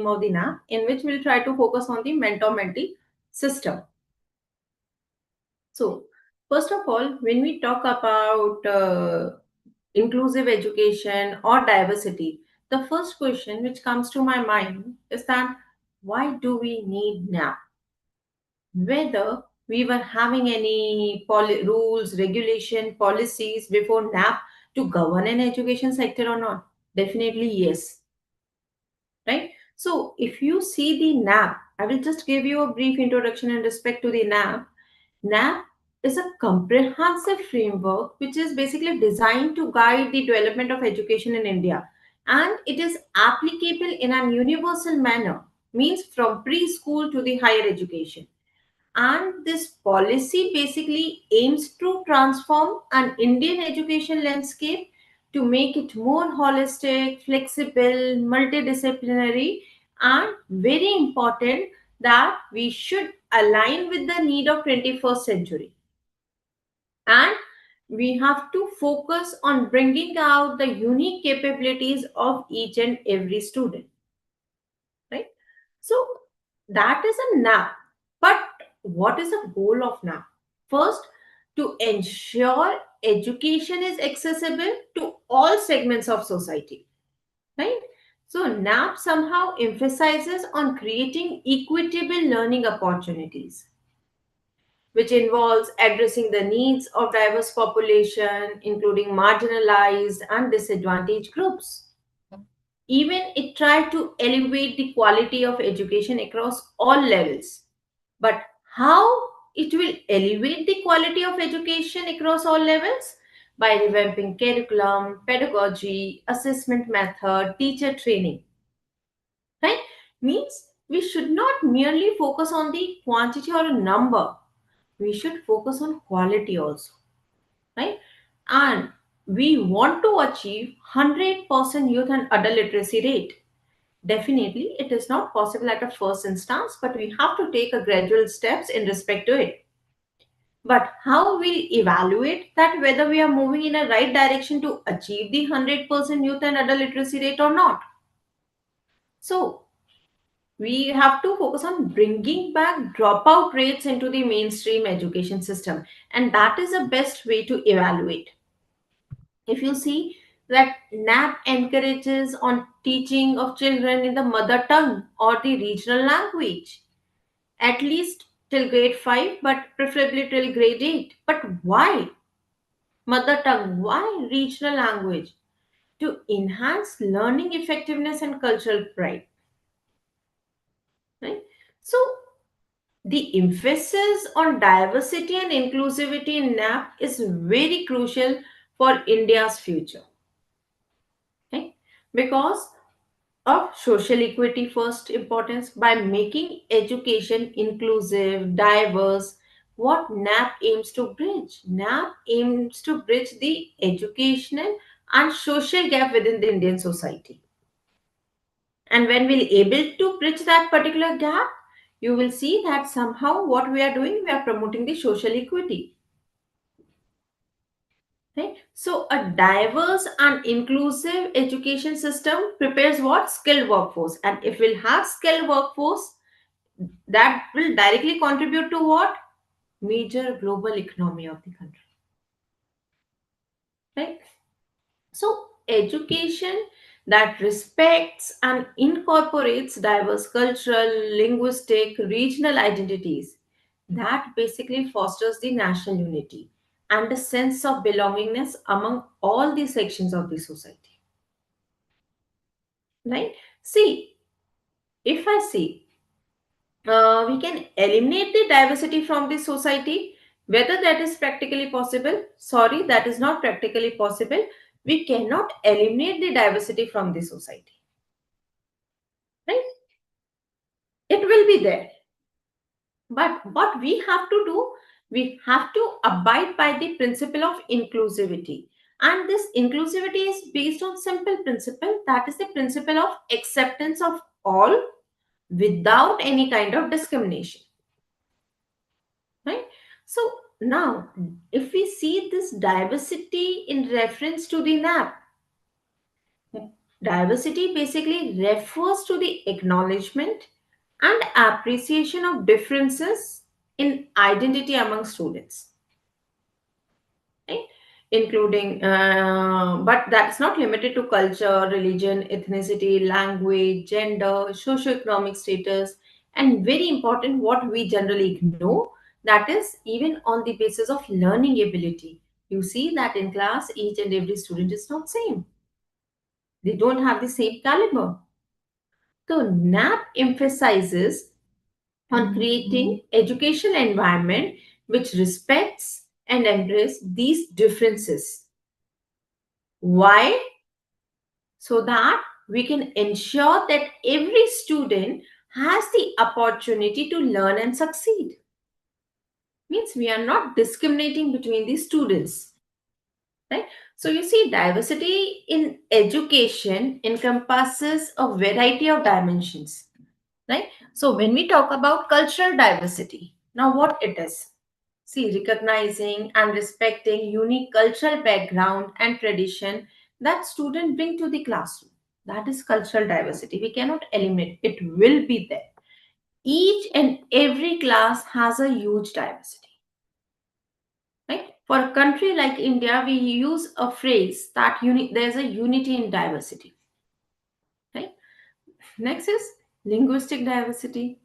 of the NAP, in which we'll try to focus on the mentor-mentee system. So, first of all, when we talk about inclusive education or diversity, the first question which comes to my mind is that why do we need NAP? Whether we were having any rules, regulation, policies before NAP to govern an education sector or not? Definitely yes, right? So if you see the NAP, I will just give you a brief introduction in respect to the NAP. NAP is a comprehensive framework which is basically designed to guide the development of education in India, and it is applicable in an universal manner, means from preschool to the higher education. And this policy basically aims to transform an Indian education landscape to make it more holistic, flexible, multidisciplinary, and very important that we should align with the need of 21st century. And we have to focus on bringing out the unique capabilities of each and every student, right? So that is a NAP. But what is the goal of NAP? First, to ensure education is accessible to all segments of society, right? So NAP somehow emphasizes on creating equitable learning opportunities, which involves addressing the needs of diverse population, including marginalized and disadvantaged groups. Even it tried to elevate the quality of education across all levels. But how it will elevate the quality of education across all levels? By revamping curriculum, pedagogy, assessment method, teacher training. Right? Means we should not merely focus on the quantity or a number. We should focus on quality also. Right? And we want to achieve 100% youth and adult literacy rate. Definitely, it is not possible at a first instance, but we have to take a gradual steps in respect to it. But how we evaluate that whether we are moving in a right direction to achieve the 100% youth and adult literacy rate or not? So we have to focus on bringing back dropout rates into the mainstream education system, and that is the best way to evaluate. If you see that NAP encourages on teaching of children in the mother tongue or the regional language, at least till grade 5, but preferably till grade 8. But why mother tongue? Why regional language? To enhance learning effectiveness and cultural pride. Right? So, the emphasis on diversity and inclusivity in NAP is very crucial for India's future. Right? Because of social equity first importance, by making education inclusive, diverse. What NAP aims to bridge? NAP aims to bridge the educational and social gap within the Indian society. And when we're able to bridge that particular gap, you will see that somehow what we are doing, we are promoting the social equity. Right? So a diverse and inclusive education system prepares what? Skilled workforce. And if we'll have skilled workforce, that will directly contribute to what? Major global economy of the country. Right? So education that respects and incorporates diverse cultural, linguistic, regional identities, that basically fosters the national unity and a sense of belongingness among all the sections of the society. Right? See, if I see we can eliminate the diversity from the society, whether that is practically possible, sorry, that is not practically possible. We cannot eliminate the diversity from the society, right? It will be there, but what we have to do, we have to abide by the principle of inclusivity. And this inclusivity is based on simple principle, that is the principle of acceptance of all without any kind of discrimination, right? So now, if we see this diversity in reference to the NAP, Diversity basically refers to the acknowledgement and appreciation of differences in identity among students, right? Including, but that's not limited to culture, religion, ethnicity, language, gender, socioeconomic status, and very important, what we generally ignore, that is even on the basis of learning ability. You see that in class, each and every student is not same. They don't have the same caliber. So NAP emphasizes on creating educational environment which respects and embraces these differences. Why? So that we can ensure that every student has the opportunity to learn and succeed. Means we are not discriminating between the students, right? So you see, diversity in education encompasses a variety of dimensions, right? So when we talk about cultural diversity, now what it is? See, recognizing and respecting unique cultural background and tradition that students bring to the classroom. That is cultural diversity. We cannot eliminate. It will be there. Each and every class has a huge diversity. Right? For a country like India, we use a phrase that there's a unity in diversity. Right? Next is linguistic diversity.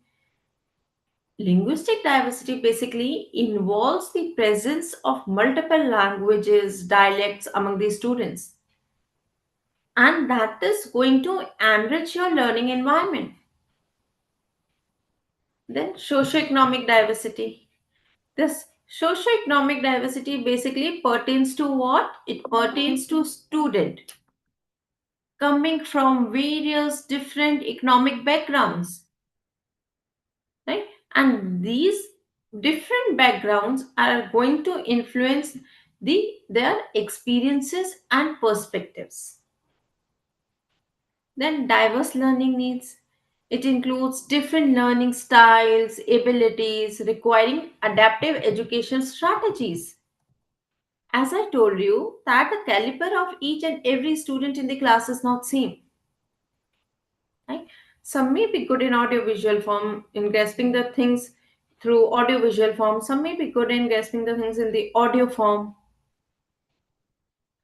Linguistic diversity basically involves the presence of multiple languages, dialects among the students, and that is going to enrich your learning environment. Then, socioeconomic diversity. This socioeconomic diversity basically pertains to what? It pertains to student coming from various different economic backgrounds, right? And these different backgrounds are going to influence their experiences and perspectives. Then diverse learning needs, it includes different learning styles, abilities requiring adaptive education strategies. As I told you that the caliber of each and every student in the class is not same, right? Some may be good in audiovisual form in grasping the things through audiovisual form. Some may be good in grasping the things in the audio form,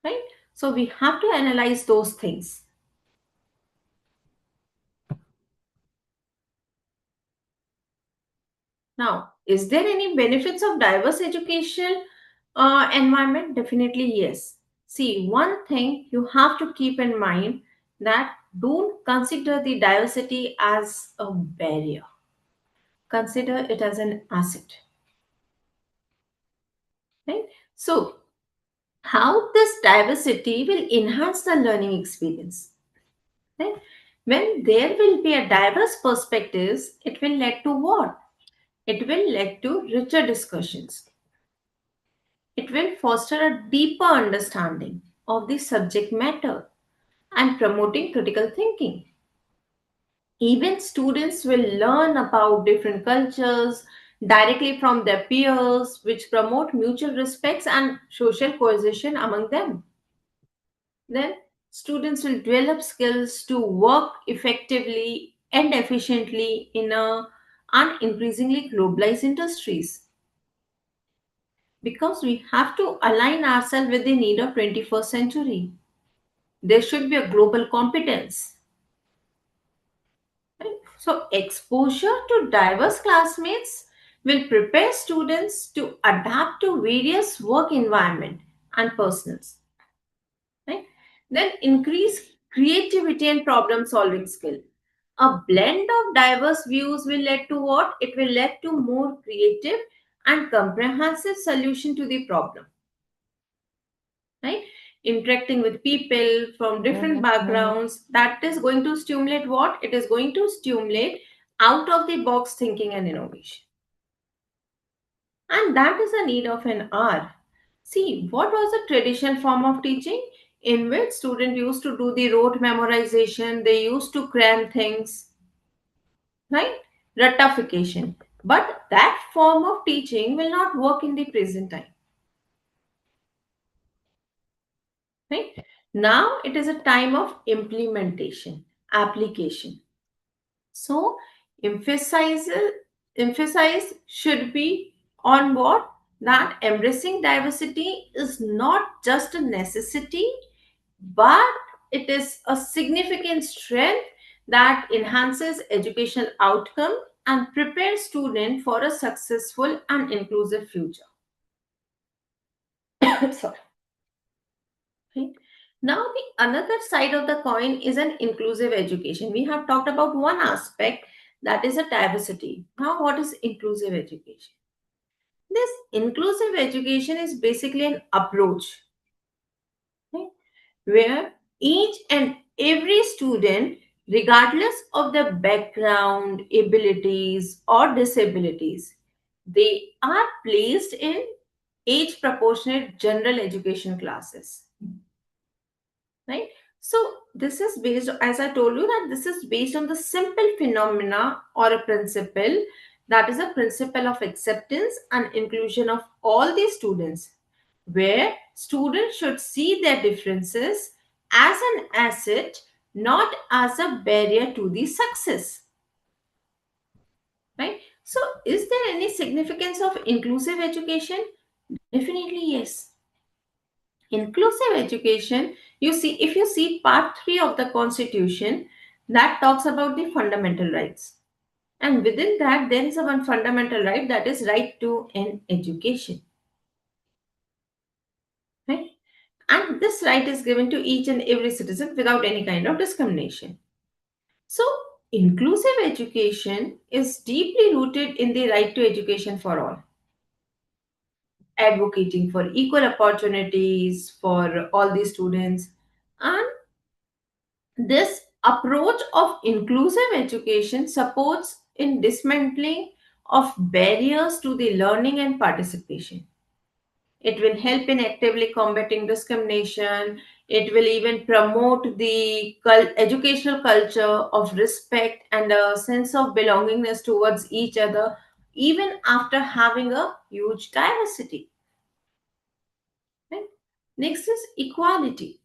right? So we have to analyze those things. Now, is there any benefits of diverse educational environment? Definitely yes. See, one thing you have to keep in mind, that don't consider the diversity as a barrier. Consider it as an asset, right? So how this diversity will enhance the learning experience, right? When there will be a diverse perspectives, it will lead to what? It will lead to richer discussions. It will foster a deeper understanding of the subject matter and promoting critical thinking. Even students will learn about different cultures directly from their peers, which promote mutual respects and social cohesion among them. Then students will develop skills to work effectively and efficiently in an increasingly globalized industries, because we have to align ourselves with the need of 21st century. There should be a global competence, right? So exposure to diverse classmates will prepare students to adapt to various work environment and personals, right? Then increase creativity and problem solving skill. A blend of diverse views will lead to what? It will lead to more creative and comprehensive solution to the problem, right? Interacting with people from different backgrounds, that is going to stimulate what? It is going to stimulate out of the box thinking and innovation. And that is the need of an hour. See, what was the traditional form of teaching in which students used to do the rote memorization, they used to cram things, right? Ratification. But that form of teaching will not work in the present time, right? Now it is a time of implementation, application. So emphasize emphasize should be on what? That embracing diversity is not just a necessity, but it is a significant strength that enhances educational outcome and prepares students for a successful and inclusive future. Sorry. Right? Now, the another side of the coin is an inclusive education. We have talked about one aspect, that is a diversity. Now, what is inclusive education? This inclusive education is basically an approach, right, where each and every student, regardless of their background, abilities, or disabilities, they are placed in age proportionate general education classes, right? So this is based, as I told you, that this is based on the simple phenomena or a principle, that is a principle of acceptance and inclusion of all the students, where students should see their differences as an asset, not as a barrier to the success, right? So is there any significance of inclusive education? Definitely yes. Inclusive education, you see, if you see part 3 of the constitution, that talks about the fundamental rights, and within that there is a one fundamental right, that is right to an education, right? And this right is given to each and every citizen without any kind of discrimination. So inclusive education is deeply rooted in the right to education for all, advocating for equal opportunities for all the students. And this approach of inclusive education supports in dismantling of barriers to the learning and participation. It will help in actively combating discrimination. It will even promote the educational culture of respect and a sense of belongingness towards each other, even after having a huge diversity. Right? Next is equality.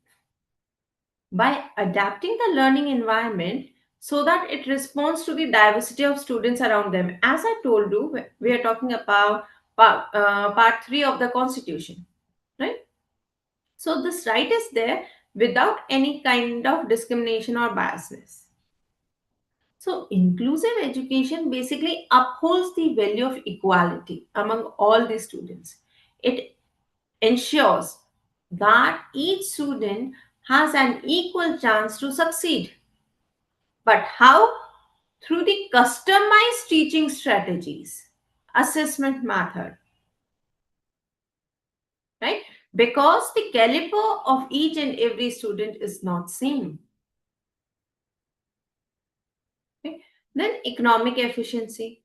By adapting the learning environment so that it responds to the diversity of students around them. As I told you, we are talking about part 3 of the constitution, right? So this right is there without any kind of discrimination or biasness. So inclusive education basically upholds the value of equality among all the students. It ensures that each student has an equal chance to succeed. But how? Through the customized teaching strategies, assessment method, right? Because the caliber of each and every student is not same. Okay? Then economic efficiency.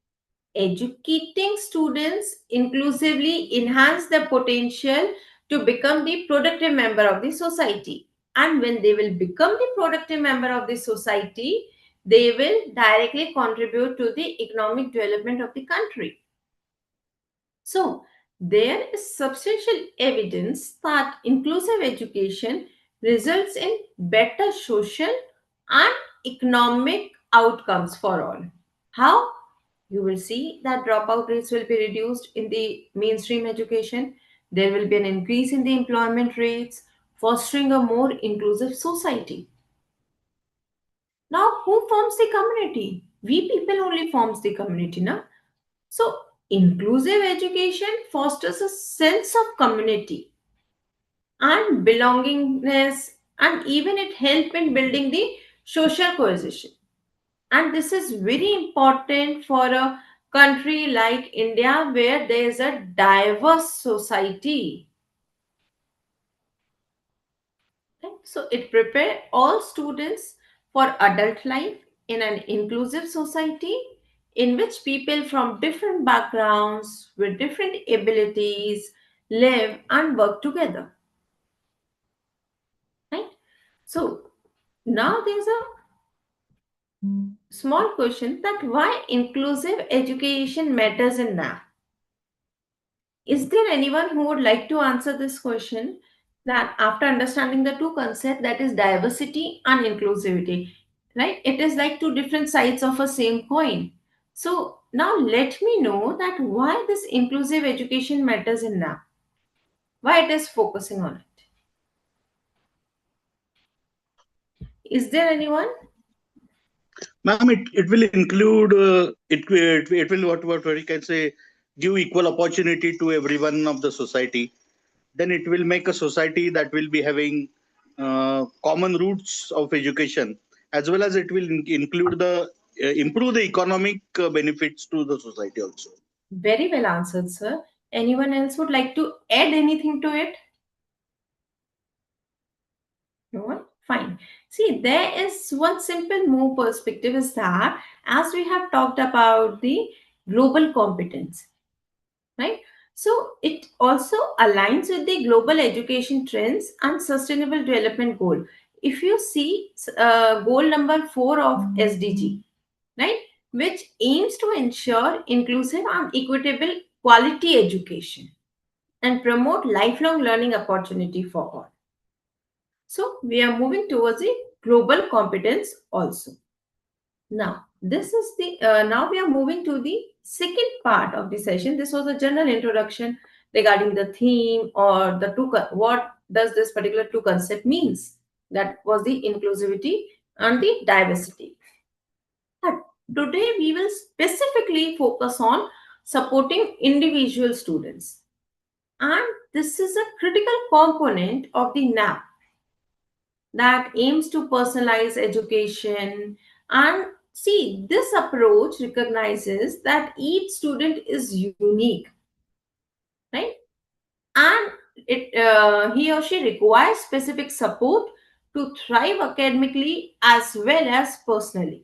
Educating students inclusively enhance their potential to become the productive member of the society. And when they will become the productive member of the society, they will directly contribute to the economic development of the country. So, there is substantial evidence that inclusive education results in better social and economic outcomes for all. How? You will see that dropout rates will be reduced in the mainstream education. There will be an increase in the employment rates, fostering a more inclusive society. Now, who forms the community? We people only forms the community, na? So, inclusive education fosters a sense of community and belongingness, and even it helps in building the social cohesion. And this is very important for a country like India where there is a diverse society. Right? So it prepares all students for adult life in an inclusive society in which people from different backgrounds with different abilities live and work together. Right? So now there's a small question, that why inclusive education matters in NAP. Is there anyone who would like to answer this question? that after understanding the two concepts, that is diversity and inclusivity, right? It is like two different sides of a same coin. So now let me know that why this inclusive education matters in NAP, why it is focusing on it. Is there anyone? Ma'am, it will include it will what we can say give equal opportunity to everyone of the society. Then it will make a society that will be having common roots of education, as well as it will include the improve the economic benefits to the society also. Very well answered, sir. Anyone else would like to add anything to it? No one? Fine. See, there is one simple move perspective is that as we have talked about the global competence, right? So it also aligns with the global education trends and sustainable development goal. If you see goal number 4 of SDG, right, which aims to ensure inclusive and equitable quality education and promote lifelong learning opportunity for all. So we are moving towards the global competence also. Now, this is the now we are moving to the second part of the session. This was a general introduction regarding the theme or the what does this particular two concept means. That was the inclusivity and the diversity. But today we will specifically focus on supporting individual students. And this is a critical component of the NAP that aims to personalize education. And see, this approach recognizes that each student is unique, right? And he or she requires specific support to thrive academically as well as personally.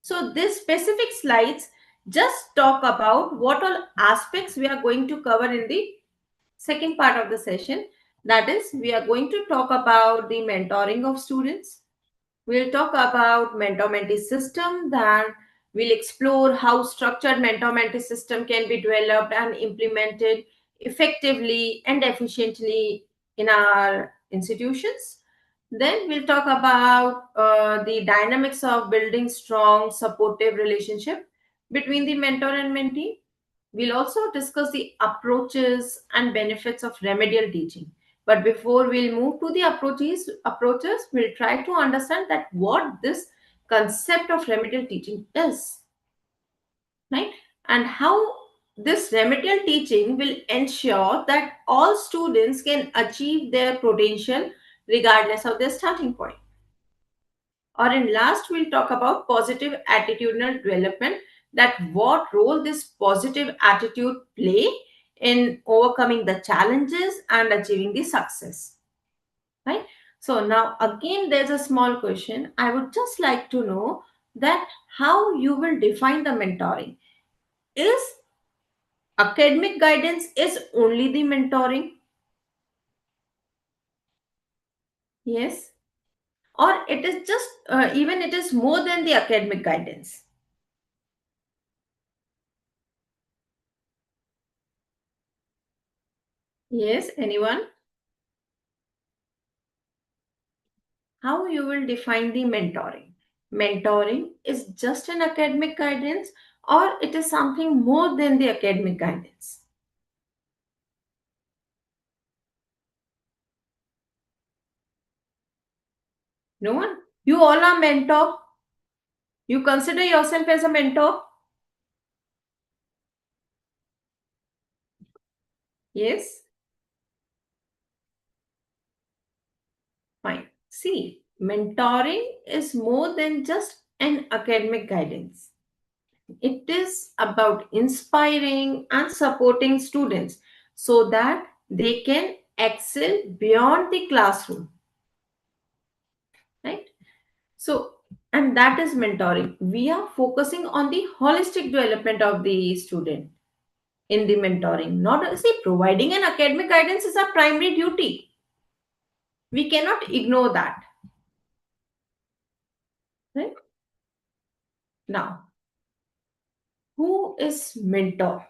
So these specific slides just talk about what all aspects we are going to cover in the second part of the session. That is, we are going to talk about the mentoring of students. We'll talk about mentor-mentee system. Then we'll explore how structured mentor-mentee system can be developed and implemented effectively and efficiently in our institutions. Then we'll talk about the dynamics of building strong, supportive relationship between the mentor and mentee. We'll also discuss the approaches and benefits of remedial teaching. But before we'll move to the approaches, we'll try to understand that what this concept of remedial teaching is, right? And how this remedial teaching will ensure that all students can achieve their potential regardless of their starting point. Or in last, we'll talk about positive attitudinal development, that what role this positive attitude play in overcoming the challenges and achieving the success, right? So now again there's a small question. I would just like to know that how you will define the mentoring. Is academic guidance is only the mentoring? Yes. Or it is just even it is more than the academic guidance? Yes, anyone? How you will define the mentoring? Mentoring is just an academic guidance or it is something more than the academic guidance? No one? You all are mentor? You consider yourself as a mentor? Yes? Fine. See, mentoring is more than just an academic guidance. It is about inspiring and supporting students so that they can excel beyond the classroom, right? So, and that is mentoring. We are focusing on the holistic development of the student in the mentoring. Not see, providing an academic guidance is our primary duty. We cannot ignore that, right? Now, who is mentor?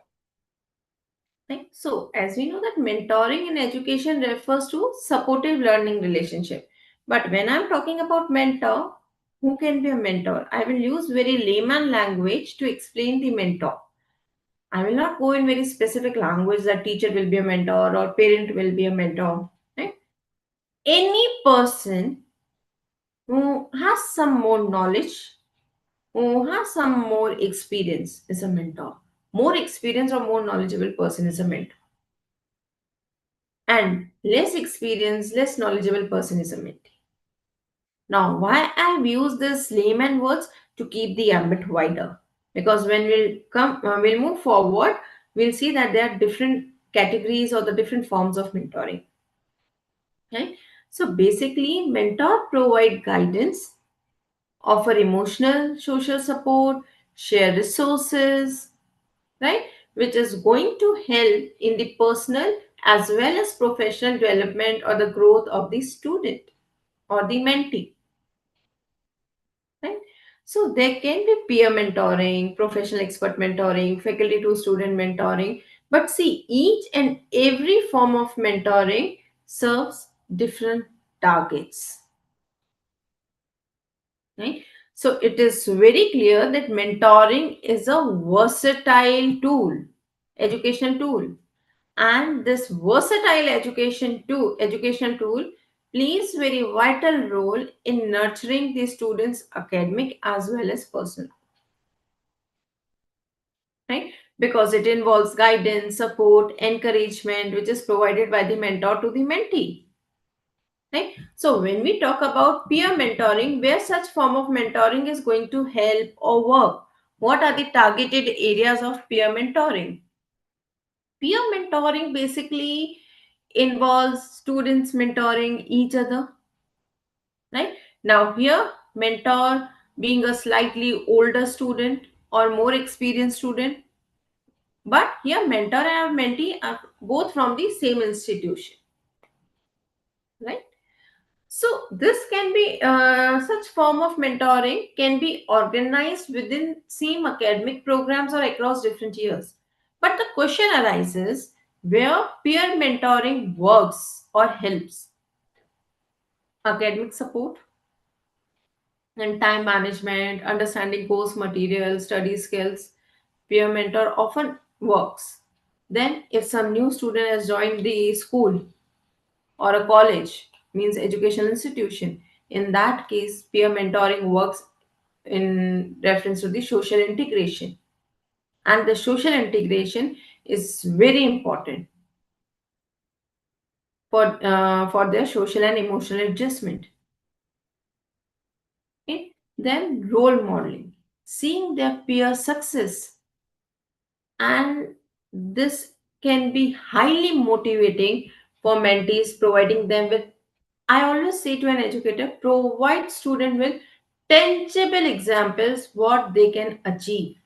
Right? So, as we know that mentoring in education refers to supportive learning relationship. But when I'm talking about mentor, who can be a mentor? I will use very layman language to explain the mentor. I will not go in very specific language that teacher will be a mentor or parent will be a mentor. Right? Any person who has some more knowledge, who has some more experience is a mentor. More experience or more knowledgeable person is a mentor. And less experienced, less knowledgeable person is a mentee. Now, why I've used this layman words to keep the ambit wider? Because when we'll move forward, we'll see that there are different categories or the different forms of mentoring. Right? So basically, mentor provide guidance, offer emotional, social support, share resources, right? Which is going to help in the personal as well as professional development or the growth of the student or the mentee, right? So there can be peer mentoring, professional expert mentoring, faculty to student mentoring. But see, each and every form of mentoring serves different targets, right? So it is very clear that mentoring is a versatile tool, educational tool. And this versatile education tool plays very vital role in nurturing the students' academic as well as personal, right? Because it involves guidance, support, encouragement, which is provided by the mentor to the mentee. Right? So when we talk about peer mentoring, where such form of mentoring is going to help or work, what are the targeted areas of peer mentoring? Peer mentoring basically involves students mentoring each other, right? Now, here, mentor being a slightly older student or more experienced student, but here, mentor and mentee are both from the same institution, right? So, this can be such form of mentoring can be organized within same academic programs or across different years. But the question arises where peer mentoring works or helps academic support and time management, understanding course material, study skills, peer mentor often works. Then, if some new student has joined the school or a college, means educational institution, in that case, peer mentoring works in reference to the social integration. And the social integration is very important for their social and emotional adjustment. Okay? Then, role modeling, seeing their peer success, and this can be highly motivating for mentees, providing them with, I always say to an educator, provide student with tangible examples what they can achieve,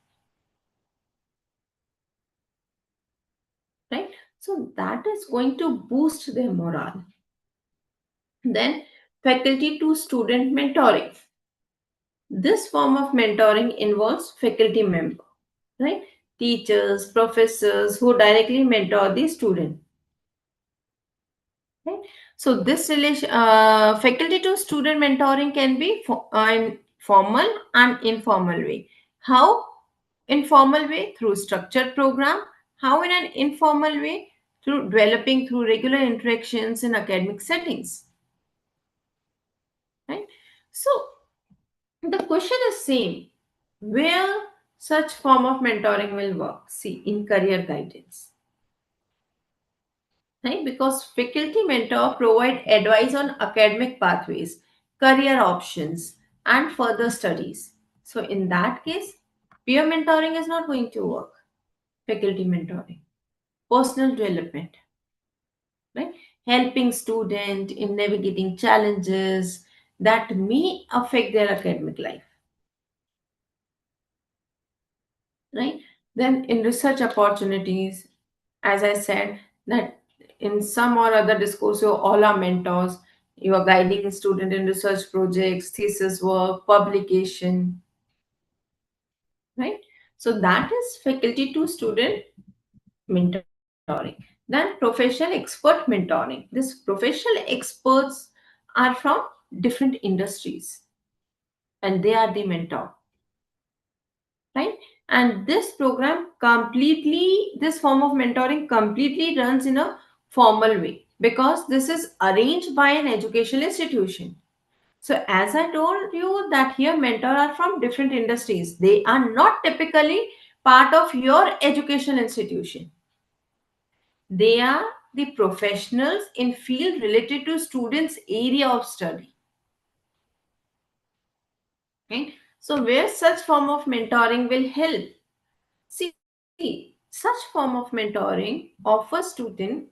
right? So that is going to boost their morale. Then faculty to student mentoring, this form of mentoring involves faculty member, right? Teachers, professors who directly mentor the student. Right? So this relation, faculty to student mentoring can be in formal and informal way. How? Informal way through structured program. How in an informal way? Through developing through regular interactions in academic settings. Right? So the question is same. Where such form of mentoring will work? See, in career guidance, right? Because faculty mentor provide advice on academic pathways, career options, and further studies. So in that case, peer mentoring is not going to work. Faculty mentoring, personal development, right? Helping student in navigating challenges that may affect their academic life, right? Then in research opportunities, as I said, that in some or other discourse, you all are mentors. You are guiding student in research projects, thesis work, publication, right? So that is faculty to student mentoring. mentoring. Then professional expert mentoring. These professional experts are from different industries and they are the mentor, right? And this form of mentoring completely runs in a formal way because this is arranged by an educational institution. So as I told you that here mentor are from different industries. They are not typically part of your educational institution. They are the professionals in field related to students' area of study. Right? So where such form of mentoring will help. See, such form of mentoring offers student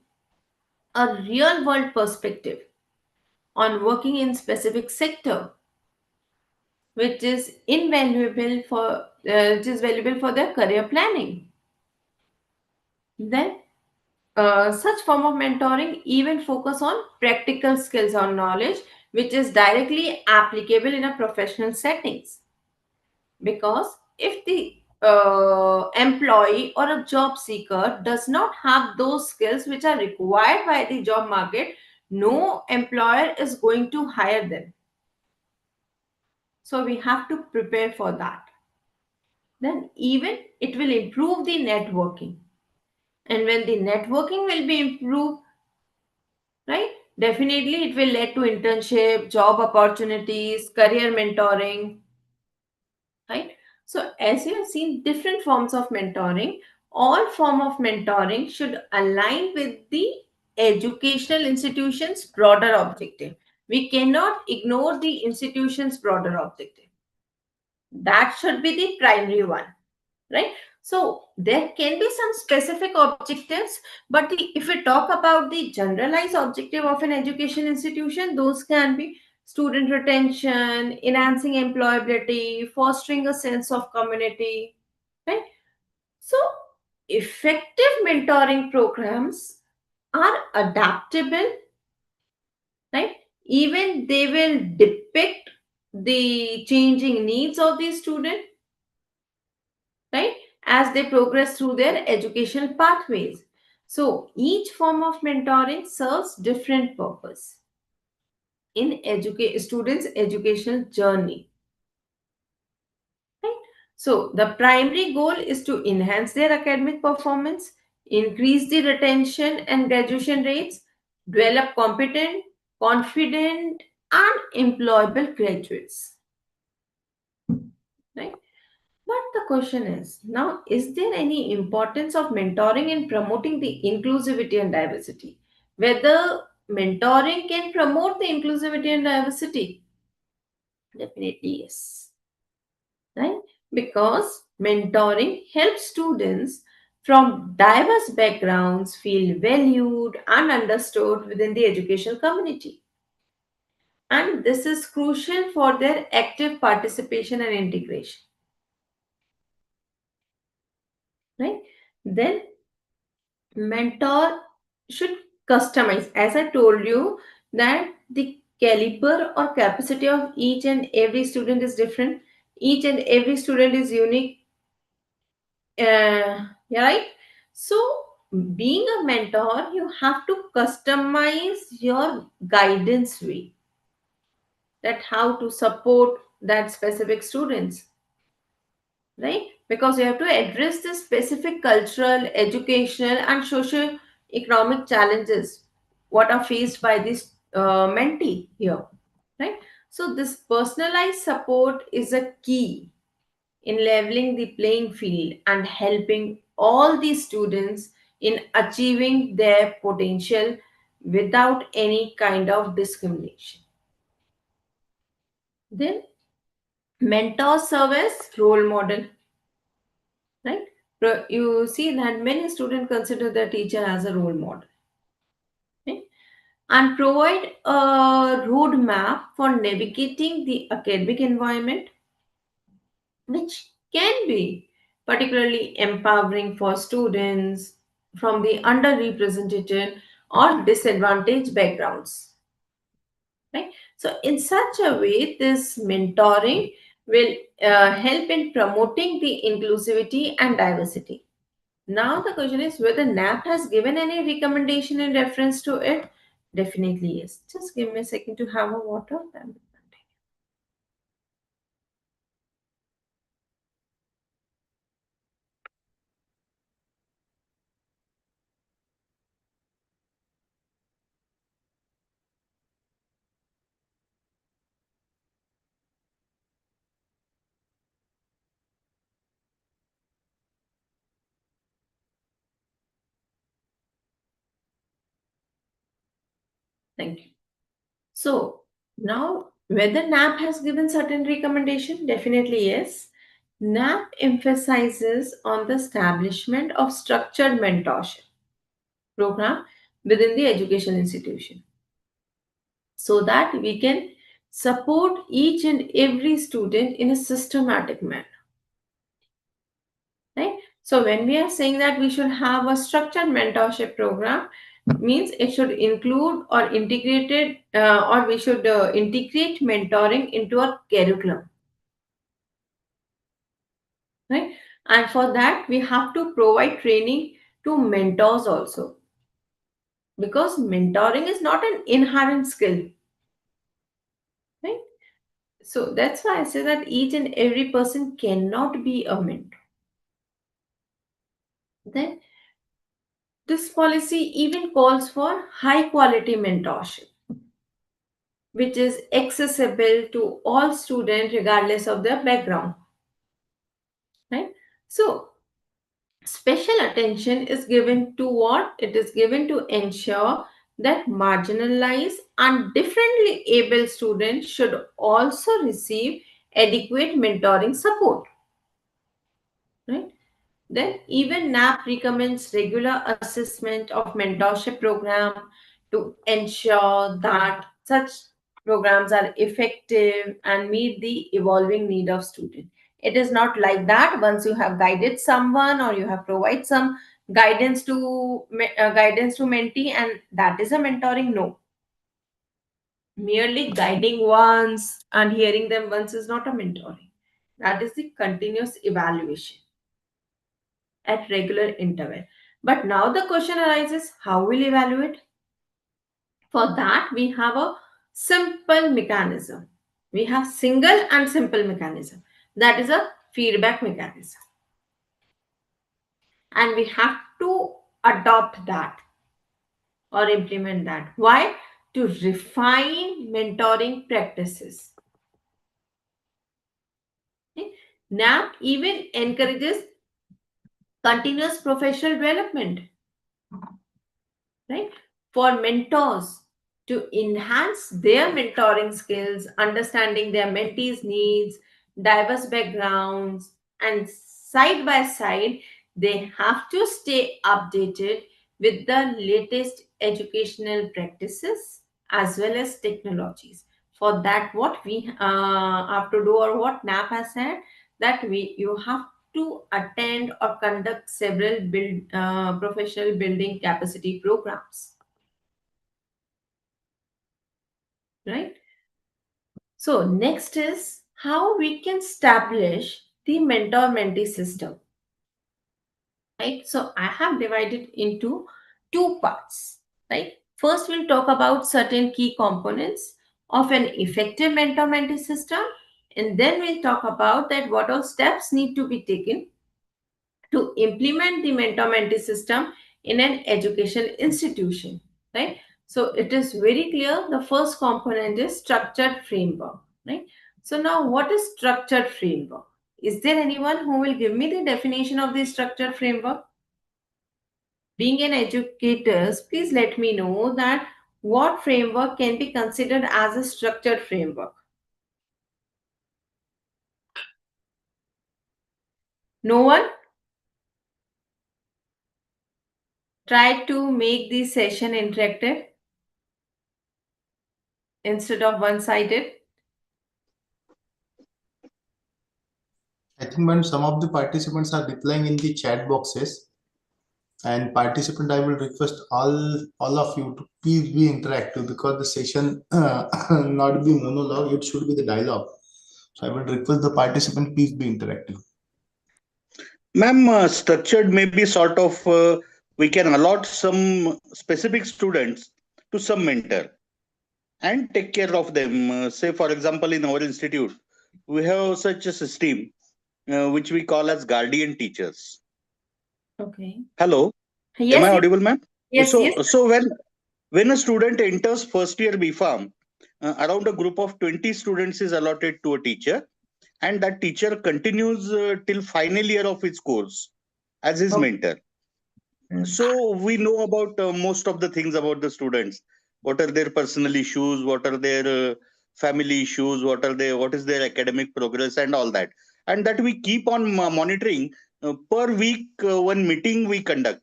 a real world perspective on working in specific sector, which is invaluable for which is valuable for their career planning. Then such form of mentoring even focus on practical skills or knowledge which is directly applicable in a professional settings, because if the employee or a job seeker does not have those skills which are required by the job market, no employer is going to hire them. So we have to prepare for that. Then even it will improve the networking, and when the networking will be improved, right, definitely it will lead to internship, job opportunities, career mentoring, right? So as you have seen different forms of mentoring, all form of mentoring should align with the educational institution's broader objective. We cannot ignore the institution's broader objective. That should be the primary one, right? So there can be some specific objectives, but if we talk about the generalized objective of an education institution, those can be student retention, enhancing employability, fostering a sense of community, right? So effective mentoring programs are adaptable, right? Even they will depict the changing needs of the student, right, as they progress through their educational pathways. So each form of mentoring serves different purpose in students educational journey, right? So the primary goal is to enhance their academic performance, increase the retention and graduation rates, develop competent, confident and employable graduates, right? But the question is now, is there any importance of mentoring in promoting the inclusivity and diversity? Whether mentoring can promote the inclusivity and diversity? Definitely yes. Right? Because mentoring helps students from diverse backgrounds feel valued and understood within the educational community. And this is crucial for their active participation and integration. Right? Then mentor should customize, as I told you, that the caliber or capacity of each and every student is different, each and every student is unique, yeah, right? So being a mentor, you have to customize your guidance way, that how to support that specific students, right? Because you have to address the specific cultural, educational, and socio-economic challenges what are faced by this mentee here, right? So this personalized support is a key in leveling the playing field and helping all the students in achieving their potential without any kind of discrimination. Then mentor service role model, right? You see that many students consider their teacher as a role model, right? And provide a roadmap for navigating the academic environment, which can be particularly empowering for students from the underrepresented or disadvantaged backgrounds, right? So in such a way this mentoring will help in promoting the inclusivity and diversity. Now the question is whether NAP has given any recommendation in reference to it. Definitely yes. Just give me a second to have a water. Then we'll continue. Thank you. So now whether NAP has given certain recommendation, definitely yes. NAP emphasizes on the establishment of structured mentorship program within the education institution so that we can support each and every student in a systematic manner, right? So when we are saying that we should have a structured mentorship program, means it should include or integrated or we should integrate mentoring into our curriculum, right? And for that we have to provide training to mentors also, because mentoring is not an inherent skill, right? So that's why I say that each and every person cannot be a mentor. Then this policy even calls for high quality mentorship, which is accessible to all students regardless of their background, right? So special attention is given to what? It is given to ensure that marginalized and differently able students should also receive adequate mentoring support, right? Then even NAP recommends regular assessment of mentorship program to ensure that such programs are effective and meet the evolving need of student. It is not like that once you have guided someone or you have provided some guidance to mentee and that is a mentoring. No, merely guiding once and hearing them once is not a mentoring. That is the continuous evaluation at regular interval. But now the question arises, how will evaluate? For that we have a simple mechanism. We have single and simple mechanism. That is a feedback mechanism. And we have to adopt that or implement that. Why? To refine mentoring practices. Okay? NAP even encourages continuous professional development, right? For mentors to enhance their mentoring skills, understanding their mentees' needs, diverse backgrounds, and side by side, they have to stay updated with the latest educational practices as well as technologies. For that, what we have to do, or what NAP has said, that you have to attend or conduct several professional building capacity programs, right? So next is how we can establish the mentor mentee system, right? So I have divided into two parts, right? First we'll talk about certain key components of an effective mentor mentee system, and then we'll talk about that what all steps need to be taken to implement the mentor mentee system in an education institution, right? So it is very clear the first component is structured framework, right? So now what is structured framework? Is there anyone who will give me the definition of the structured framework? Being an educator, please let me know that what framework can be considered as a structured framework. No one? Try to make the session interactive instead of one-sided. I think when some of the participants are replying in the chat boxes, and participant, I will request all of you to please be interactive, because the session not be monologue, it should be the dialogue. So I will request the participant, please be interactive. Ma'am, structured may be sort of, we can allot some specific students to some mentor and take care of them. Say, for example, in our institute, we have such a system which we call as guardian teachers. Okay. Hello, am Yes, I yes, audible, ma'am? yes, yes. So when a student enters first year BPharm, around a group of 20 students is allotted to a teacher, and that teacher continues till final year of his course as his Okay. mentor. So we know about most of the things about the students. What are their personal issues? What are their family issues? What is their academic progress and all that? And that we keep on monitoring per week. One meeting we conduct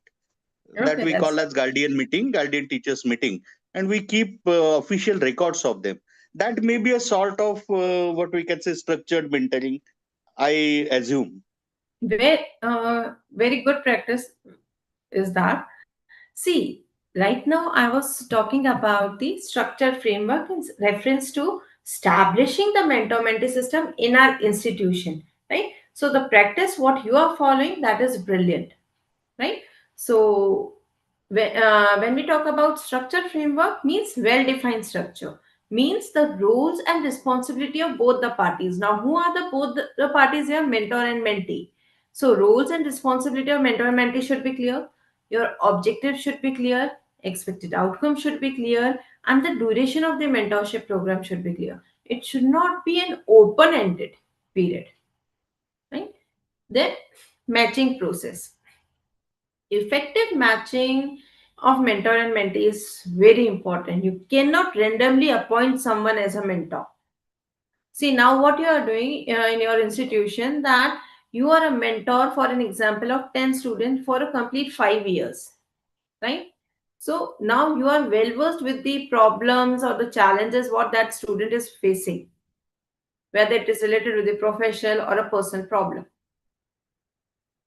that Okay, we call that's as guardian meeting, guardian teachers meeting, and we keep official records of them. That may be a sort of what we can say structured mentoring, I assume. very good practice is that. See, right now I was talking about the structured framework in reference to establishing the mentor-mentee system in our institution, right? So the practice, what you are following, that is brilliant, right? So when we talk about structured framework, means well-defined structure, means the roles and responsibility of both the parties. Now, who are the parties here? Mentor and mentee. So roles and responsibility of mentor and mentee should be clear. Your objective should be clear. Expected outcome should be clear, and the duration of the mentorship program should be clear. It should not be an open-ended period, right? Then matching process. Effective matching of mentor and mentee is very important. You cannot randomly appoint someone as a mentor. See, now what you are doing in your institution, that you are a mentor for an example of 10 students for a complete 5 years, right? So now you are well versed with the problems or the challenges what that student is facing, whether it is related to the professional or a personal problem,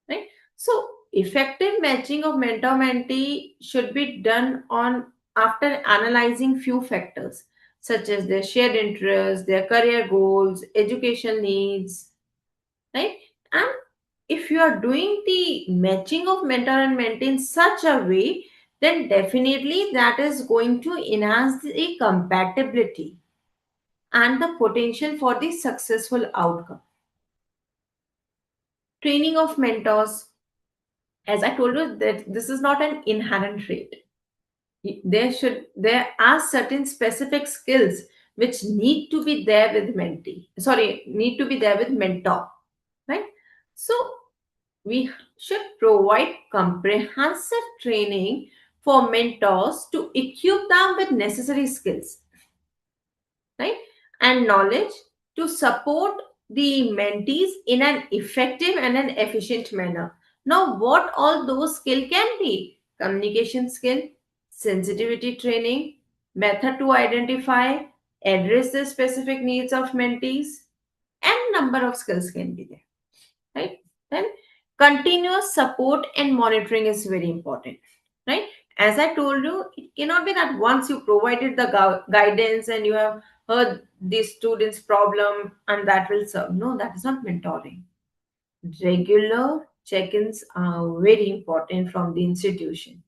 right? So effective matching of mentor mentee should be done on after analyzing few factors such as their shared interests, their career goals, education needs, right? And if you are doing the matching of mentor and mentee in such a way, then definitely that is going to enhance the compatibility and the potential for the successful outcome. Training of mentors, as I told you, that this is not an inherent trait. There are certain specific skills which need to be there with mentee. Sorry, need to be there with mentor, right? So we should provide comprehensive training for mentors to equip them with necessary skills, right, and knowledge to support the mentees in an effective and an efficient manner. Now, what all those skill can be? Communication skill, sensitivity training, method to identify, address the specific needs of mentees, and number of skills can be there, right? Then continuous support and monitoring is very important, right? As I told you, it cannot be that once you provided the guidance and you have heard the student's problem and that will serve. No, that is not mentoring. Regular check-ins are very important from the institution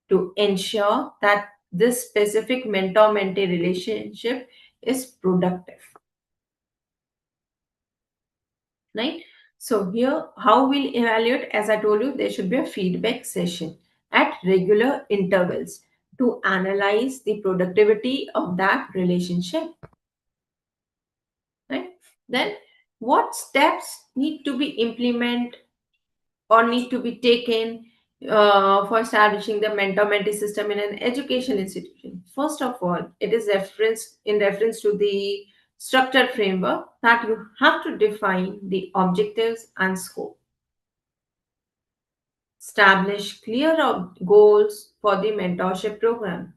to ensure that this specific mentor-mentee relationship is productive, right? So here, how we'll evaluate, as I told you, there should be a feedback session at regular intervals to analyze the productivity of that relationship, right? Then what steps need to be implemented or need to be taken for establishing the mentor-mentee system in an educational institution? First of all, it is reference to the structured framework that you have to define the objectives and scope. Establish clear goals for the mentorship program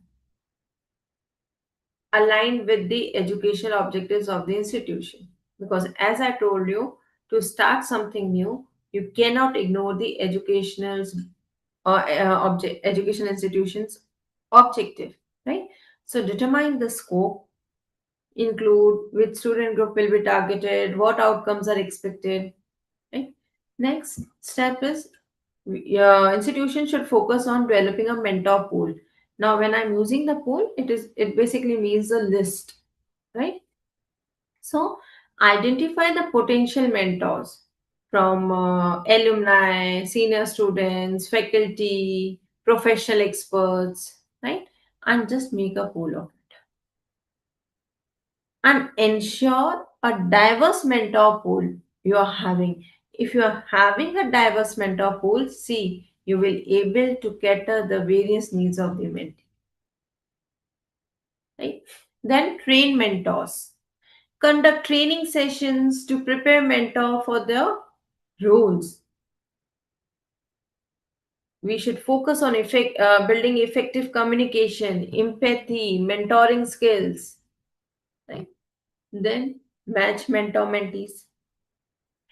aligned with the educational objectives of the institution. Because, as I told you, to start something new, you cannot ignore the education institutions objective, right? So, determine the scope, include which student group will be targeted, what outcomes are expected, right? Next step is your institution should focus on developing a mentor pool. Now, when I'm using the pool, it basically means a list, right? So, identify the potential mentors from alumni, senior students, faculty, professional experts, right? And just make a pool of it. And ensure a diverse mentor pool you are having. If you are having a diverse mentor pool, see, you will able to cater the various needs of the mentee, right? Then train mentors. Conduct training sessions to prepare mentor for their roles. We should focus on building effective communication, empathy, mentoring skills, right? Then match mentor mentees.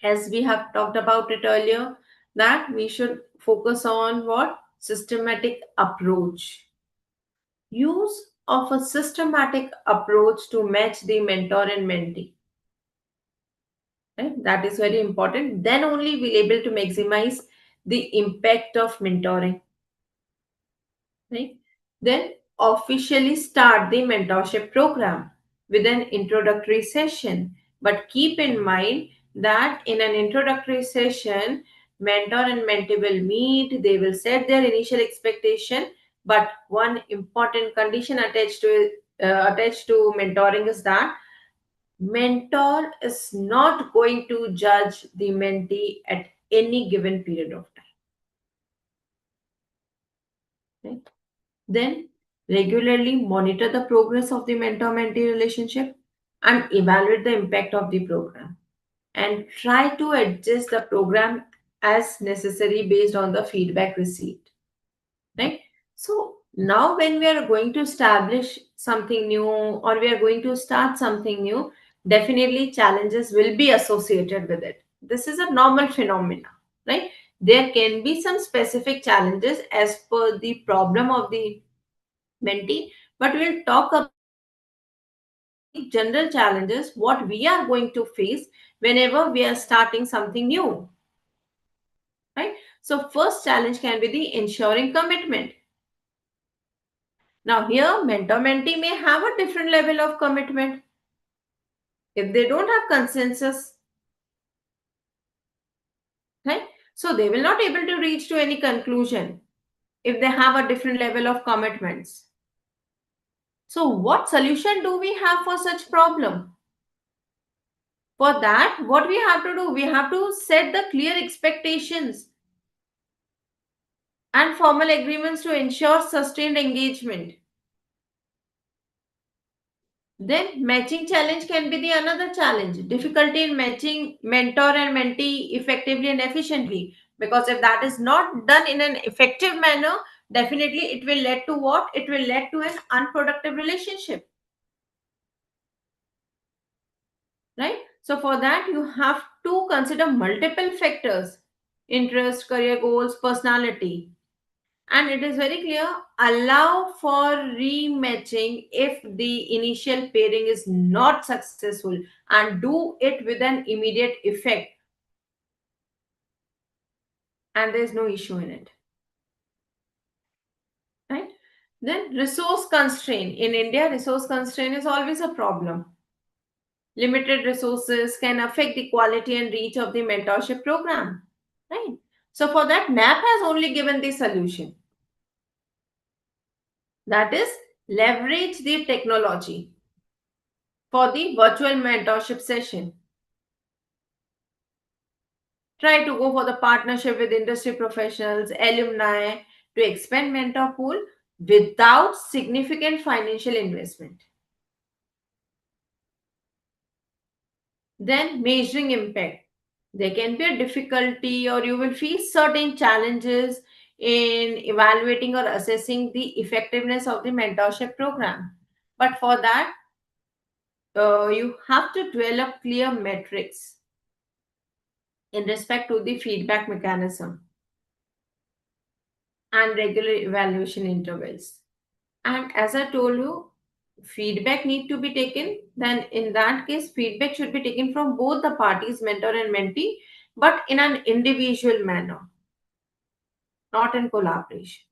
As we have talked about it earlier, that we should focus on what? Systematic approach. Use of a systematic approach to match the mentor and mentee. Right? That is very important. Then only we'll able to maximize the impact of mentoring. Right? Then officially start the mentorship program with an introductory session. But keep in mind that in an introductory session, mentor and mentee will meet, they will set their initial expectation. But one important condition attached to mentoring is that mentor is not going to judge the mentee at any given period of time. Right? Then regularly monitor the progress of the mentor mentee relationship and evaluate the impact of the program, and try to adjust the program as necessary based on the feedback received. Right? So now when we are going to establish something new or we are going to start something new, definitely challenges will be associated with it. This is a normal phenomena, right? There can be some specific challenges as per the problem of the mentee, but we'll talk about the general challenges what we are going to face whenever we are starting something new, right? So first challenge can be the ensuring commitment. Now, here, mentor mentee may have a different level of commitment. If they don't have consensus, right? So they will not able to reach to any conclusion if they have a different level of commitments. So, what solution do we have for such problem? For that, what we have to do, we have to set the clear expectations and formal agreements to ensure sustained engagement. Then matching challenge can be the another challenge. Difficulty in matching mentor and mentee effectively and efficiently. Because if that is not done in an effective manner, definitely it will lead to what? It will lead to an unproductive relationship. Right? So for that, you have to consider multiple factors: interest, career goals, personality. And it is very clear, allow for rematching if the initial pairing is not successful, and do it with an immediate effect and there is no issue in it, right? Then resource constraint. In India, resource constraint is always a problem. Limited resources can affect the quality and reach of the mentorship program, right? So for that, NAP has only given the solution, that is leverage the technology for the virtual mentorship session. Try to go for the partnership with industry professionals, alumni to expand mentor pool without significant financial investment. Then measuring impact. There can be a difficulty or you will face certain challenges in evaluating or assessing the effectiveness of the mentorship program. But for that, you have to develop clear metrics in respect to the feedback mechanism and regular evaluation intervals. And as I told you, feedback need to be taken. Then in that case, feedback should be taken from both the parties, mentor and mentee. but in an individual manner, not in collaboration.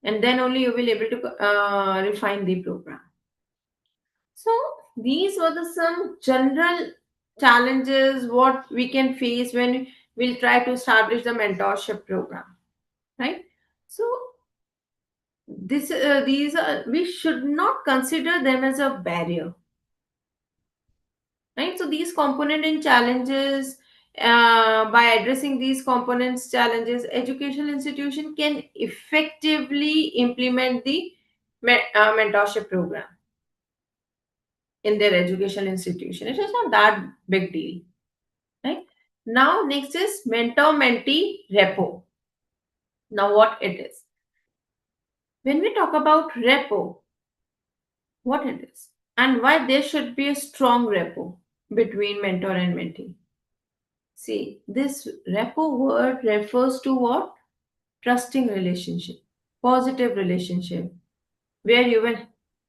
And then only you will able to refine the program. So these were the some general challenges what we can face when we'll try to establish the mentorship program, right? So these are, we should not consider them as a barrier, right? So these component and challenges, by addressing these components challenges, educational institution can effectively implement the mentorship program in their educational institution. It is not that big deal, right? Now next is mentor mentee repo. Now what it is, when we talk about repo, what it is and why there should be a strong repo between mentor and mentee. See, this repo word refers to what? Trusting relationship, positive relationship, where you will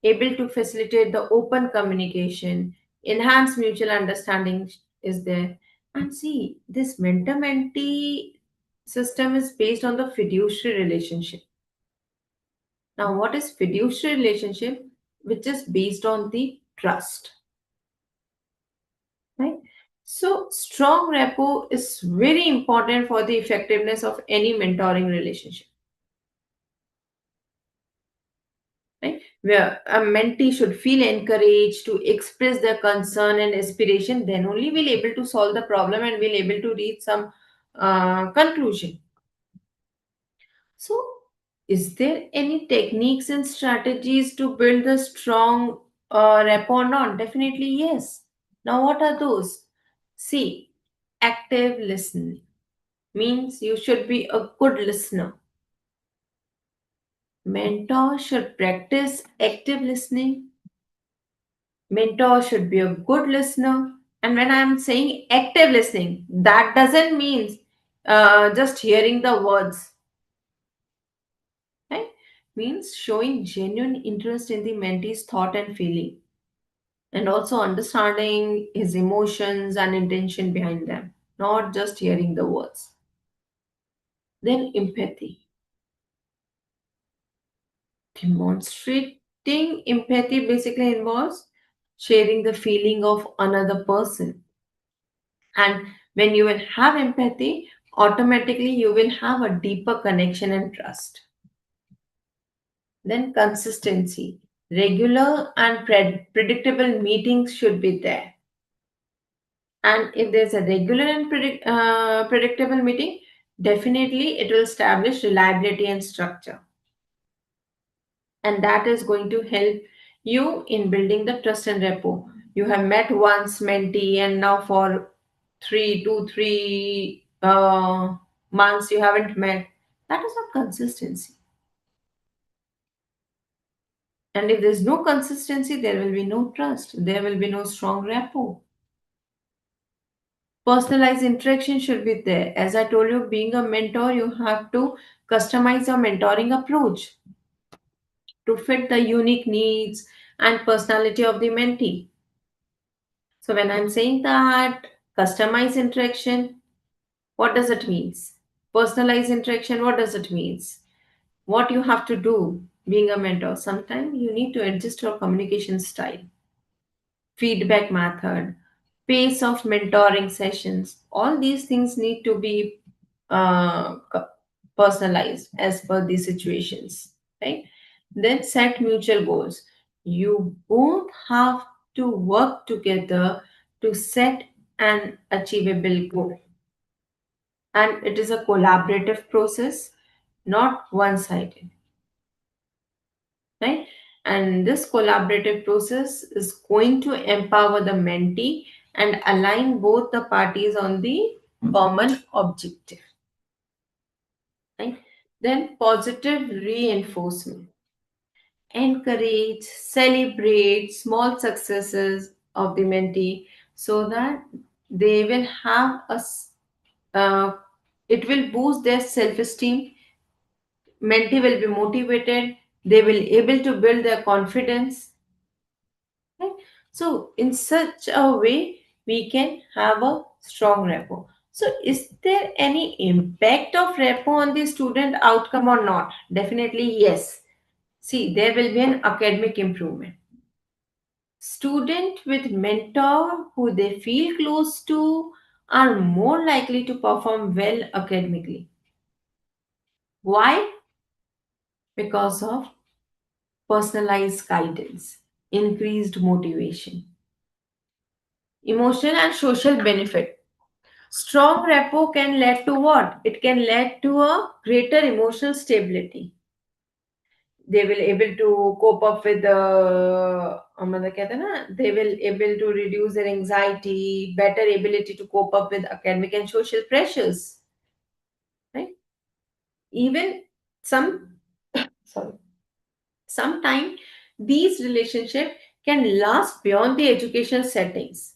able to facilitate the open communication, enhance mutual understanding is there. And see, this mentor-mentee system is based on the fiduciary relationship. Now, what is fiduciary relationship? Which is based on the trust, right? So, strong rapport is very important for the effectiveness of any mentoring relationship, right? Where a mentee should feel encouraged to express their concern and aspiration, then only we'll able to solve the problem and we'll able to reach some conclusion. So, is there any techniques and strategies to build a strong rapport or not? Definitely yes. Now, what are those? See, active listening means you should be a good listener. Mentor should practice active listening. Mentor should be a good listener. And when I'm saying active listening, that doesn't mean just hearing the words, right? Means showing genuine interest in the mentee's thought and feeling, and also understanding his emotions and intention behind them, not just hearing the words. Then empathy. Demonstrating empathy basically involves sharing the feeling of another person. And when you will have empathy, automatically you will have a deeper connection and trust. Then consistency. Regular and predictable meetings should be there. And if there's a regular and predictable meeting, definitely it will establish reliability and structure. And that is going to help you in building the trust and rapport. You have met once mentee and now for 3 months you haven't met. That is not consistency. And if there's no consistency, there will be no trust. There will be no strong rapport. Personalized interaction should be there. As I told you, being a mentor, you have to customize your mentoring approach to fit the unique needs and personality of the mentee. So when I'm saying that customized interaction, what does it mean? Personalized interaction, what does it mean? What you have to do being a mentor, sometimes you need to adjust your communication style, feedback method, pace of mentoring sessions. All these things need to be personalized as per the situations, right? Then set mutual goals. You both have to work together to set an achievable goal. And it is a collaborative process, not one sided, right? And this collaborative process is going to empower the mentee and align both the parties on the common objective, right? Then positive reinforcement. Encourage, celebrate small successes of the mentee so that they will have uh, it will boost their self-esteem. Mentee will be motivated, they will able to build their confidence, right? So in such a way we can have a strong rapport. So, is there any impact of repo on the student outcome or not? Definitely yes. See, there will be an academic improvement. Student with mentor who they feel close to are more likely to perform well academically. Why? Because of personalized guidance, increased motivation, emotional and social benefit. Strong rapport can lead to what? It can lead to a greater emotional stability. They will able to cope up with the मतलब कहते हैं ना, they will able to reduce their anxiety, better ability to cope up with academic and social pressures, right? Even some sorry, sometime these relationships can last beyond the educational settings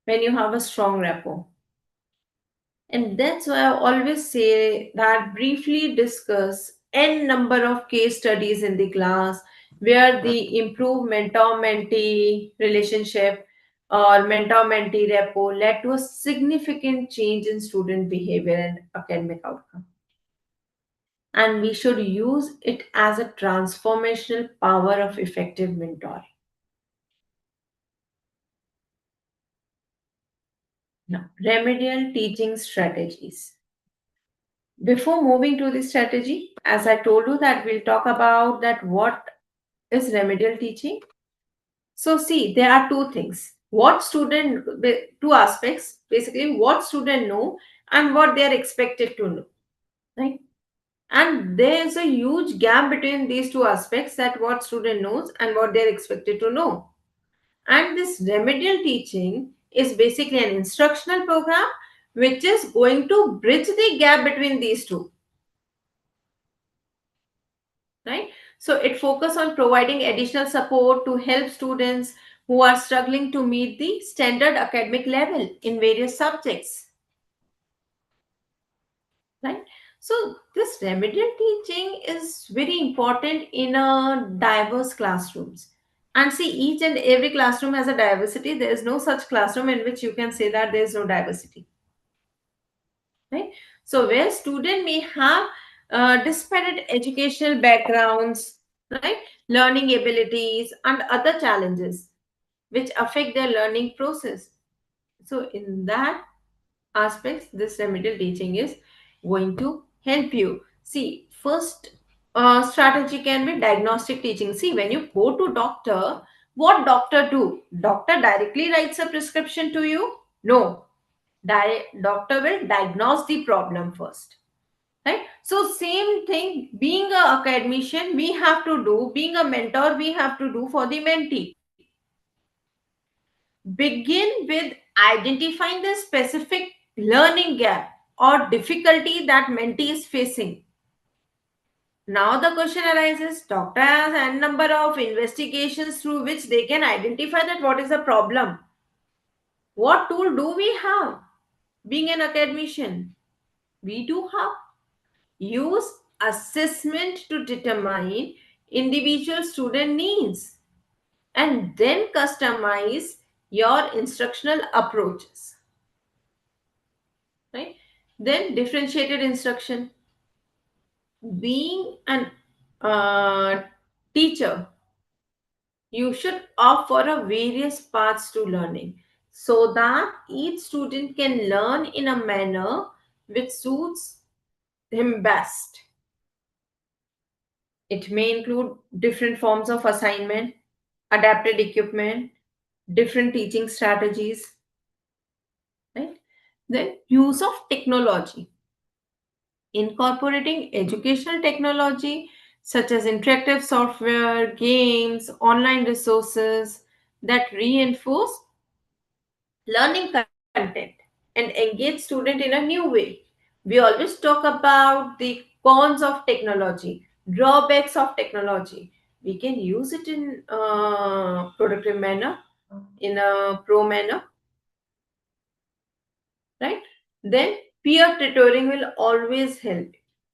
when you have a strong rapport. And that's why I always say that briefly discuss n number of case studies in the class where the improved mentor-mentee relationship or mentor-mentee rapport led to a significant change in student behavior and academic outcome. And we should use it as a transformational power of effective mentoring. Now, remedial teaching strategies. Before moving to the strategy, as I told you that we'll talk about that what is remedial teaching. So see, there are two things. Two aspects, basically what student know and what they are expected to know, right? And there is a huge gap between these two aspects, that what student knows and what they are expected to know. And this remedial teaching is basically an instructional program which is going to bridge the gap between these two, right? So it focus on providing additional support to help students who are struggling to meet the standard academic level in various subjects, right? So this remedial teaching is very important in a diverse classrooms. And see, each and every classroom has a diversity. There is no such classroom in which you can say that there is no diversity, right? So where student may have disparate educational backgrounds, right, learning abilities and other challenges which affect their learning process. So in that aspects, this remedial teaching is going to help you. See, first strategy can be diagnostic teaching. See, when you go to doctor, what doctor do? Doctor directly writes a prescription to you? No, doctor will diagnose the problem first, right? So same thing, being a academician we have to do, being a mentor we have to do for the mentee. Begin with identifying the specific learning gap or difficulty that mentee is facing. Now the question arises, doctor has a number of investigations through which they can identify that what is the problem. What tool do we have? Being an academician, we do have use assessment to determine individual student needs and then customize your instructional approaches, right? Then differentiated instruction. Being an teacher, you should offer a various paths to learning so that each student can learn in a manner which suits him best. It may include different forms of assignment, adapted equipment, different teaching strategies, right? Then use of technology, incorporating educational technology such as interactive software, games, online resources that reinforce learning content and engage student in a new way. We always talk about the cons of technology, drawbacks of technology. We can use it in a productive manner, in a pro manner, right? Then peer tutoring will always help.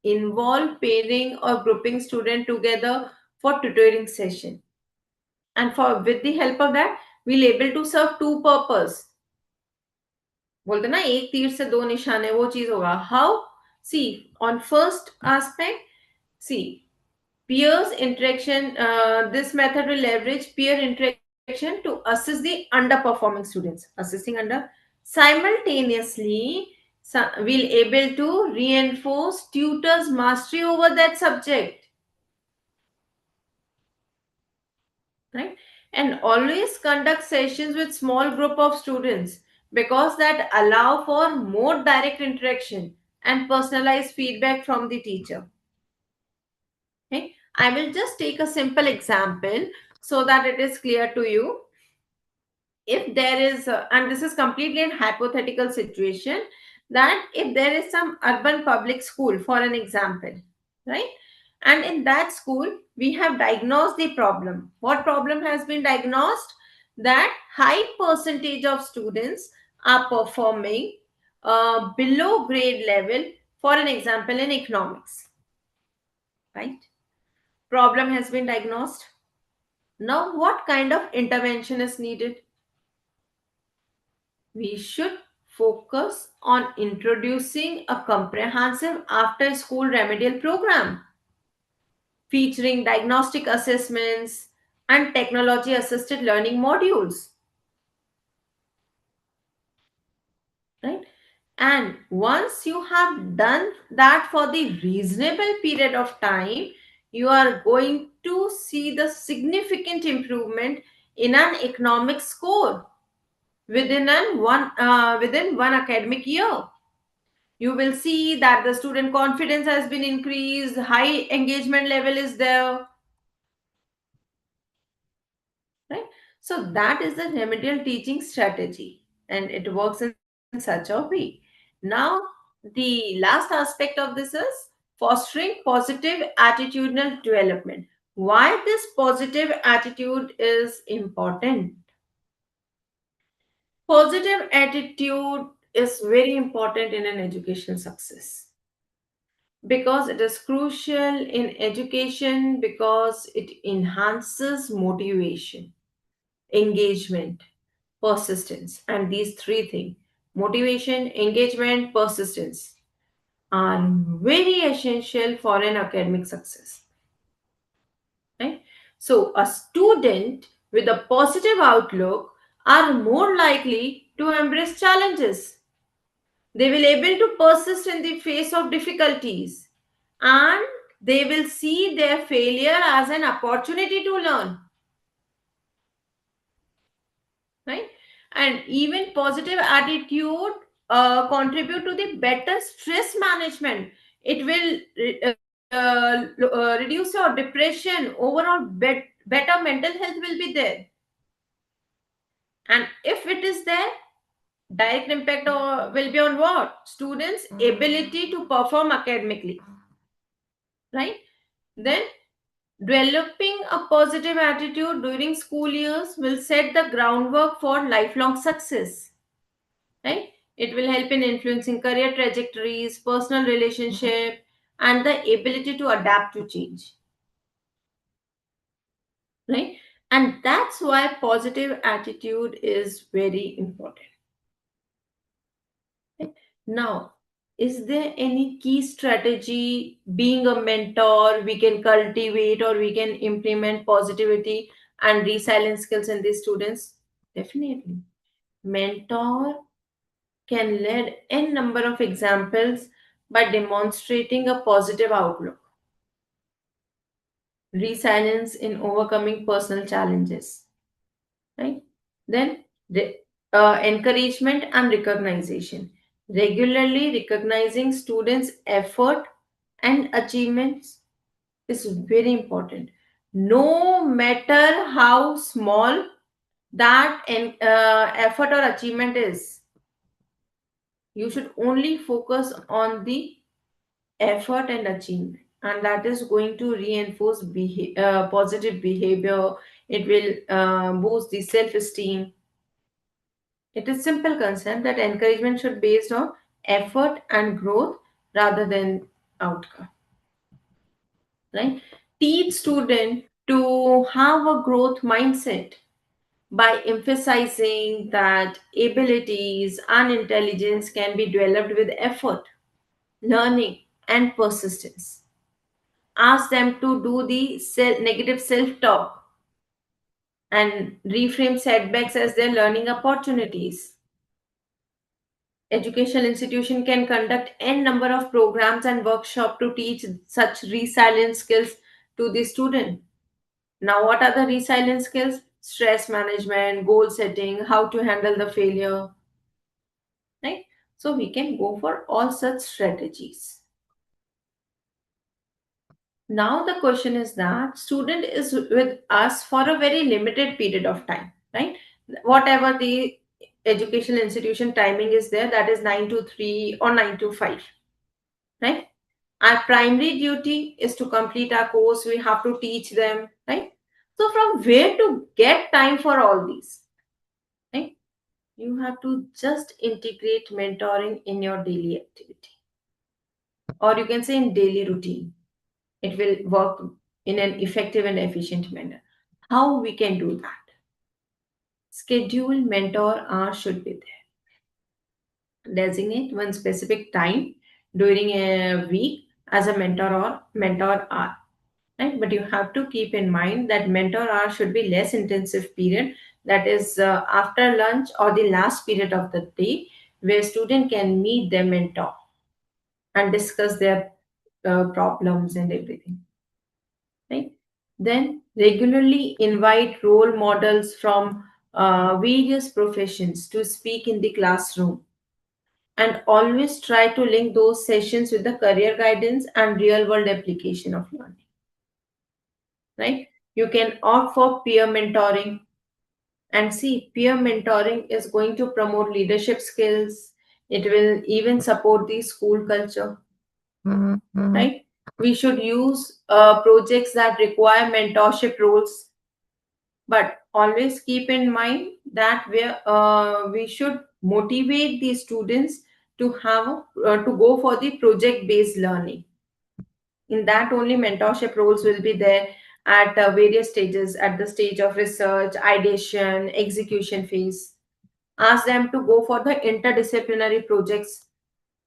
Involve pairing or grouping student together for tutoring session. And for with the help of that, we'll able to serve two purpose. बोलते ना एक तीर से दो निशाने, वो चीज होगा. How? See, on first aspect, see, peers interaction, this method will leverage peer interaction to assist the underperforming students, assisting under. Simultaneously, will able to reinforce tutors mastery over that subject, right? And always conduct sessions with small group of students, because that allow for more direct interaction and personalized feedback from the teacher. Okay, I will just take a simple example so that it is clear to you. If there is and this is completely an hypothetical situation, that if there is some urban public school, for an example, right, and in that school we have diagnosed the problem. What problem has been diagnosed? That high percentage of students are performing below grade level, for an example in economics, right? Problem has been diagnosed. Now what kind of intervention is needed? We should focus on introducing a comprehensive after school remedial program featuring diagnostic assessments and technology assisted learning modules, right? And once you have done that for the reasonable period of time, you are going to see the significant improvement in an economic score within one academic year. You will see that the student confidence has been increased, high engagement level is there, right? So that is the remedial teaching strategy, and it works in such a way. Now, the last aspect of this is fostering positive attitudinal development. Why this positive attitude is important? Positive attitude is very important in an educational success, because it is crucial in education, because it enhances motivation, engagement, persistence. And these three things, motivation, engagement, persistence, are very essential for an academic success, right? So a student with a positive outlook are more likely to embrace challenges. They will able to persist in the face of difficulties, and they will see their failure as an opportunity to learn, right? And even positive attitude contribute to the better stress management. It will reduce your depression. Overall, better mental health will be there. And if it is there, direct impact will be on what? Students' ability to perform academically, right? Then developing a positive attitude during school years will set the groundwork for lifelong success, right? It will help in influencing career trajectories, personal relationship, and the ability to adapt to change, right? And that's why positive attitude is very important. Right? Now, is there any key strategy being a mentor we can cultivate, or we can implement positivity and resilience skills in these students? Definitely. Mentor can lead n number of examples by demonstrating a positive outlook, resilience in overcoming personal challenges, right? Then the encouragement and recognition, regularly recognizing students' effort and achievements is very important. No matter how small that effort or achievement is, you should only focus on the effort and achievement, and that is going to reinforce positive behavior. It will boost the self-esteem. It is simple concept that encouragement should be based on effort and growth rather than outcome, right? Teach student to have a growth mindset. by emphasizing that abilities and intelligence can be developed with effort, learning, and persistence. Ask them to do the negative self talk and reframe setbacks as their learning opportunities. Educational institution can conduct n number of programs and workshops to teach such resilience skills to the student. Now, what are the resilience skills? Stress management, goal setting, how to handle the failure, right? So we can go for all such strategies. Now the question is that student is with us for a very limited period of time, right? Whatever the educational institution timing is there, that is 9 to 3 or 9 to 5, right? Our primary duty is to complete our course. We have to teach them, right? So from where to get time for all these, right? You have to just integrate mentoring in your daily activity, or you can say in daily routine. It will work in an effective and efficient manner. How we can do that? Schedule mentor hour should be there. Designate one specific time during a week as a mentor or mentor hour. Right? But you have to keep in mind that mentor hour should be less intensive period, that is after lunch or the last period of the day, where student can meet their mentor and discuss their problems and everything, right? Then regularly invite role models from various professions to speak in the classroom, and always try to link those sessions with the career guidance and real world application of learning, right? You can opt for peer mentoring, and see, peer mentoring is going to promote leadership skills. It will even support the school culture, right? We should use projects that require mentorship roles, but always keep in mind that we should motivate the students to to go for the project based learning. In that, only mentorship roles will be there at various stages, at the stage of research, ideation, execution phase. Ask them to go for the interdisciplinary projects.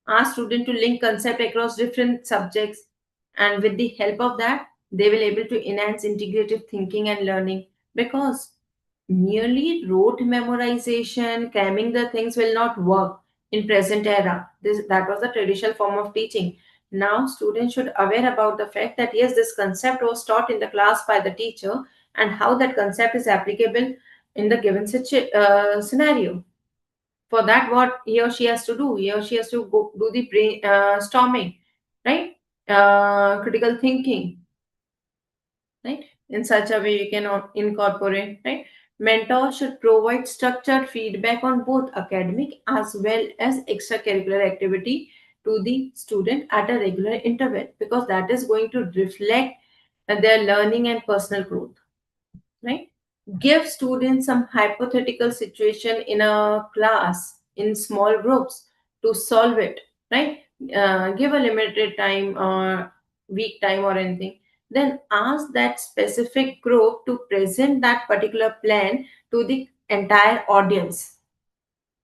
Ask student to link concept across different subjects, and with the help of that, they will able to enhance integrative thinking and learning, because merely rote memorization, cramming the things will not work in present era. That was the traditional form of teaching. Now students should aware about the fact that yes, this concept was taught in the class by the teacher, and how that concept is applicable in the given scenario. For that, what he or she has to do, he or she has to go do the brainstorming, right? Critical thinking, right? In such a way you can incorporate, right? Mentor should provide structured feedback on both academic as well as extracurricular activity to the student at a regular interval, because that is going to reflect their learning and personal growth, right? Give students some hypothetical situation in a class in small groups to solve it, right? Give a limited time or week time or anything. Then ask that specific group to present that particular plan to the entire audience.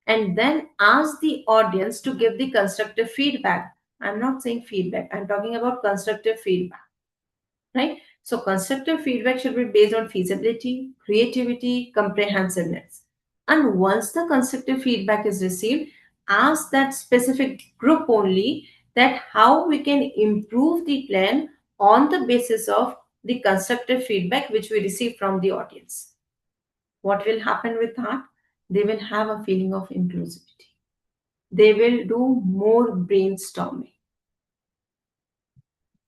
And then ask the audience to give the constructive feedback. I'm not saying feedback, I'm talking about constructive feedback, right? So constructive feedback should be based on feasibility, creativity, comprehensiveness. And once the constructive feedback is received, ask that specific group only that how we can improve the plan on the basis of the constructive feedback which we receive from the audience. What will happen with that? They will have a feeling of inclusivity. They will do more brainstorming,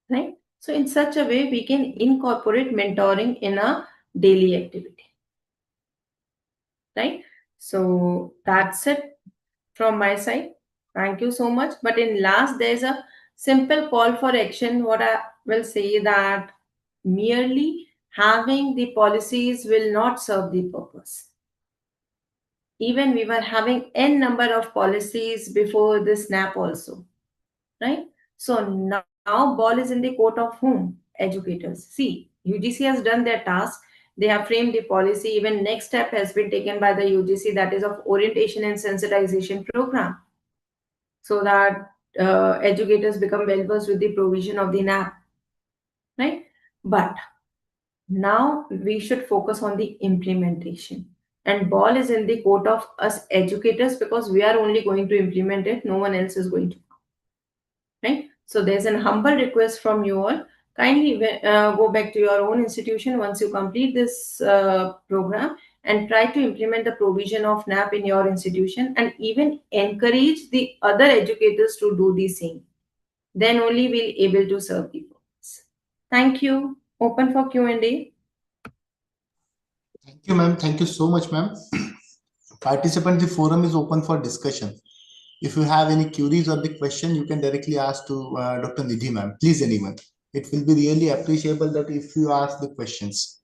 right? So in such a way, we can incorporate mentoring in a daily activity, right? So that's it from my side. Thank you so much. But in last, there's a simple call for action. What I will say that merely having the policies will not serve the purpose. Even we were having n number of policies before this NAP also, right? So now ball is in the court of whom? Educators. See, UGC has done their task. They have framed the policy. Even next step has been taken by the UGC, that is of orientation and sensitization program, so that educators become well versed with the provision of the NAP, right? But now we should focus on the implementation. And ball is in the court of us educators, because we are only going to implement it. No one else is going to, right? So there's an humble request from you all. Kindly go back to your own institution once you complete this program, and try to implement the provision of NAP in your institution, and even encourage the other educators to do the same. Then only we'll able to serve the purpose. Thank you. Open for Q&A. Thank you, ma'am. Thank you so much, ma'am. Participant, the forum is open for discussion. If you have any queries or the question, you can directly ask to Dr. Nidhi, ma'am. Please, anyone. It will be really appreciable that if you ask the questions.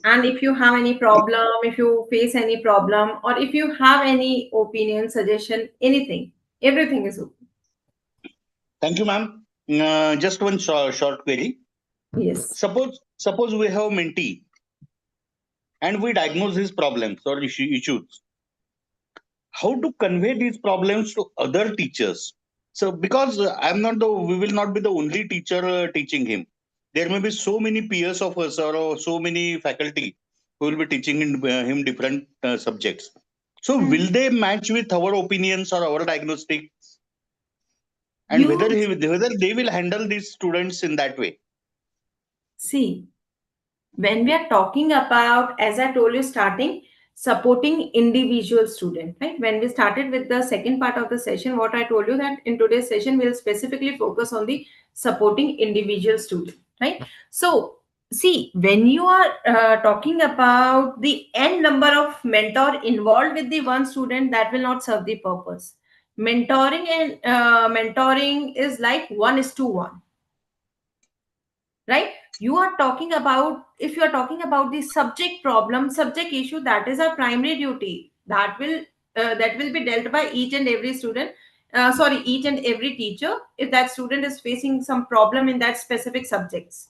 And if you have any problem, if you face any problem, or if you have any opinion, suggestion, anything, everything is open. Thank you, ma'am. Just one short query. Yes. Suppose we have mentee and we diagnose his problems or issues. How to convey these problems to other teachers? So, because we will not be the only teacher teaching him. There may be so many peers of us or so many faculty who will be teaching him different subjects. So, will they match with our opinions or our diagnostics? And whether they will handle these students in that way? See, when we are talking about, as I told you starting, supporting individual student, right? When we started with the second part of the session, what I told you, that in today's session we'll specifically focus on the supporting individual student, right? So see, when you are talking about the n number of mentor involved with the one student, that will not serve the purpose. Mentoring is like 1:1, right? You are talking about, if you are talking about the subject problem, subject issue, that is our primary duty. That will be dealt by each and every student, each and every teacher, if that student is facing some problem in that specific subjects,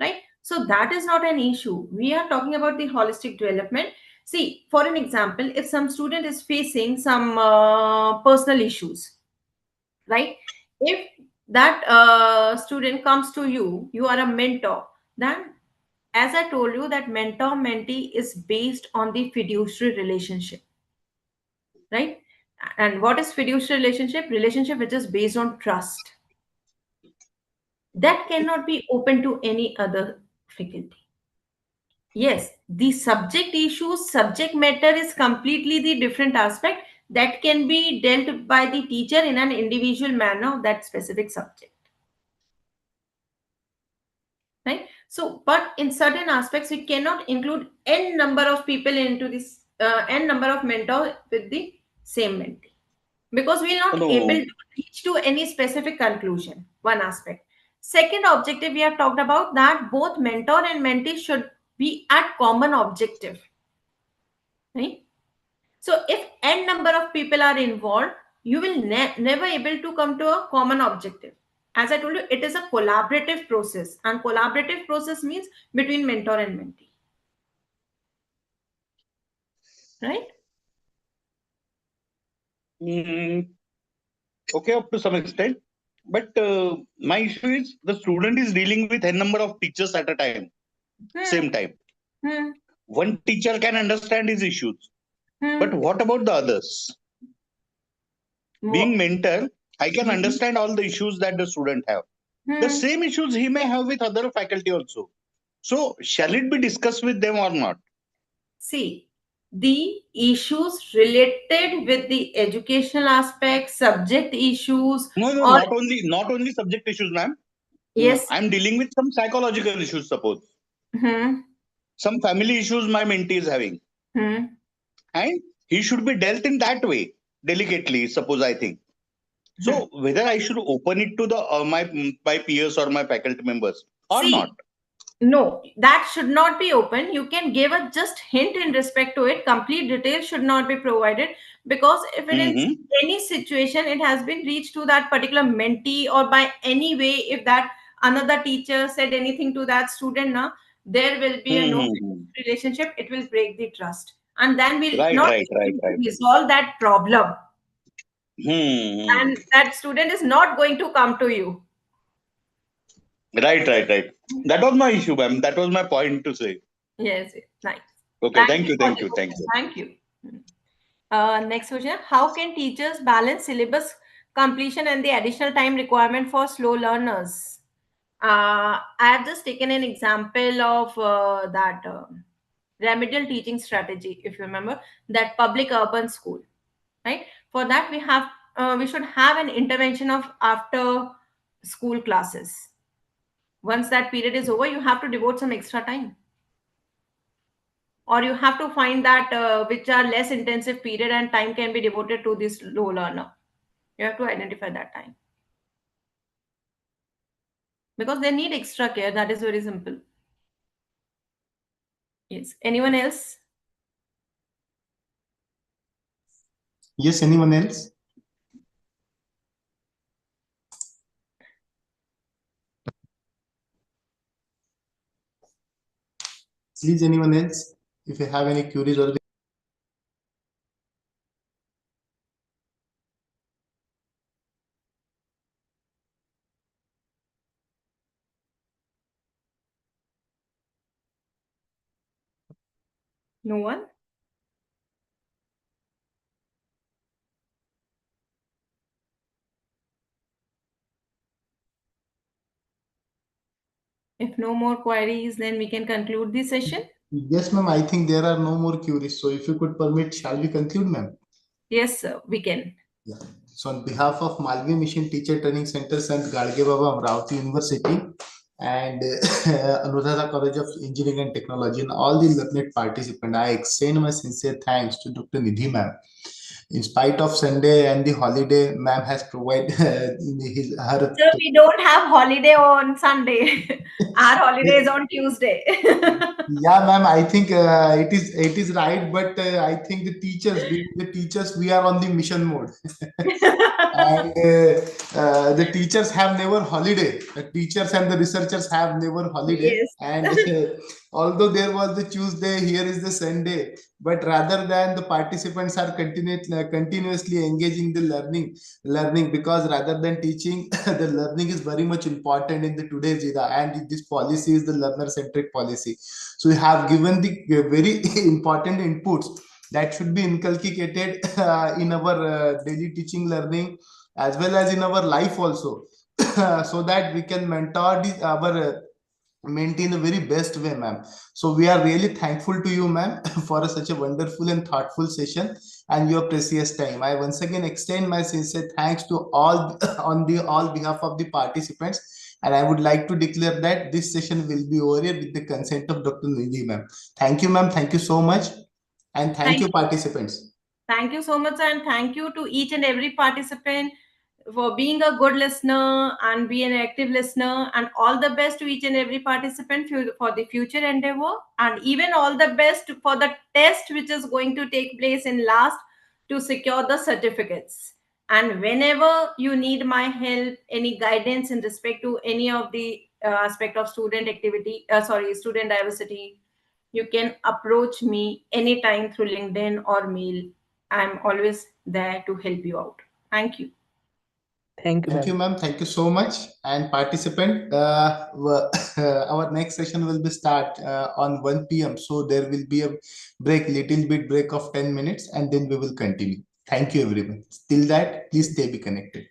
right? So that is not an issue. We are talking about the holistic development. See, for an example, if some student is facing some personal issues, right? If that student comes to you, you are a mentor, then, as I told you, that mentor mentee is based on the fiduciary relationship, right? And what is fiduciary relationship which is based on trust, that cannot be open to any other faculty. Yes, the subject issues, subject matter is completely the different aspect that can be dealt by the teacher in an individual manner of that specific subject, right? So, but in certain aspects, we cannot include n number of people into this n number of mentor with the same mentee, because we're not able No. to reach to any specific conclusion. One aspect. Second objective, we have talked about that both mentor and mentee should be at common objective, right? So if n number of people are involved, you will never able to come to a common objective. As I told you, it is a collaborative process, and collaborative process means between mentor and mentee, right? Okay, up to some extent. But my issue is the student is dealing with n number of teachers at a time, same time. One teacher can understand his issues, but what about the others? Being mentor, I can understand all the issues that the student have. The same issues he may have with other faculty also. So shall it be discussed with them or not? See, the issues related with the educational aspect, subject issues, No, or not only subject issues, ma'am. yes, I'm dealing with some psychological issues, suppose. Some family issues my mentee is having. And he should be dealt in that way, delicately, suppose I think. So whether I should open it to the my peers or my faculty members or see, not? no, that should not be open. You can give a just hint in respect to it. Complete details should not be provided, because if it is any situation, it has been reached to that particular mentee, or by any way, if that another teacher said anything to that student, now there will be a no Hmm. relationship. It will break the trust, and then we'll Right, not right, be right, able to right. resolve that problem, Hmm. and that student is not going to come to you. Right, right, right. That was my issue, ma'am. That was my point to say. Yes, nice. Okay, Thank thank you you, for thank the you, thank question. you. Thank you. Next question. How can teachers balance syllabus completion and the additional time requirement for slow learners? I have just taken an example of that remedial teaching strategy. If you remember that public urban school, right? For that, we should have an intervention of after school classes. Once that period is over, you have to devote some extra time, or you have to find that which are less intensive period and time can be devoted to this low learner. You have to identify that time because they need extra care. That is very simple. Yes. Anyone else? Yes, anyone else? Please, anyone else? If you have any queries or No one? If no more queries, then we can conclude the session. yes, ma'am, I think there are no more queries. So if you could permit, shall we conclude, ma'am? Yes, sir, we can. Yeah. So on behalf of Malvi Mission Teacher Training Center and Gadge Baba Amravati University and Anuradha College of Engineering and Technology and all the learned participants, I extend my sincere thanks to Dr. Nidhi ma'am. In spite of Sunday and the holiday, ma'am has provided her. Sir, we don't have holiday on Sunday. Our holiday is on Tuesday. Yeah, ma'am, I think it is right, but I think the teachers, being the teachers, we are on the mission mode. And the teachers have never holiday. The teachers and the researchers have never holiday. Yes. And although there was the Tuesday, here is the Sunday. But rather than the participants are continuously engaging the learning, because rather than teaching, the learning is very much important in the today's era. And this policy is the learner-centric policy. So we have given the very important inputs that should be inculcated in our daily teaching learning as well as in our life also, so that we can mentor our maintain a very best way, ma'am. So we are really thankful to you, ma'am, for such a wonderful and thoughtful session and your precious time. I once again extend my sincere thanks to all on the all behalf of the participants. And I would like to declare that this session will be over here with the consent of Dr. Nidhi, ma'am. Thank you, ma'am. Thank you so much. And thank Thank you, participants. Thank you so much, and thank you to each and every participant for being a good listener and be an active listener. And all the best to each and every participant for the future endeavor, and even all the best for the test which is going to take place in last to secure the certificates. And whenever you need my help, any guidance in respect to any of the aspect of student activity, student diversity, you can approach me anytime through LinkedIn or mail. I'm always there to help you out. Thank you. Thank you, Thank you, ma'am. ma'am. Thank you so much. And participant, our next session will be start on 1 p.m. So there will be a break, little bit break of 10 minutes, and then we will continue. Thank you, everyone. Till that, please stay be connected.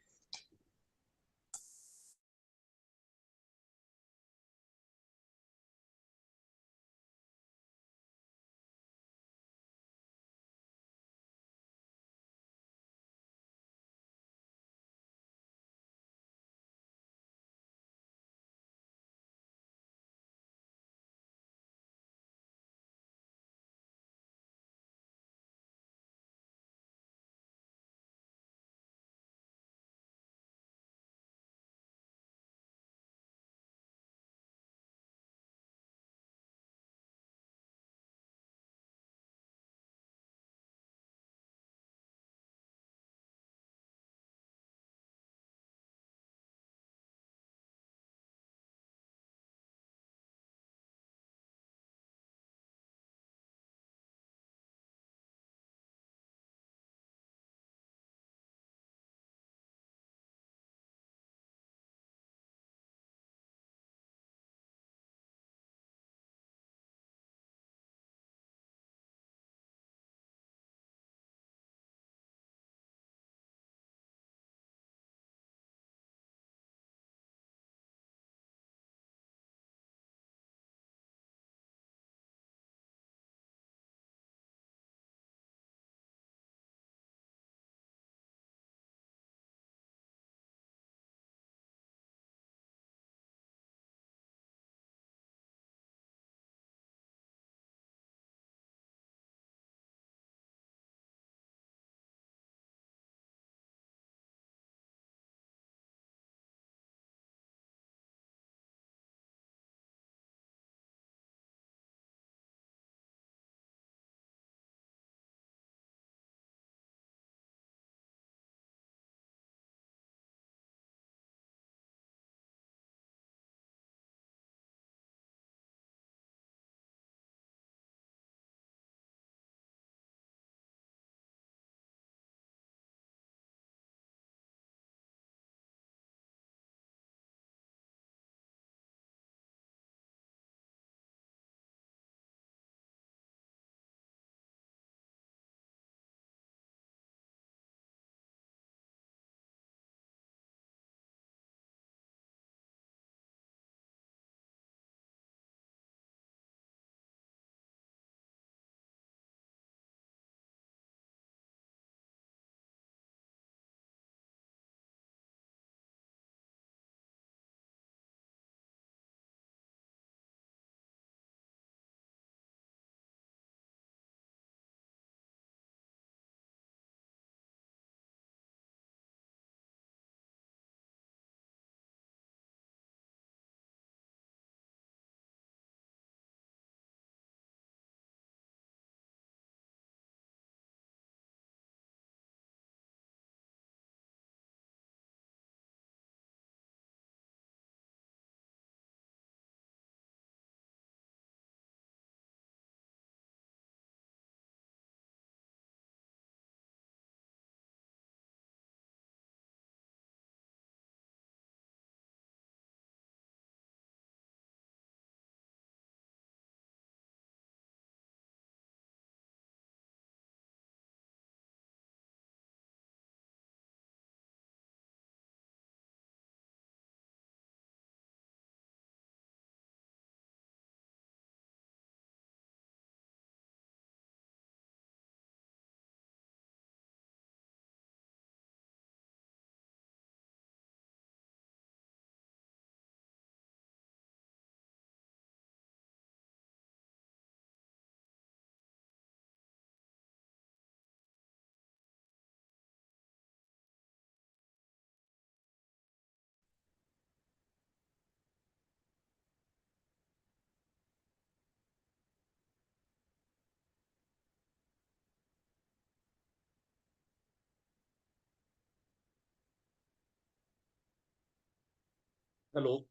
Hello.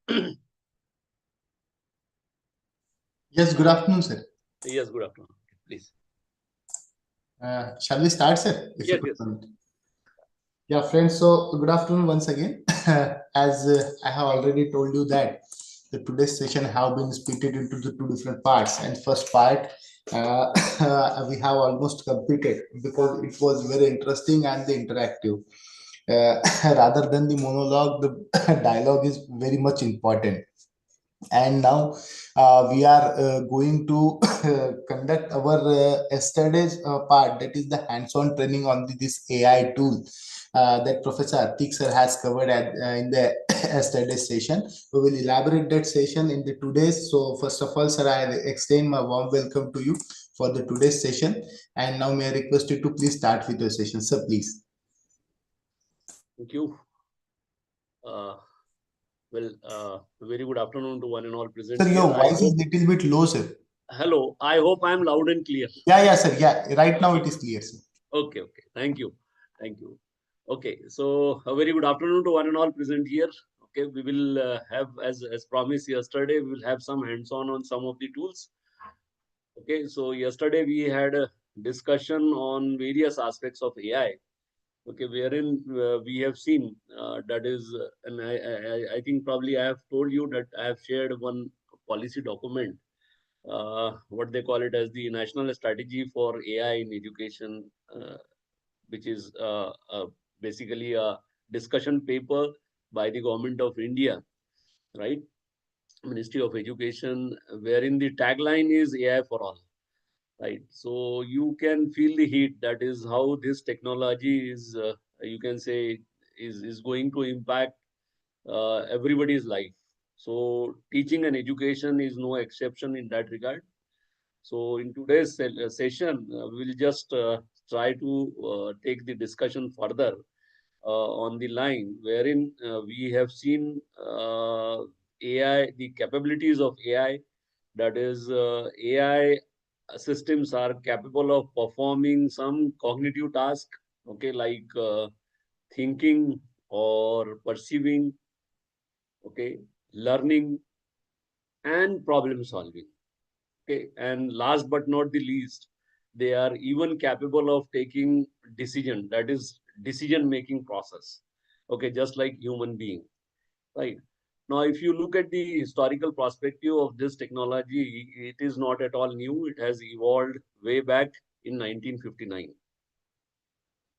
Yes, good afternoon, sir. Yes, good afternoon. Please. Shall we start, sir? If you Yes, could yes. permit. Yeah, friends. So, good afternoon once again. As I have already told you that the today's session have been split into the two different parts. And first part, uh, we have almost completed because it was very interesting and the interactive. Rather than the monologue, the dialogue is very much important. And now we are going to conduct our yesterday's part, that is the hands-on training on this AI tool that Professor Atik sir has covered in the yesterday's session. We will elaborate that session in the today's. So first of all, sir, I extend my warm welcome to you for the today's session. And now may I request you to please start with your session, sir, please. Thank you. Very good afternoon to one and all present Sir, here. your voice is little bit low, sir. Hello. I hope I am loud and clear. Yeah, sir. Yeah, right now it is clear, sir. Okay. Thank you. Okay. So a very good afternoon to one and all present here. Okay. We will have, as promised yesterday, we will have some hands-on on some of the tools. Okay. So yesterday we had a discussion on various aspects of AI. Okay, wherein we have seen that is, and I think probably I have told you that I have shared one policy document, what they call it as the National Strategy for AI in Education, which is basically a discussion paper by the Government of India, right? Ministry of Education, wherein the tagline is AI for all. Right. So you can feel the heat. That is how this technology is, you can say, is going to impact everybody's life. So teaching and education is no exception in that regard. So in today's session, we'll just try to take the discussion further on the line, wherein we have seen AI, the capabilities of AI. That is, AI systems are capable of performing some cognitive task, okay, like thinking or perceiving, okay, learning and problem solving. Okay, and last but not the least, they are even capable of taking decision, that is decision making process. Okay, just like human being, right? Now, if you look at the historical perspective of this technology, it is not at all new. It has evolved way back in 1959.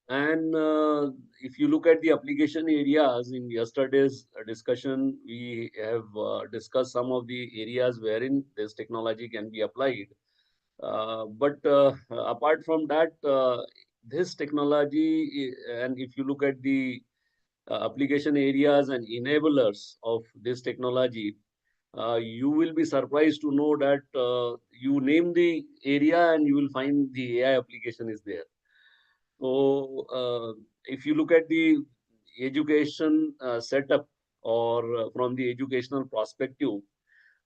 And if you look at the application areas in yesterday's discussion, we have discussed some of the areas wherein this technology can be applied. But apart from that, this technology, and if you look at the application areas and enablers of this technology, you will be surprised to know that you name the area and you will find the AI application is there. So, if you look at the education setup or from the educational perspective,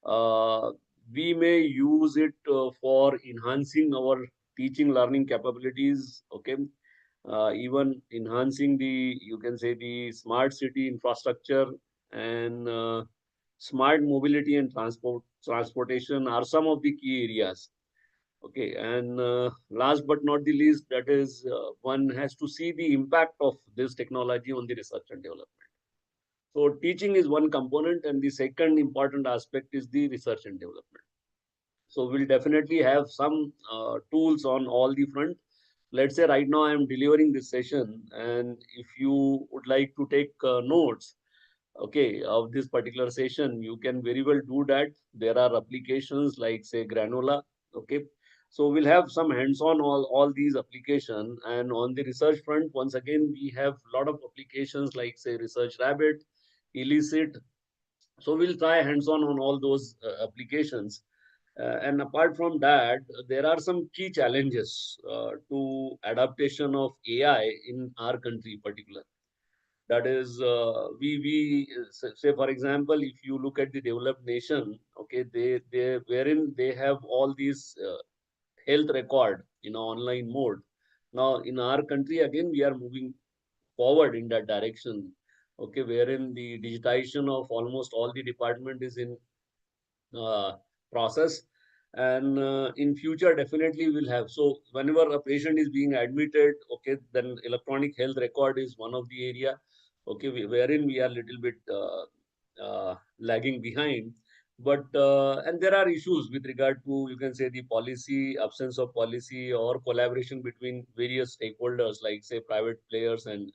uh, we may use it for enhancing our teaching learning capabilities. Okay, even enhancing the, you can say, the smart city infrastructure and smart mobility and transportation are some of the key areas. Okay, and last but not the least, that is, one has to see the impact of this technology on the research and development. So teaching is one component, and the second important aspect is the research and development. So we'll definitely have some tools on all the front. Let's say right now I'm delivering this session, and if you would like to take notes, okay, of this particular session, you can very well do that. There are applications like say Granola, okay. So we'll have some hands-on all these applications. And on the research front, once again, we have a lot of applications like say Research Rabbit, Elicit. So we'll try hands-on on all those applications. And apart from that, there are some key challenges to adaptation of AI in our country, particular. That is, we say for example, if you look at the developed nation, okay, they wherein they have all these health record in online mode. Now in our country again we are moving forward in that direction. okay, wherein the digitization of almost all the department is in process. And in future, definitely we'll have. So whenever a patient is being admitted, okay, then electronic health record is one of the area, okay, wherein we are little bit lagging behind. But and there are issues with regard to, you can say, the policy, absence of policy or collaboration between various stakeholders, like say private players and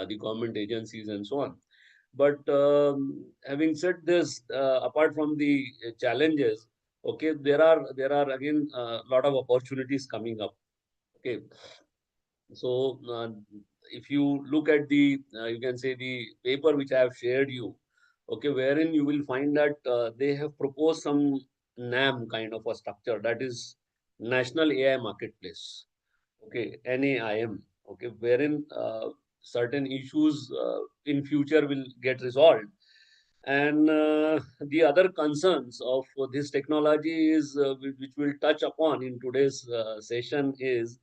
the government agencies and so on. But having said this, apart from the challenges, okay, there are again a lot of opportunities coming up. Okay, so if you look at the, you can say, the paper which I have shared you, okay, wherein you will find that they have proposed some NAM kind of a structure, that is National AI Marketplace. Okay, NAIM. Okay, wherein certain issues in future will get resolved. And the other concerns of this technology is, which we'll touch upon in today's session, is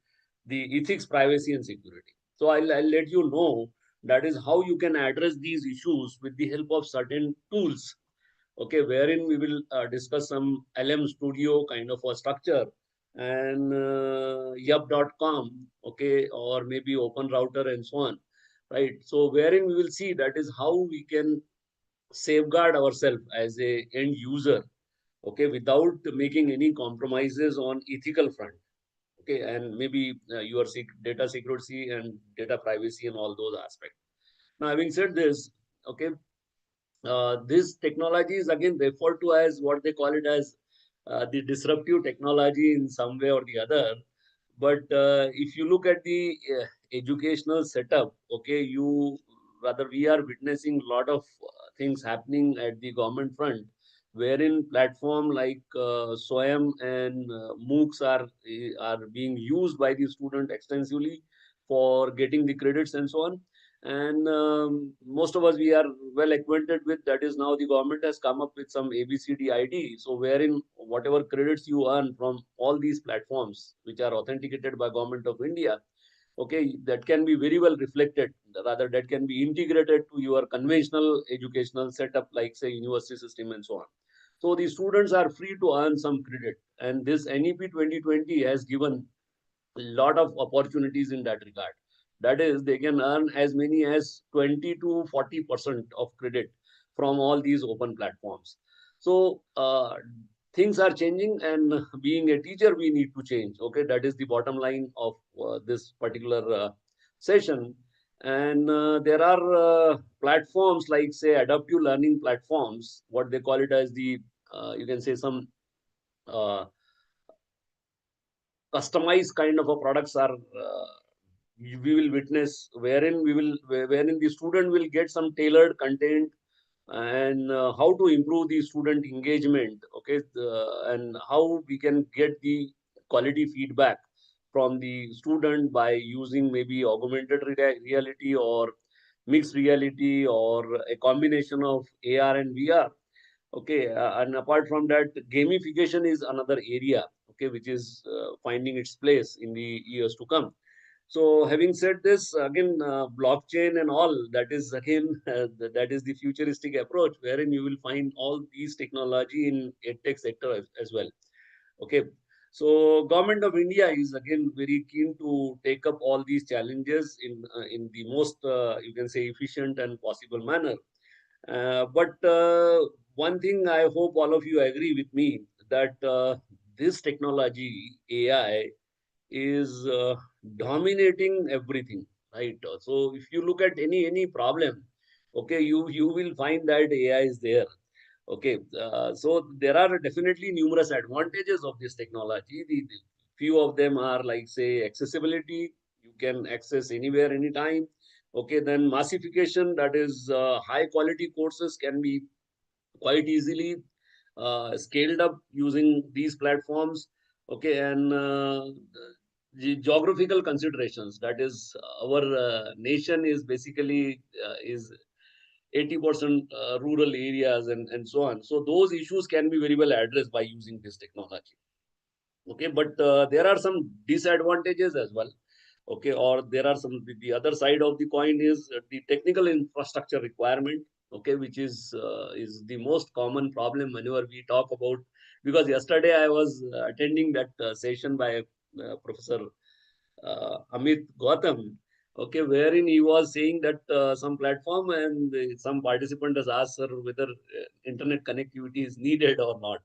the ethics, privacy, and security. So I'll let you know that is how you can address these issues with the help of certain tools. Okay, wherein we will discuss some LM Studio kind of a structure, and yup.com, okay, or maybe Open Router and so on, right? So wherein we will see that is how we can safeguard ourselves as a end user, okay, without making any compromises on ethical front, okay, and maybe your data security and data privacy and all those aspects. Now, having said this, okay, this technology is again referred to as what they call it as the disruptive technology in some way or the other. But if you look at the educational setup, okay, you rather we are witnessing a lot of things happening at the government front, wherein platform like SOAM and MOOCs are being used by the student extensively for getting the credits and so on. And most of us, we are well acquainted with that is now the government has come up with some ABCD ID. So wherein whatever credits you earn from all these platforms, which are authenticated by Government of India, okay, that can be very well reflected. Rather, that can be integrated to your conventional educational setup, like say university system and so on. So the students are free to earn some credit. And this NEP 2020 has given a lot of opportunities in that regard. That is, they can earn as many as 20 to 40% of credit from all these open platforms. So things are changing, and being a teacher, we need to change. Okay, that is the bottom line of this particular session. And there are platforms like say adaptive learning platforms, what they call it as the, you can say some uh, customized kind of a products are we will witness, wherein the student will get some tailored content, and how to improve the student engagement, okay, and how we can get the quality feedback from the student by using maybe augmented reality or mixed reality or a combination of AR and VR. Okay, and apart from that, gamification is another area, okay, which is finding its place in the years to come. So, having said this, again, blockchain and all, that is again, that is the futuristic approach, wherein you will find all these technology in edtech sector as well. Okay, so government of India is again very keen to take up all these challenges in the most you can say efficient and possible manner. But one thing I hope all of you agree with me, that this technology, AI, is dominating everything, right? So if you look at any problem, okay, you will find that AI is there. Okay, so there are definitely numerous advantages of this technology. The few of them are like say accessibility, you can access anywhere, anytime. Okay, then massification, that is high quality courses can be quite easily scaled up using these platforms. Okay, and the geographical considerations, that is our nation is basically is 80% rural areas and so on. So those issues can be very well addressed by using this technology. Okay, but there are some disadvantages as well. Okay, or there are some, the other side of the coin is the technical infrastructure requirement, okay, which is the most common problem whenever we talk about. Because yesterday I was attending that session by Professor Amit Gautam, okay, wherein he was saying that some platform and some participant has asked, sir, whether internet connectivity is needed or not,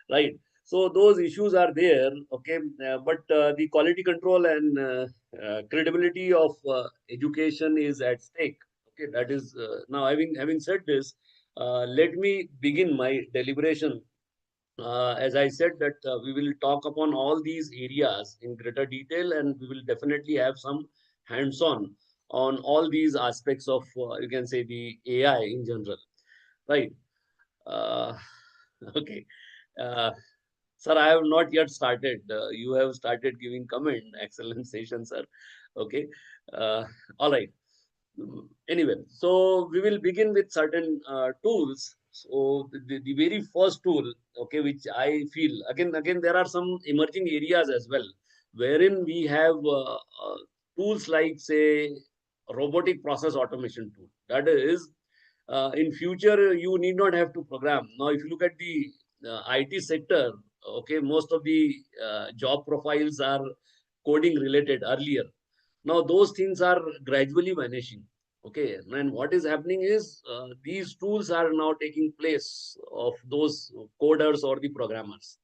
right? So those issues are there, okay, but the quality control and credibility of education is at stake. Okay, that is now having said this, let me begin my deliberation. As I said, that we will talk upon all these areas in greater detail, and we will definitely have some hands-on on all these aspects of, you can say, the AI in general, right? Uh, okay. Uh, Sir, I have not yet started. You have started giving comment. Excellent session, sir. Okay. Uh, all right. Anyway, so we will begin with certain tools. So the very first tool, okay, which I feel, again there are some emerging areas as well, wherein we have tools like, say, robotic process automation tool. That is, in future you need not have to program. Now, if you look at the IT sector, okay, most of the job profiles are coding related earlier. Now those things are gradually vanishing. Okay, and what is happening is these tools are now taking place of those coders or the programmers.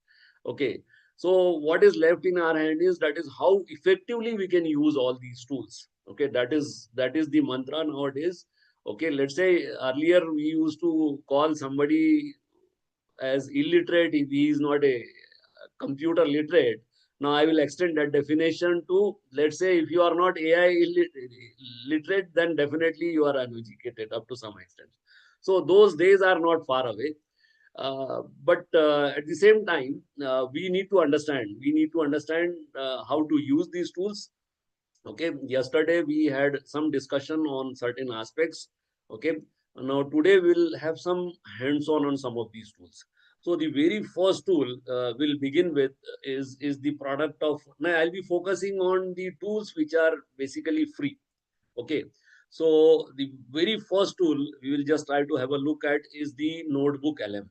Okay, so what is left in our hand is, that is how effectively we can use all these tools. Okay, that is the mantra nowadays. Okay, let's say earlier we used to call somebody as illiterate if he is not a computer literate. Now I will extend that definition to, let's say, if you are not AI literate, then definitely you are uneducated up to some extent. So those days are not far away. But at the same time, we need to understand. We need to understand how to use these tools. Okay, yesterday we had some discussion on certain aspects. Okay, now today we'll have some hands-on on some of these tools. So the very first tool we'll begin with is the product of. Now I'll be focusing on the tools which are basically free. Okay, so the very first tool we will just try to have a look at is the Notebook LM.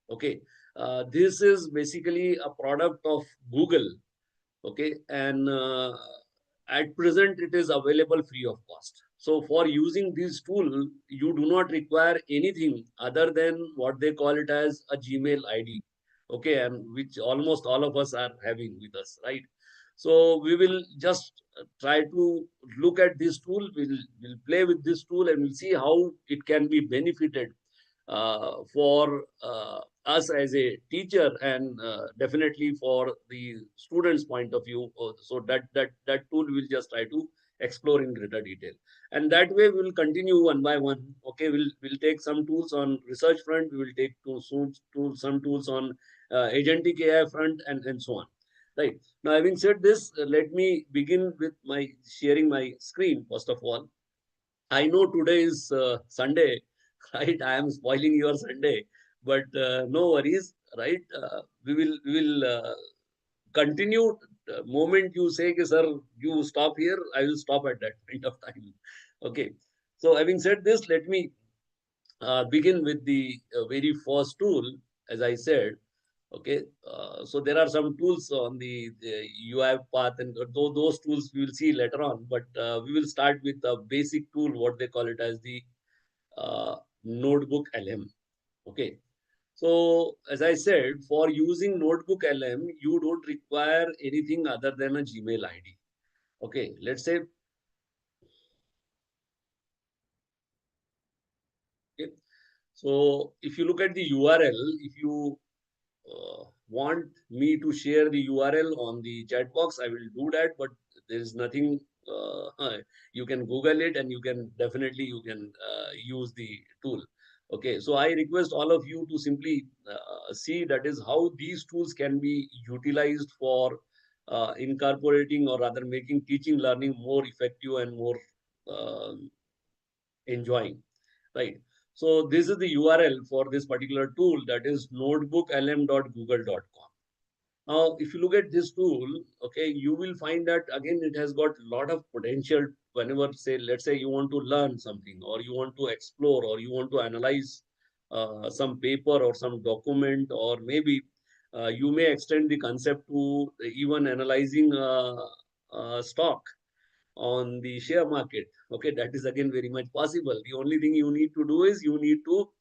Okay, this is basically a product of Google. Okay, and at present it is available free of cost. So for using this tool, you do not require anything other than what they call it as a Gmail ID. Okay, and which almost all of us are having with us, right? So we will just try to look at this tool. We'll play with this tool and we'll see how it can be benefited for us as a teacher, and definitely for the students' point of view. So that tool we'll just try to explore in greater detail, and that way we will continue one by one. Okay, we'll take some tools on research front. We will take some tools on agentic AI front, and so on. Right, now, having said this, let me begin with my sharing my screen first of all. I know today is Sunday, right? I am spoiling your Sunday, but no worries, right? We will continue. Moment you say, "Ki, sir, you stop here," I will stop at that point of time. Okay. So, having said this, let me begin with the very first tool, as I said. Okay, so there are some tools on the UI path, and those tools we will see later on. But we will start with a basic tool, what they call it as the Notebook LM. Okay, so as I said, for using Notebook LM, you don't require anything other than a Gmail ID. Okay, let's say. Okay, so if you look at the URL, if you want me to share the URL on the chat box, I will do that. But there is nothing. You can Google it, and you can use the tool. Okay, so I request all of you to simply see, that is how these tools can be utilized for incorporating, or rather making teaching learning more effective and more uh, enjoying, right? So this is the URL for this particular tool, that is notebooklm.google.com. Now, if you look at this tool, okay, you will find that again it has got a lot of potential. Whenever, say, let's say you want to learn something, or you want to explore, or you want to analyze some paper or some document, or maybe you may extend the concept to even analyzing stock on the share market. Okay, that is again very much possible. The only thing you need to do is you need to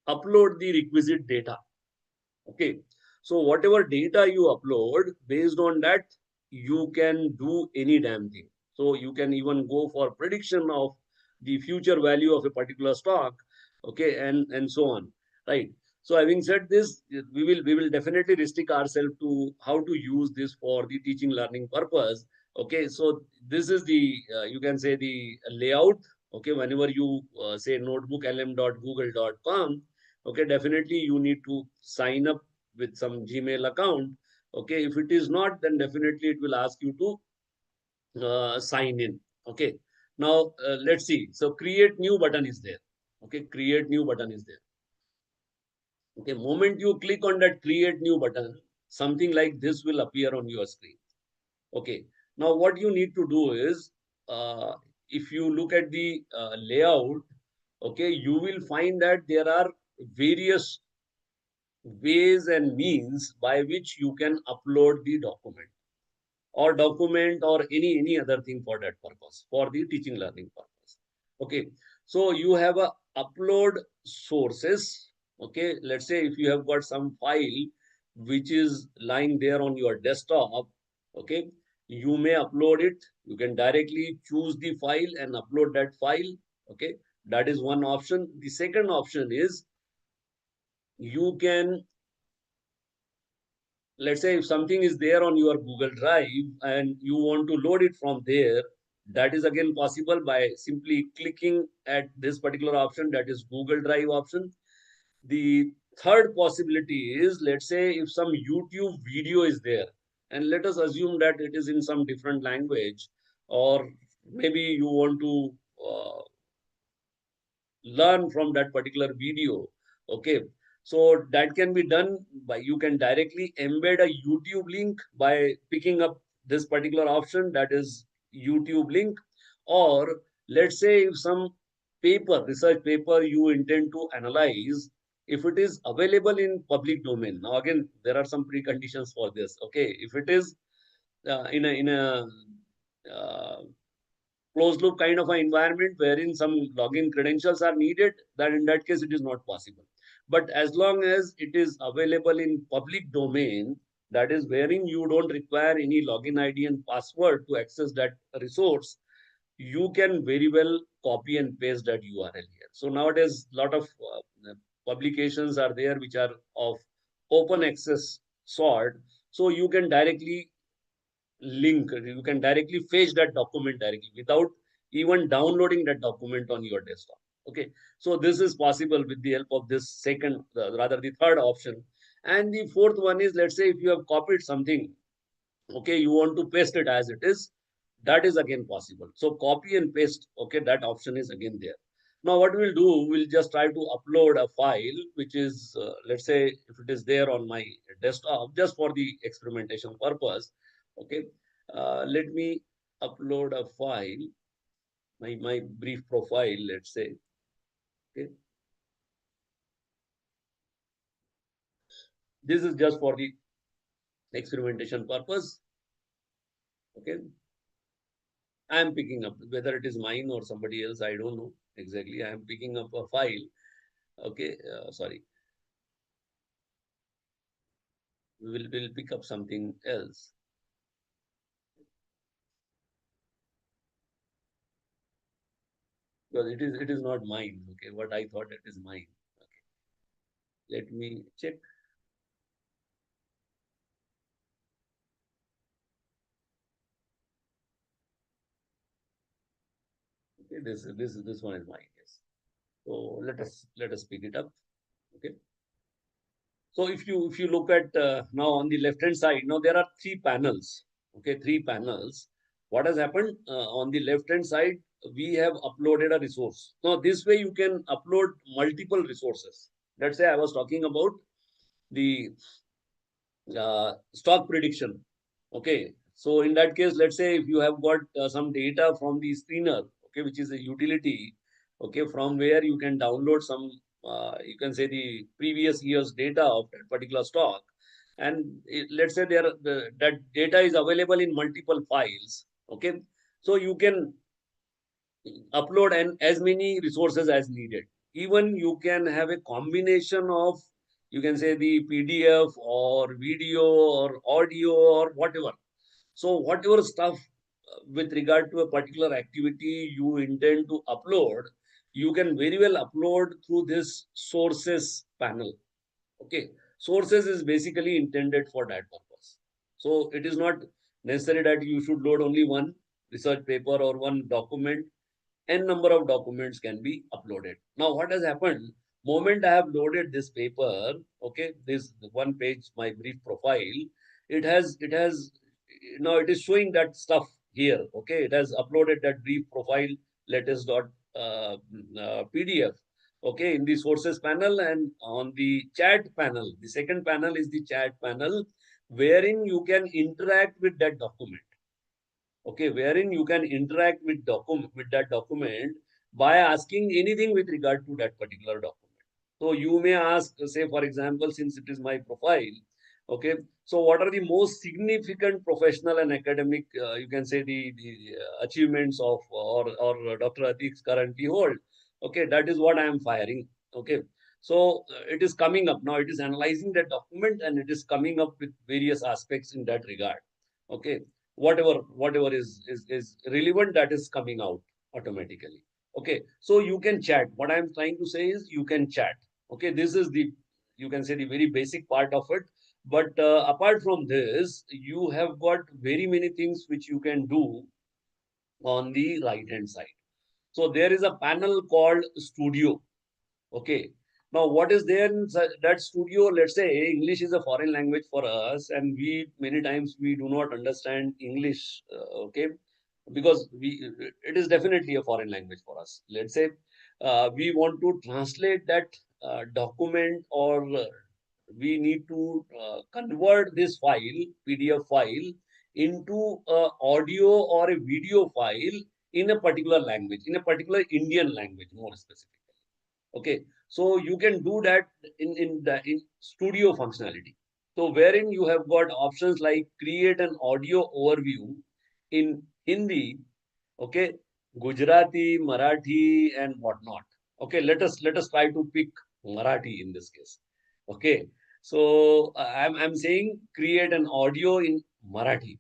upload the requisite data. Okay, so whatever data you upload, based on that, you can do any damn thing. So you can even go for prediction of the future value of a particular stock, okay, and so on, right? So having said this, we will definitely restrict ourselves to how to use this for the teaching learning purpose. Okay, so this is the you can say the layout. Okay, whenever you say notebooklm.google.com, okay, definitely you need to sign up with some Gmail account. Okay, if it is not, then definitely it will ask you to sign in. Okay, now let's see. So create new button is there. Okay, create new button is there. Okay, moment you click on that create new button, something like this will appear on your screen. Okay, now what you need to do is, if you look at the layout, okay, you will find that there are various ways and means by which you can upload the document or any other thing for that purpose, for the teaching learning purpose. Okay, so you have a upload sources. Okay, let's say if you have got some file which is lying there on your desktop, okay, you may upload it. You can directly choose the file and upload that file. Okay, that is one option. The second option is you can, let's say if something is there on your Google Drive and you want to load it from there, that is again possible by simply clicking at this particular option, that is Google Drive option. The third possibility is, let's say if some YouTube video is there, and let us assume that it is in some different language, or maybe you want to learn from that particular video. Okay, so that can be done by, you can directly embed a YouTube link by picking up this particular option, that is YouTube link. Or let's say if some research paper you intend to analyze, if it is available in public domain. Now again, there are some preconditions for this. Okay, if it is in a uh, closed loop kind of an environment wherein some login credentials are needed, that in that case it is not possible. But as long as it is available in public domain, that is wherein you don't require any login ID and password to access that resource, you can very well copy and paste that URL here. So nowadays, a lot of publications are there which are of open access sort. So you can directly link, you can directly fetch that document directly without even downloading that document on your desktop. Okay, so this is possible with the help of this second, rather the third option. And the fourth one is, let's say if you have copied something, okay, you want to paste it as it is, that is again possible. So copy and paste, okay, that option is again there. Now what we'll do, we'll just try to upload a file which is, let's say if it is there on my desktop, just for the experimentation purpose. Okay, let me upload a file, my brief profile, let's say. Okay, this is just for the experimentation purpose. Okay, I am picking up, whether it is mine or somebody else, I don't know exactly. I am picking up a file. Okay, sorry. We'll pick up something else because it is not mine. Okay, what I thought it is mine. Okay, let me check. Okay, this one is mine. Yes. So let us pick it up. Okay. So if you look at now on the left hand side, now there are three panels. Okay, three panels. What has happened on the left hand side? We have uploaded a resource. Now this way you can upload multiple resources. Let's say I was talking about the stock prediction. Okay, so in that case, let's say if you have got some data from the screener, okay, which is a utility, okay, from where you can download some, you can say the previous year's data of that particular stock, and let's say that data is available in multiple files, okay, so you can upload and as many resources as needed. Even you can have a combination of, you can say the PDF or video or audio or whatever. So whatever stuff with regard to a particular activity you intend to upload, you can very well upload through this sources panel. Okay, sources is basically intended for that purpose. So it is not necessary that you should load only one research paper or one document. N number of documents can be uploaded. Now, what has happened? Moment I have loaded this paper, okay, this one page, my brief profile, it has now it is showing that stuff here. Okay, it has uploaded that brief profile latest dot PDF. Okay, in the sources panel and on the chat panel. The second panel is the chat panel, wherein you can interact with that document. Okay, wherein you can interact with that document by asking anything with regard to that particular document. So you may ask, say for example, since it is my profile, okay, so what are the most significant professional and academic, you can say the achievements of or Dr. Atik's currently hold. Okay, that is what I am firing. Okay, so it is coming up now. It is analyzing that document and it is coming up with various aspects in that regard. Okay, whatever is relevant, that is coming out automatically. Okay, so you can chat. What I'm trying to say is you can chat. Okay, this is the, you can say the very basic part of it. But apart from this, you have got very many things which you can do on the right hand side. So there is a panel called studio. Okay. Now, what is there in that studio? Let's say English is a foreign language for us, and we many times we do not understand English. Okay, because it is definitely a foreign language for us. Let's say we want to translate that document, or we need to convert this file, PDF file, into a audio or a video file in a particular language, in a particular Indian language, more specifically. Okay, so you can do that in studio functionality. So wherein you have got options like create an audio overview in Hindi, okay, Gujarati, Marathi, and whatnot. Okay, let us try to pick Marathi in this case. Okay, so I'm saying create an audio in Marathi.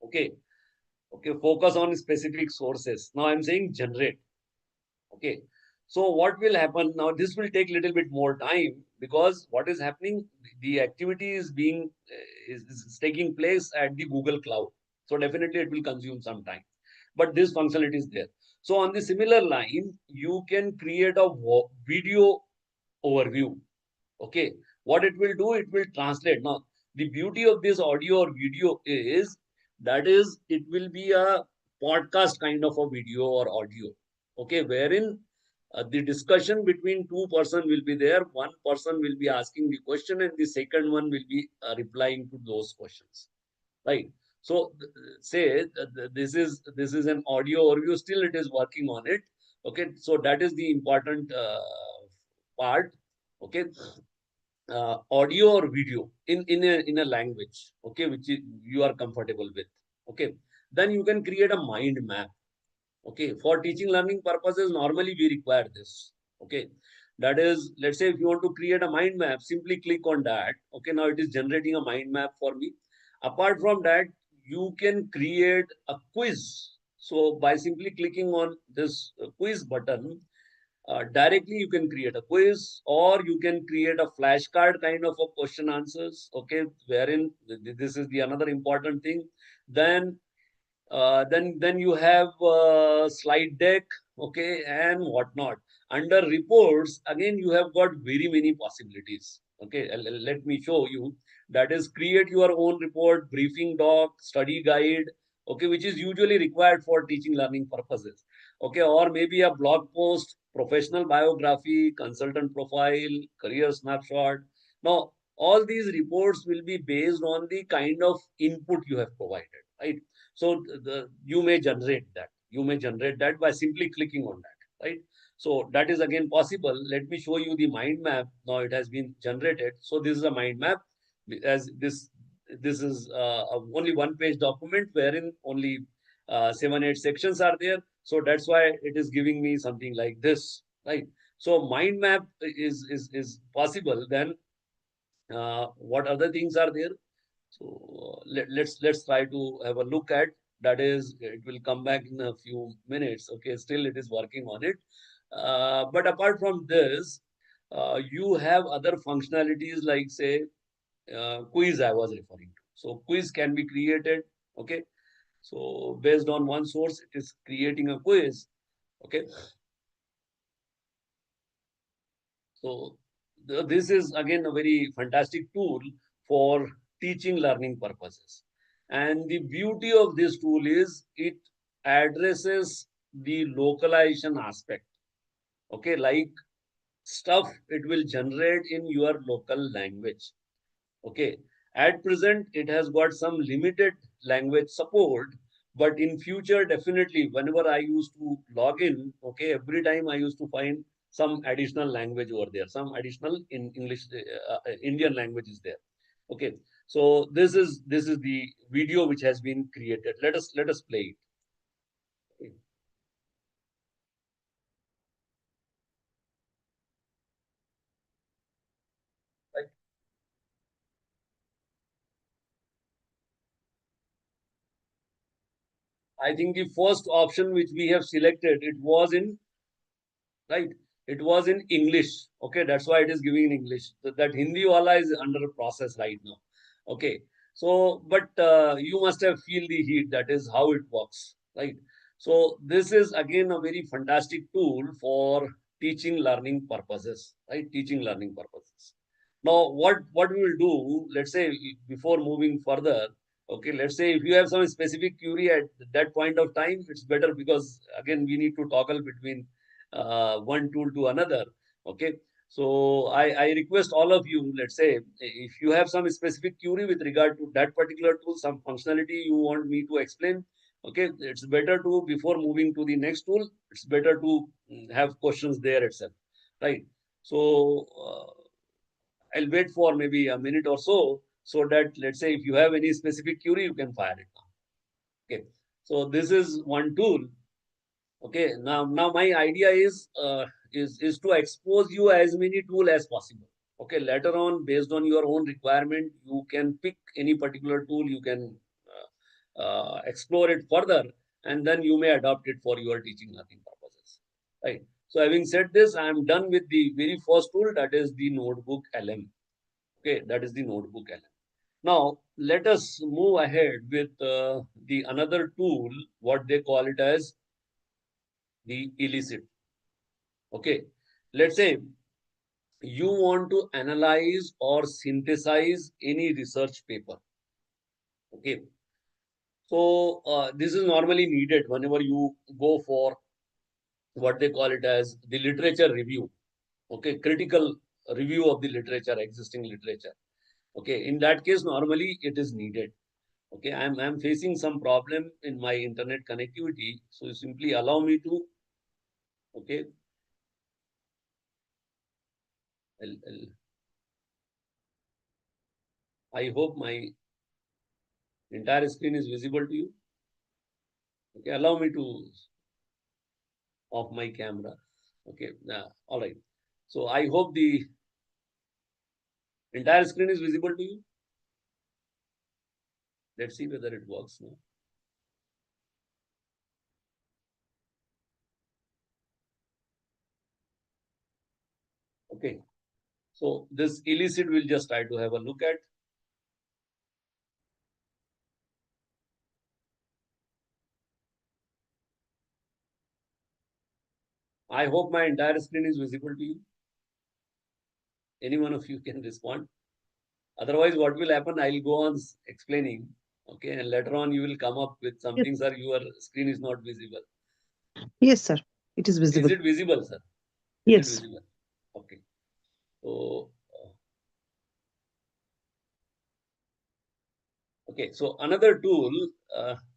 Okay, okay, focus on specific sources. Now I'm saying generate. Okay, so what will happen now? This will take a little bit more time because what is happening, the activity is being is taking place at the Google Cloud. So definitely it will consume some time, but this functionality is there. So on the similar line, you can create a video overview. Okay, what it will do, it will translate. Now, the beauty of this audio or video is that is it will be a podcast kind of a video or audio. Okay, wherein the discussion between two person will be there. One person will be asking the question, and the second one will be replying to those questions. Right. So say this is an audio overview. Still, it is working on it. Okay, so that is the important part. Okay, audio or video in a language, okay, which you are comfortable with. Okay, then you can create a mind map. Okay, for teaching learning purposes, normally we require this. Okay, that is, let's say if you want to create a mind map, simply click on that. Okay, now it is generating a mind map for me. Apart from that, you can create a quiz. So by simply clicking on this quiz button, directly you can create a quiz, or you can create a flashcard kind of a question answers. Okay, wherein this is the another important thing. Then then you have slide deck, okay, and whatnot. Under reports, again you have got very many possibilities. Okay, let me show you. That is, create your own report, briefing doc, study guide. Okay, which is usually required for teaching learning purposes. Okay, or maybe a blog post, professional biography, consultant profile, career snapshot. Now all these reports will be based on the kind of input you have provided, right? So you may generate that. You may generate that by simply clicking on that, right? So that is again possible. Let me show you the mind map. Now it has been generated. So this is a mind map. As this is only one page document wherein only 7-8 sections are there. So that's why it is giving me something like this, right? So mind map is possible. Then what other things are there? So let's try to have a look at that. Is it will come back in a few minutes. Okay, still it is working on it. But apart from this, you have other functionalities like say quiz I was referring to. So quiz can be created. Okay, so based on one source, it is creating a quiz. Okay, so this is again a very fantastic tool for teaching learning purposes. And the beauty of this tool is it addresses the localization aspect. Okay, like stuff it will generate in your local language. Okay, at present it has got some limited language support, but in future definitely whenever I used to log in, okay, every time I used to find some additional language over there, some additional in English, Indian language is there. Okay, so this is the video which has been created. Let us play it. Right. I think the first option which we have selected, it was in, right, it was in English. Okay, that's why it is giving in English. That Hindi wala is under process right now. Okay, so but you must have feel the heat. That is how it works, right? So this is again a very fantastic tool for teaching learning purposes, right? Teaching learning purposes. Now what we will do, let's say before moving further, okay, let's say if you have some specific query at that point of time, it's better because again we need to toggle between one tool to another. Okay, so I request all of you, let's say if you have some specific query with regard to that particular tool, some functionality you want me to explain, okay, it's better to, before moving to the next tool, it's better to have questions there itself, right? So I'll wait for maybe a minute or so that, let's say if you have any specific query, you can fire it now. Okay, so this is one tool. Okay, now my idea is to expose you as many tool as possible. Okay, later on, based on your own requirement, you can pick any particular tool, you can explore it further, and then you may adopt it for your teaching learning purposes. Right. So having said this, I am done with the very first tool, that is the notebook LM. Okay, that is the notebook LM. Now let us move ahead with the another tool, what they call it as the illicit. Okay, let's say you want to analyze or synthesize any research paper. Okay, so this is normally needed whenever you go for what they call it as the literature review. Okay, critical review of the literature, existing literature. Okay, in that case, normally it is needed. Okay, I'm facing some problem in my internet connectivity, so you simply allow me to. Okay, I hope my entire screen is visible to you. Okay, allow me to off my camera. Okay, all right. So I hope the entire screen is visible to you. Let's see whether it works now. Okay, so this illicit we'll just try to have a look at. I hope my entire screen is visible to you. Any one of you can respond. Otherwise, what will happen? I'll go on explaining. Okay, and later on you will come up with something, sir. Your screen is not visible. Yes, sir. It is visible. Is it visible, sir? Is Yes. it visible? Okay. So Okay, so another tool,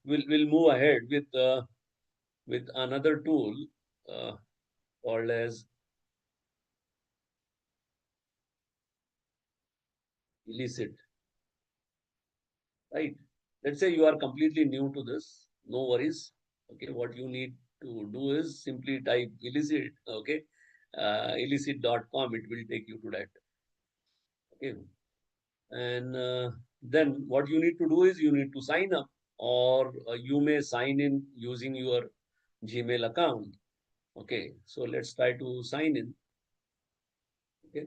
we'll move ahead with another tool called as illicit, right? Let's say you are completely new to this, no worries. Okay, what you need to do is simply type illicit, okay, illicit.com, it will take you to that. Okay, and then what you need to do is you need to sign up, or you may sign in using your Gmail account. Okay, so let's try to sign in. Okay.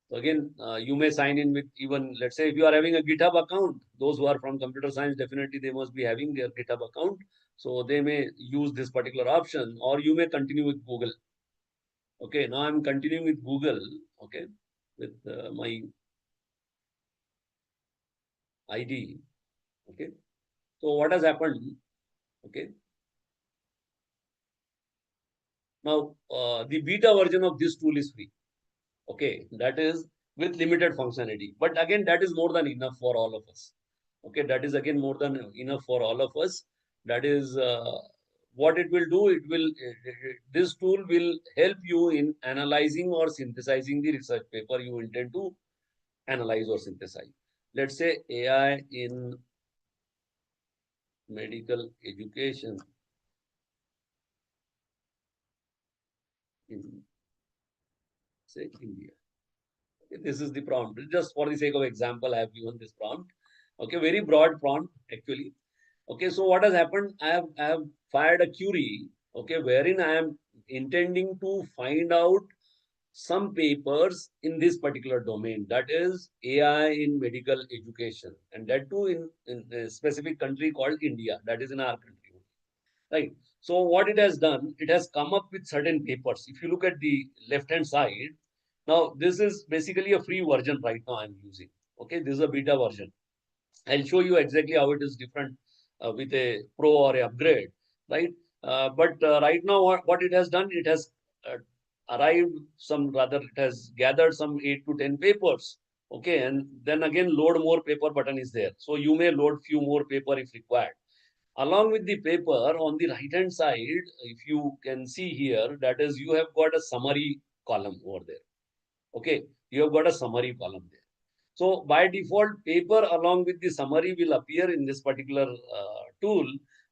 So again, you may sign in with even, let's say if you are having a GitHub account, those who are from computer science, definitely they must be having their GitHub account. So they may use this particular option, or you may continue with Google. Okay, now I'm continuing with Google, okay, with my ID. Okay, so what has happened? Okay, now the beta version of this tool is free. Okay, that is with limited functionality. But again, that is more than enough for all of us. Okay, that is again more than enough for all of us. That is what it will do. It will this tool will help you in analyzing or synthesizing the research paper you intend to analyze or synthesize. Let's say AI in medical education in, say, India. Okay, this is the prompt. Just for the sake of example, I have given this prompt. Okay, very broad prompt actually. Okay, so what has happened? I have fired a query, okay, wherein I am intending to find out some papers in this particular domain, that is AI in medical education, and that too in a specific country called India, that is in our country, right? So what it has done, it has come up with certain papers. If you look at the left hand side, now this is basically a free version right now I'm using. Okay, this is a beta version. I'll show you exactly how it is different with a pro or a upgrade, right? But right now, what it has done, it has uh, arrived some, rather, it has gathered some 8 to 10 papers. Okay, and then again, load more paper button is there. So you may load few more paper if required. Along with the paper on the right hand side, if you can see here, that is, you have got a summary column over there. Okay, you have got a summary column there. So by default, paper along with the summary will appear in this particular tool.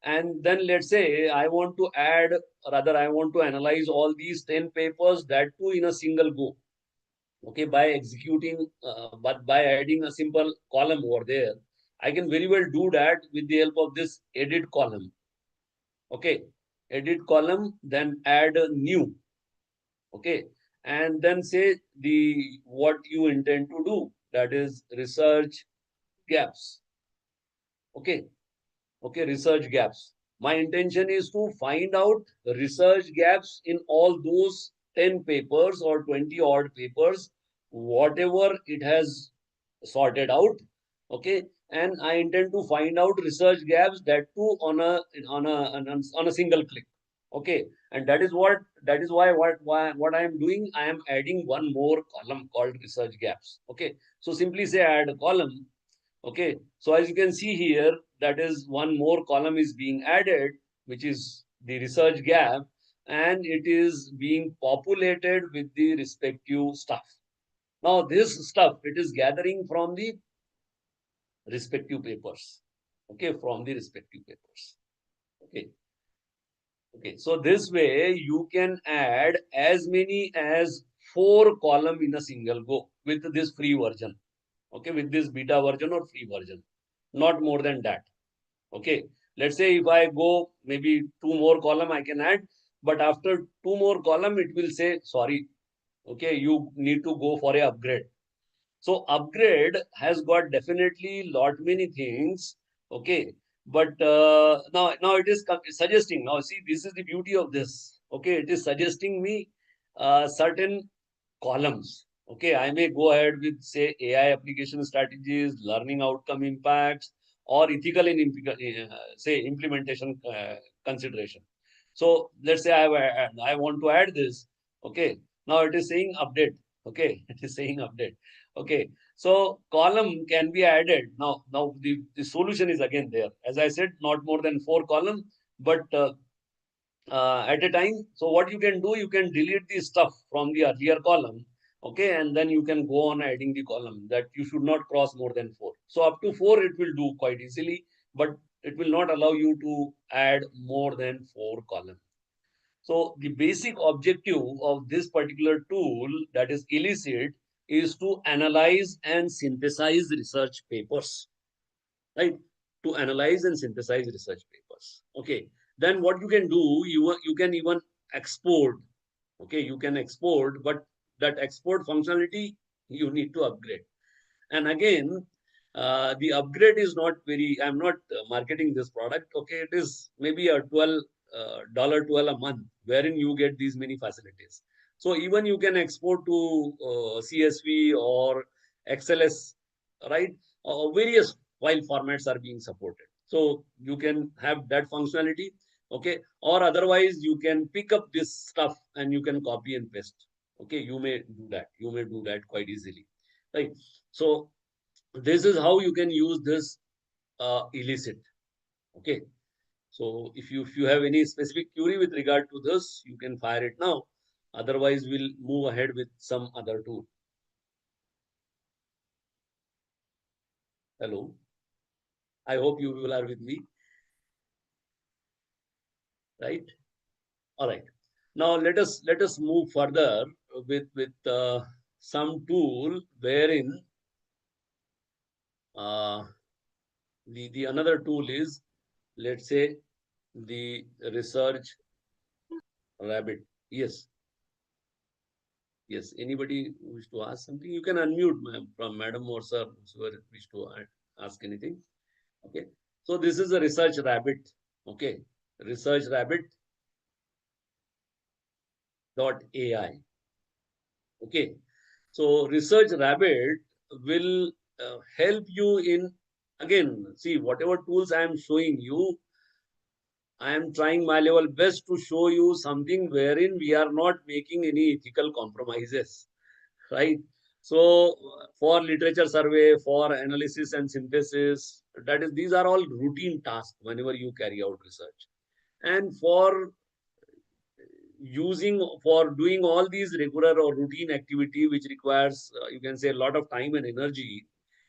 And then let's say I want to add, rather I want to analyze all these 10 papers, that too in a single go. Okay, by executing, but by adding a simple column over there, I can very well do that with the help of this edit column. Okay, edit column, then add a new. Okay, and then say the what you intend to do, that is research gaps. Okay, okay, research gaps. My intention is to find out research gaps in all those 10 papers or 20 odd papers, whatever it has sorted out. Okay, and I intend to find out research gaps, that too on a single click. Okay, and that is why what I am doing, I am adding one more column called research gaps. Okay, so simply say add a column. Okay, so as you can see here, that is one more column is being added, which is the research gap, and it is being populated with the respective stuff. Now this stuff, it is gathering from the respective papers. Okay, from the respective papers. Okay. Okay, so this way you can add as many as 4 column in a single go with this free version. Okay, with this beta version or free version, not more than that. Okay, let's say if I go maybe 2 more column I can add, but after 2 more column it will say sorry. Okay, you need to go for a upgrade. So upgrade has got definitely lot many things. Okay, but now it is suggesting. Now see, this is the beauty of this. Okay, it is suggesting me certain columns. Okay, I may go ahead with say AI application strategies, learning outcome impacts, or ethical and say implementation consideration. So let's say I want to add this. Okay, now it is saying update. Okay, it is saying update. Okay, so column can be added. Now the solution is again there. As I said, not more than 4 columns, but at a time. So what you can do, you can delete the stuff from the earlier column. Okay, and then you can go on adding the column that you should not cross more than 4. So up to 4 it will do quite easily, but it will not allow you to add more than 4 columns. So the basic objective of this particular tool, that is Elicit, is to analyze and synthesize research papers, right? To analyze and synthesize research papers. Okay. Then what you can do, you can even export. Okay, you can export, but that export functionality you need to upgrade. And again, the upgrade is not very, I'm not marketing this product. Okay, it is maybe a $12 a month, wherein you get these many facilities. So even you can export to CSV or XLS, right? Various file formats are being supported. So you can have that functionality. Okay, or otherwise you can pick up this stuff and you can copy and paste. Okay, you may do that. You may do that quite easily, right? So this is how you can use this Elicit. Okay, so if you have any specific query with regard to this, you can fire it now. Otherwise, we'll move ahead with some other tool. Hello, I hope you will are with me, right? All right. Now let us move further with some tool wherein the another tool is, let's say, the research rabbit. Yes. Yes, anybody wish to ask something, you can unmute from madam or sir, whoever wish to ask anything. Okay, so this is a research rabbit. Okay, research rabbit .ai. Okay, so research rabbit will help you in, again, see, whatever tools I am showing you, I am trying my level best to show you something wherein we are not making any ethical compromises, right? So for literature survey, for analysis and synthesis, that is, these are all routine tasks whenever you carry out research. And for doing all these regular or routine activity, which requires, you can say, a lot of time and energy,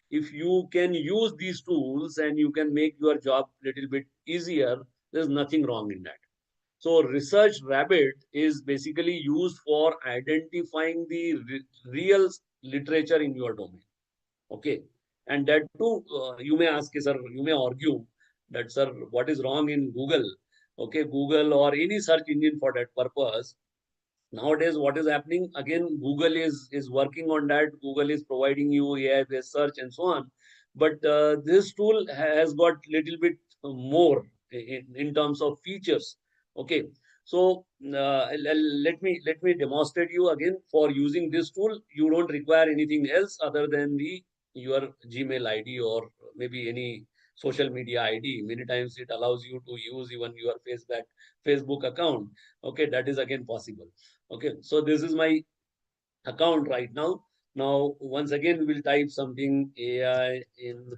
if you can use these tools and you can make your job little bit easier, there's nothing wrong in that. So Research Rabbit is basically used for identifying the real literature in your domain. Okay. And that too, you may ask, sir, you may argue that, sir, what is wrong in Google? Okay, Google or any search engine for that purpose. Nowadays, what is happening? Again, Google is working on that. Google is providing you AI-based search and so on. But this tool has got little bit more in terms of features. Okay, so let me demonstrate you again. For using this tool, you don't require anything else other than your Gmail ID or maybe any social media ID. Many times it allows you to use even your Facebook account. Okay, that is again possible. Okay, so this is my account right now. Now, once again, we will type something AI in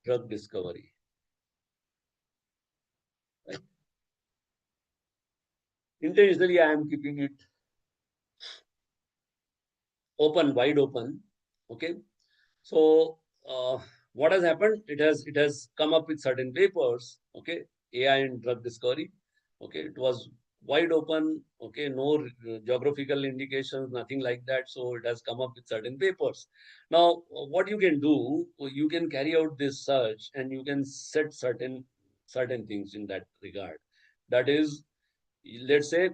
drug discovery. Right? Intentionally, I am keeping it open, wide open. Okay, so what has happened? It has come up with certain papers. Okay, AI in drug discovery. Okay, it was wide open. Okay, no geographical indications, nothing like that. So it has come up with certain papers. Now, what you can do, you can carry out this search and you can set certain things in that regard. That is, let's say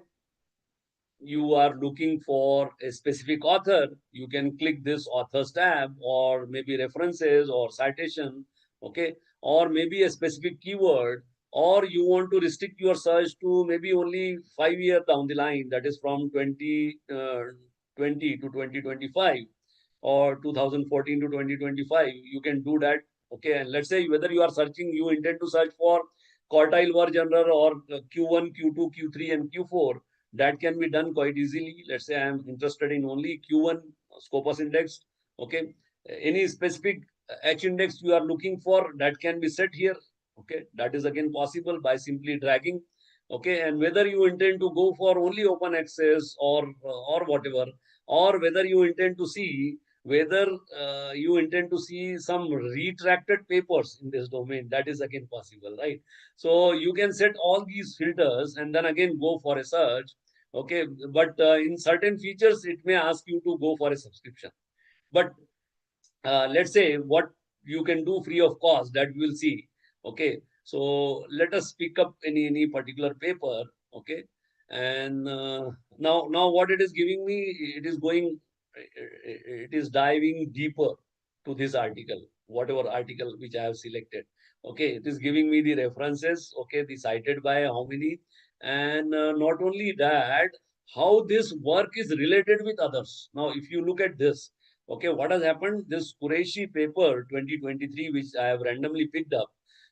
you are looking for a specific author, you can click this authors tab, or maybe references or citation, okay, or maybe a specific keyword, or you want to restrict your search to maybe only 5 years down the line, that is from 2020 to 2025 or 2014 to 2025, you can do that. Okay, and let's say whether you are searching, you intend to search for quartile war genre or Q1, Q2, Q3 and Q4, that can be done quite easily. Let's say I am interested in only Q1 Scopus index. Okay, any specific H index you are looking for, that can be set here. Okay, that is again possible by simply dragging. Okay, and whether you intend to go for only open access or whatever, or whether you intend to see whether you intend to see some retracted papers in this domain, that is again possible, right? So you can set all these filters and then again go for a search. Okay, but in certain features it may ask you to go for a subscription. But let's say what you can do free of cost, that we will see. Okay, so let us pick up any particular paper. Okay, and now what it is giving me, it is going, it is diving deeper to this article, whatever article which I have selected. Okay, it is giving me the references. Okay, the cited by how many, and not only that, how this work is related with others. Now if you look at this, okay, what has happened? This Qureshi paper 2023, which I have randomly picked up.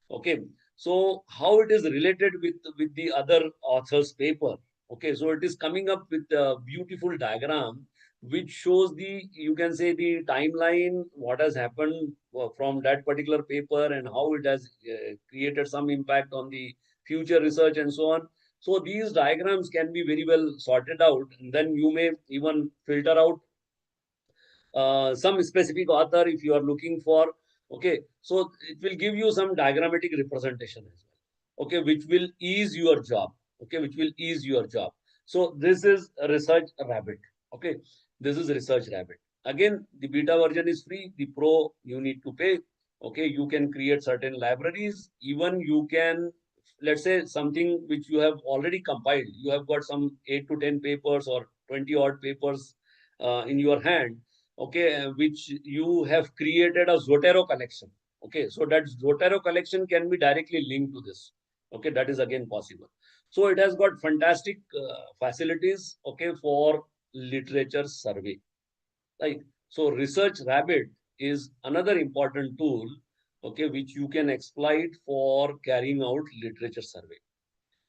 Okay, so how it is related with the other author's paper? Okay, so it is coming up with a beautiful diagram which shows the, you can say, the timeline, what has happened from that particular paper and how it has created some impact on the future research and so on. So these diagrams can be very well sorted out, and then you may even filter out some specific author if you are looking for. Okay, so it will give you some diagrammatic representation as well. Okay, which will ease your job. Okay, which will ease your job. So this is a research rabbit. Okay, this is research rabbit. Again, the beta version is free. The pro you need to pay. Okay, you can create certain libraries. Even you can, let's say, something which you have already compiled. You have got some 8 to 10 papers or 20 odd papers in your hand. Okay, which you have created a Zotero collection. Okay, so that Zotero collection can be directly linked to this. Okay, that is again possible. So it has got fantastic facilities. Okay, for literature survey. Right. So Research Rabbit is another important tool. Okay, which you can exploit for carrying out literature survey.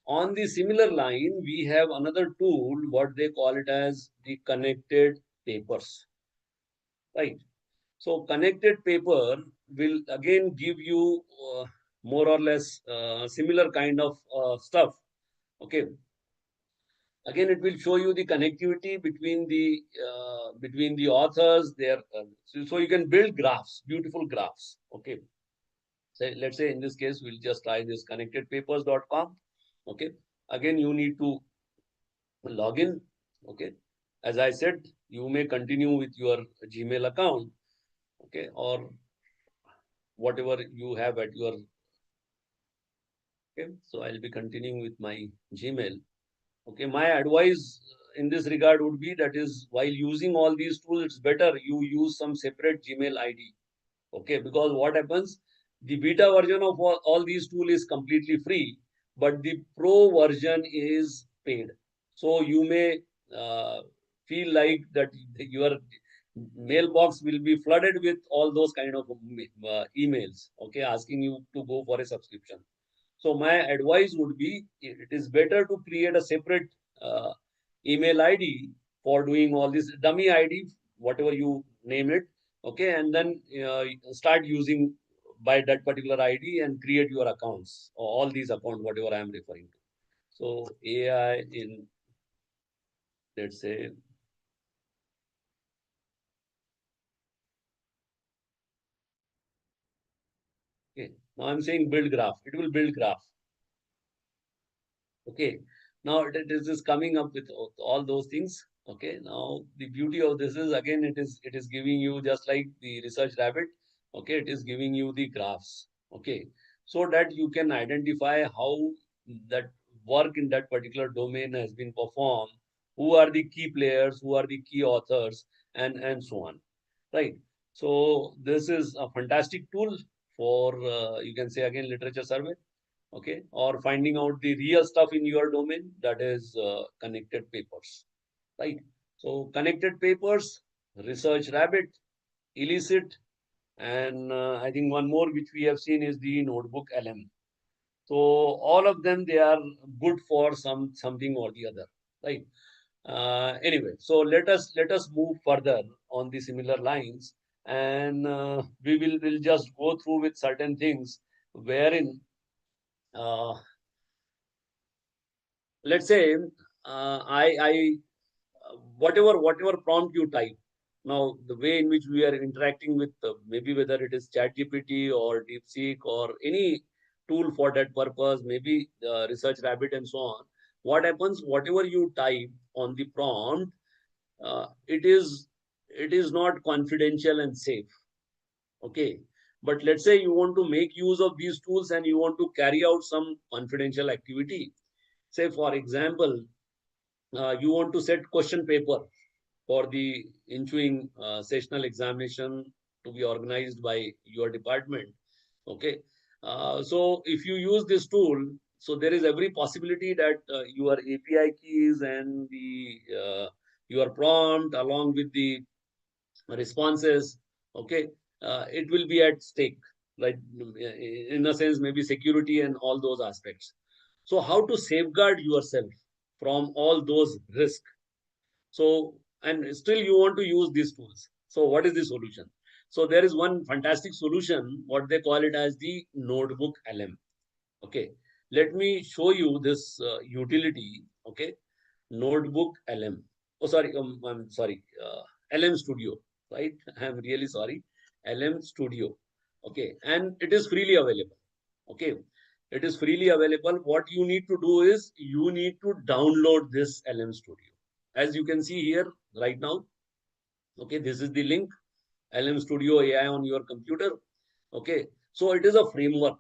On the similar line, we have another tool, what they call it as the connected papers. Right. So connected paper will again give you more or less similar kind of stuff. Okay. Again, it will show you the connectivity between the authors. There, so you can build graphs, beautiful graphs. Okay. So let's say in this case, we'll just try this connectedpapers.com. Okay. Again, you need to log in. Okay. As I said, you may continue with your Gmail account. Okay, or whatever you have at your. Okay, so I'll be continuing with my Gmail. Okay, my advice in this regard would be, that is, while using all these tools, it's better you use some separate Gmail ID. Okay, because what happens, the beta version of all these tools is completely free, but the pro version is paid. So you may feel like that your mailbox will be flooded with all those kind of emails, okay, asking you to go for a subscription. So my advice would be, it is better to create a separate email ID for doing all this dummy ID, whatever you name it. Okay, and then start using by that particular ID and create your accounts, or all these accounts, whatever I am referring to. So AI in, let's say, okay, now I'm saying build graph. It will build graph. Okay, now it is coming up with all those things. Okay, now the beauty of this is, again, it is giving you, just like the Research Rabbit. Okay, it is giving you the graphs. Okay, so that you can identify how that work in that particular domain has been performed, who are the key players, who are the key authors, and so on. Right. So this is a fantastic tool for you can say, again, literature survey. Okay, or finding out the real stuff in your domain, that is connected papers, right? So connected papers, Research Rabbit, Illicit, and I think one more which we have seen is the Notebook LM. So all of them, they are good for something or the other, right? Anyway, so let us move further on the similar lines, and we'll just go through with certain things wherein uh, let's say I whatever prompt you type. Now, the way in which we are interacting with maybe whether it is ChatGPT or DeepSeek or any tool for that purpose, maybe Research Rabbit and so on. What happens? Whatever you type on the prompt, it is not confidential and safe. Okay, but let's say you want to make use of these tools and you want to carry out some confidential activity. Say, for example, you want to set question paper for the ensuing sessional examination to be organized by your department. Okay, so if you use this tool, so there is every possibility that your API keys and the your prompt along with the responses, okay, it will be at stake, right? In a sense, maybe security and all those aspects. So how to safeguard yourself from all those risks? So, and still you want to use these tools. So what is the solution? So there is one fantastic solution, what they call it as the notebook LM. Okay, let me show you this utility. Okay, notebook LM. Oh, sorry, I'm sorry, LM Studio, right? I'm really sorry, LM Studio. Okay, and it is freely available. Okay, it is freely available. What you need to do is you need to download this LM Studio. As you can see here right now, okay, this is the link, LM Studio AI on your computer. Okay, so it is a framework.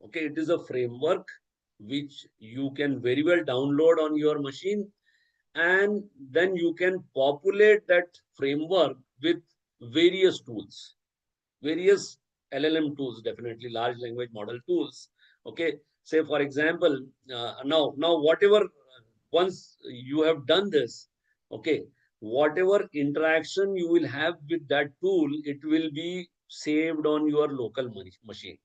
Okay, it is a framework which you can very well download on your machine, and then you can populate that framework with various tools, various LLM tools, definitely large language model tools. Okay, say for example, now whatever once you have done this, okay, whatever interaction you will have with that tool, it will be saved on your local machine.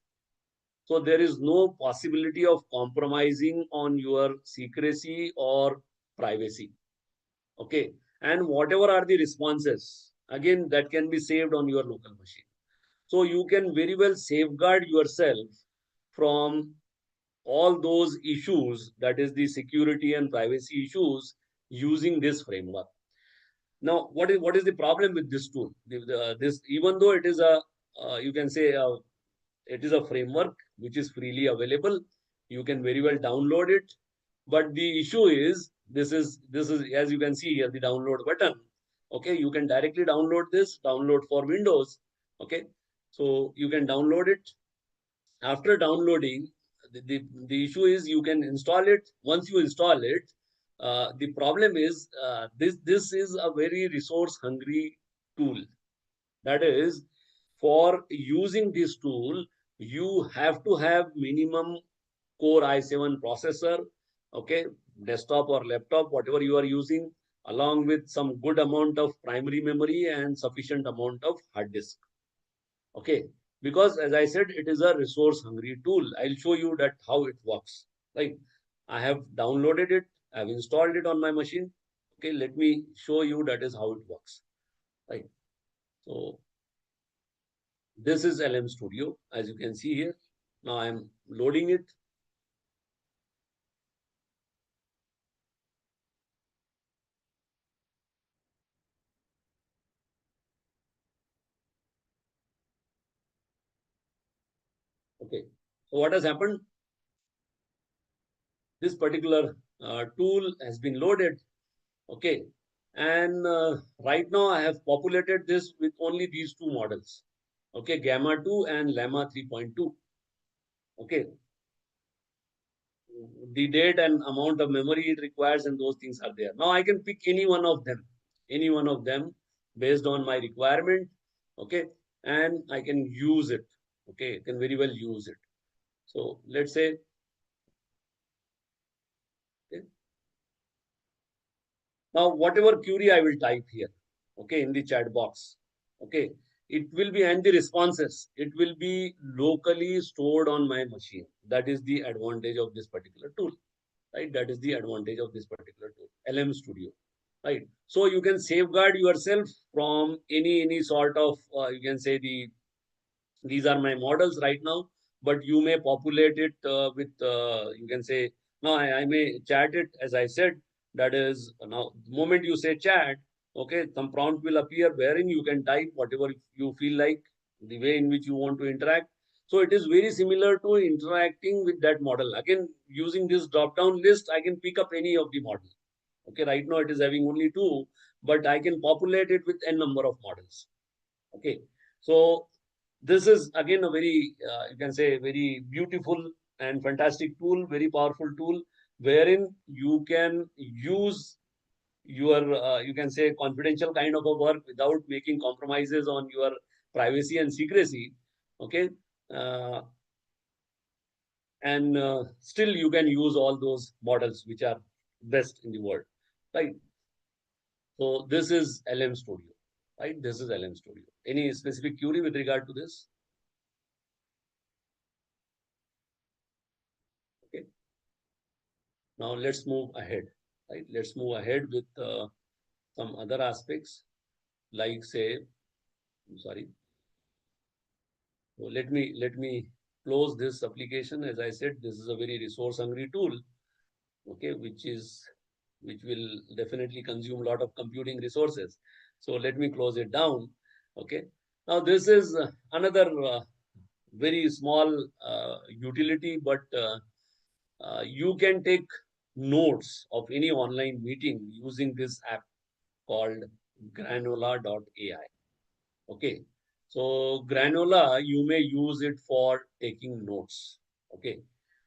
So there is no possibility of compromising on your secrecy or privacy. Okay, and whatever are the responses, again that can be saved on your local machine. So you can very well safeguard yourself from all those issues, that is the security and privacy issues, using this framework. Now, what is the problem with this tool? This, even though it is a you can say it is a framework which is freely available, you can very well download it. But the issue is this is as you can see here, the download button. Okay, you can directly download this, download for Windows. Okay, so you can download it. After downloading, the issue is you can install it. Once you install it, the problem is this is a very resource hungry tool. That is, for using this tool, you have to have minimum Core i7 processor, okay, desktop or laptop, whatever you are using, along with some good amount of primary memory and sufficient amount of hard disk. Okay, because as I said, it is a resource hungry tool. I'll show you that how it works. Right, I have downloaded it, I've installed it on my machine. Okay, let me show you that is how it works. Right, so this is LM Studio, as you can see here. Now I'm loading it. Okay, so what has happened? This particular tool has been loaded. Okay, and right now I have populated this with only these two models. Okay, Gamma 2 and Llama 3.2. Okay, the date and amount of memory it requires and those things are there. Now I can pick any one of them based on my requirement. Okay, and I can use it. Okay, I can very well use it. So let's say, okay, now whatever query I will type here, okay, in the chat box, okay, it will be, and the responses, it will be locally stored on my machine. That is the advantage of this particular tool, right? That is the advantage of this particular tool, LM Studio. right? So you can safeguard yourself from any sort of you can say these are my models right now, but you may populate it with you can say now I may chat it as I said. That is now the moment you say chat, okay, some prompt will appear wherein you can type whatever you feel like, the way in which you want to interact. So it is very similar to interacting with that model. Again, using this drop down list, I can pick up any of the model. Okay, right now it is having only two, but I can populate it with n number of models. Okay, so this is again a very you can say very beautiful and fantastic tool, very powerful tool, wherein you can use your you can say confidential kind of a work without making compromises on your privacy and secrecy. Okay, uh, and still you can use all those models which are best in the world, right? So this is LM Studio, right? This is LM Studio. Any specific query with regard to this? Okay. Now let's move ahead, right? Let's move ahead with some other aspects, like say, I'm sorry. So let me close this application. As I said, this is a very resource hungry tool, okay, which will definitely consume a lot of computing resources. So let me close it down. Okay. Now this is another very small utility, but you can take notes of any online meeting using this app called granola.ai. Okay. So Granola, you may use it for taking notes. Okay.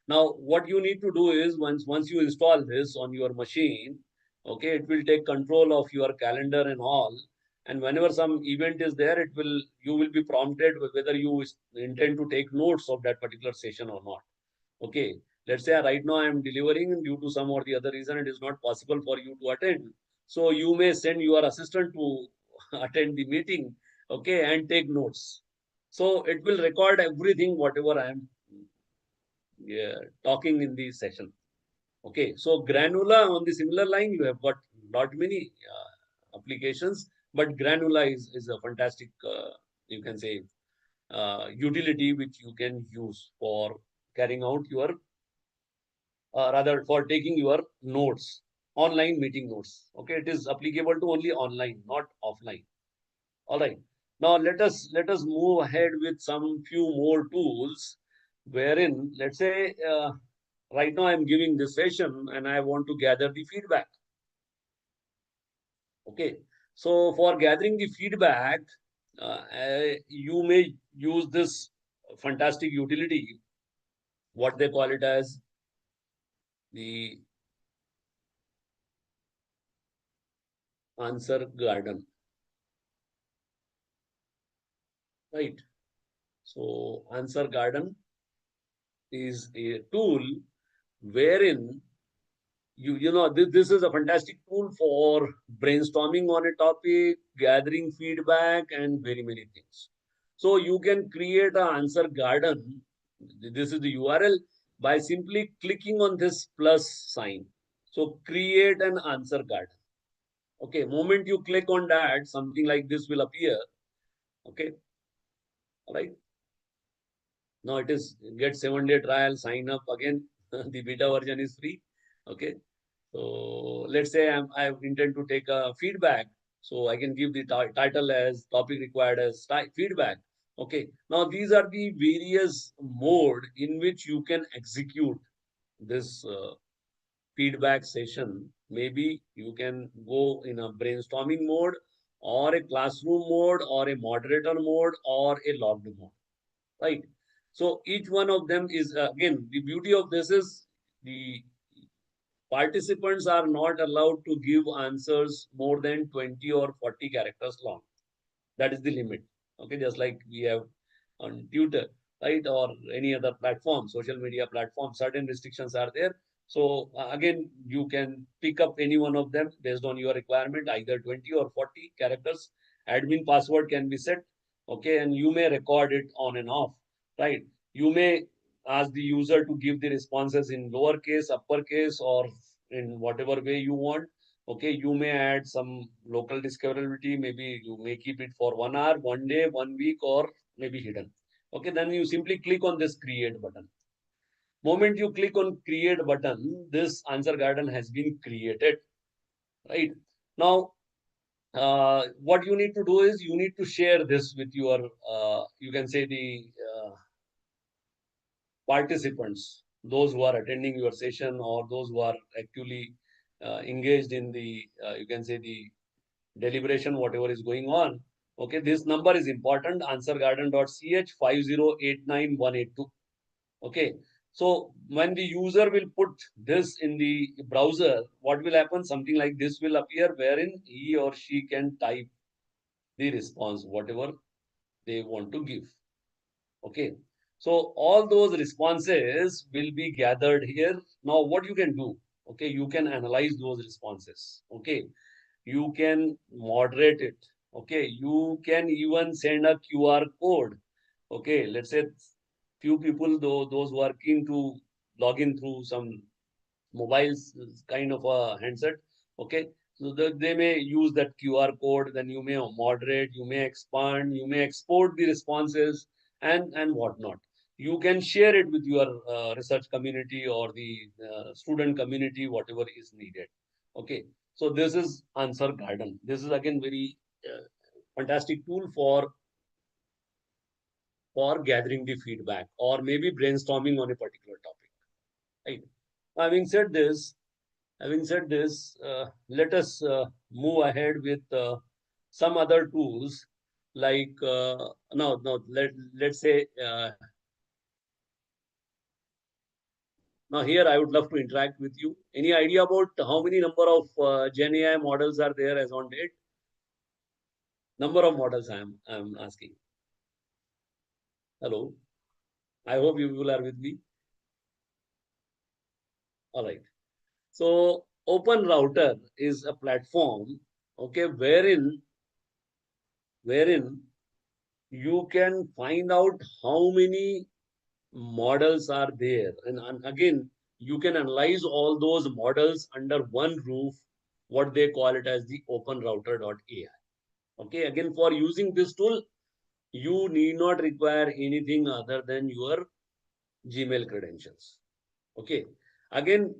Now, what you need to do is once you install this on your machine, okay, it will take control of your calendar and all. And whenever some event is there, you will be prompted whether you intend to take notes of that particular session or not. Okay, let's say right now I am delivering and due to some or the other reason it is not possible for you to attend. So you may send your assistant to attend the meeting, okay, and take notes. So it will record everything, whatever I am talking in the session. Okay, so Granula on the similar line, you have got not many applications, but Granula is a fantastic, you can say, utility which you can use for carrying out your rather for taking your notes, online meeting notes. Okay, it is applicable to only online, not offline. All right. Now let us move ahead with some few more tools, wherein let's say right now I'm giving this session and I want to gather the feedback. Okay. So for gathering the feedback, you may use this fantastic utility, what they call it as the answer garden. Right. So answer garden is a tool wherein this is a fantastic tool for brainstorming on a topic, gathering feedback, and very many things. So you can create an answer garden. This is the URL by simply clicking on this plus sign. So create an answer garden. Okay, moment you click on that, something like this will appear. Okay, all right. Now it is get 7-day trial, sign up again. The beta version is free. Okay. So let's say I intend to take a feedback. So I can give the title as topic required as feedback. Okay. Now these are the various mode in which you can execute this feedback session. Maybe you can go in a brainstorming mode or a classroom mode or a moderator mode or a logged mode, right? So each one of them is again the beauty of this is the participants are not allowed to give answers more than 20 or 40 characters long. That is the limit. Okay, just like we have on Twitter, right, or any other platform, social media platform, certain restrictions are there. So again, you can pick up any one of them based on your requirement, either 20 or 40 characters. Admin password can be set, okay, and you may record it on and off, right? You may ask the user to give the responses in lowercase, uppercase, or in whatever way you want. Okay, you may add some local discoverability, maybe you may keep it for 1 hour, 1 day, 1 week, or maybe hidden. Okay, then you simply click on this create button. Moment you click on create button, this answer garden has been created, right? Now, what you need to do is you need to share this with your, you can say the participants, those who are attending your session or those who are actually engaged in the, you can say the deliberation, whatever is going on. Okay, this number is important, answergarden.ch 5089182. Okay, so when the user will put this in the browser, what will happen? Something like this will appear wherein he or she can type the response, whatever they want to give. Okay, so all those responses will be gathered here. Now, what you can do? Okay, you can analyze those responses. Okay, you can moderate it. Okay, you can even send a QR code. Okay, let's say few people, though, those who are keen to log in through some mobiles kind of a handset. Okay, so they may use that QR code. Then you may moderate, you may expand, you may export the responses and whatnot. You can share it with your research community or the student community, whatever is needed. Okay, so this is Answer Garden. This is again very fantastic tool for gathering the feedback or maybe brainstorming on a particular topic. Right. Having said this, let us move ahead with some other tools like let's say now here I would love to interact with you. Any idea about how many number of Gen AI models are there as on date? Number of models I'm asking. Hello, I hope you people are with me. All right. So Open Router is a platform, okay, wherein you can find out how many models are there. And again, you can analyze all those models under one roof, what they call it as the openrouter.ai. Okay, again, for using this tool, you need not require anything other than your Gmail credentials. Okay, again,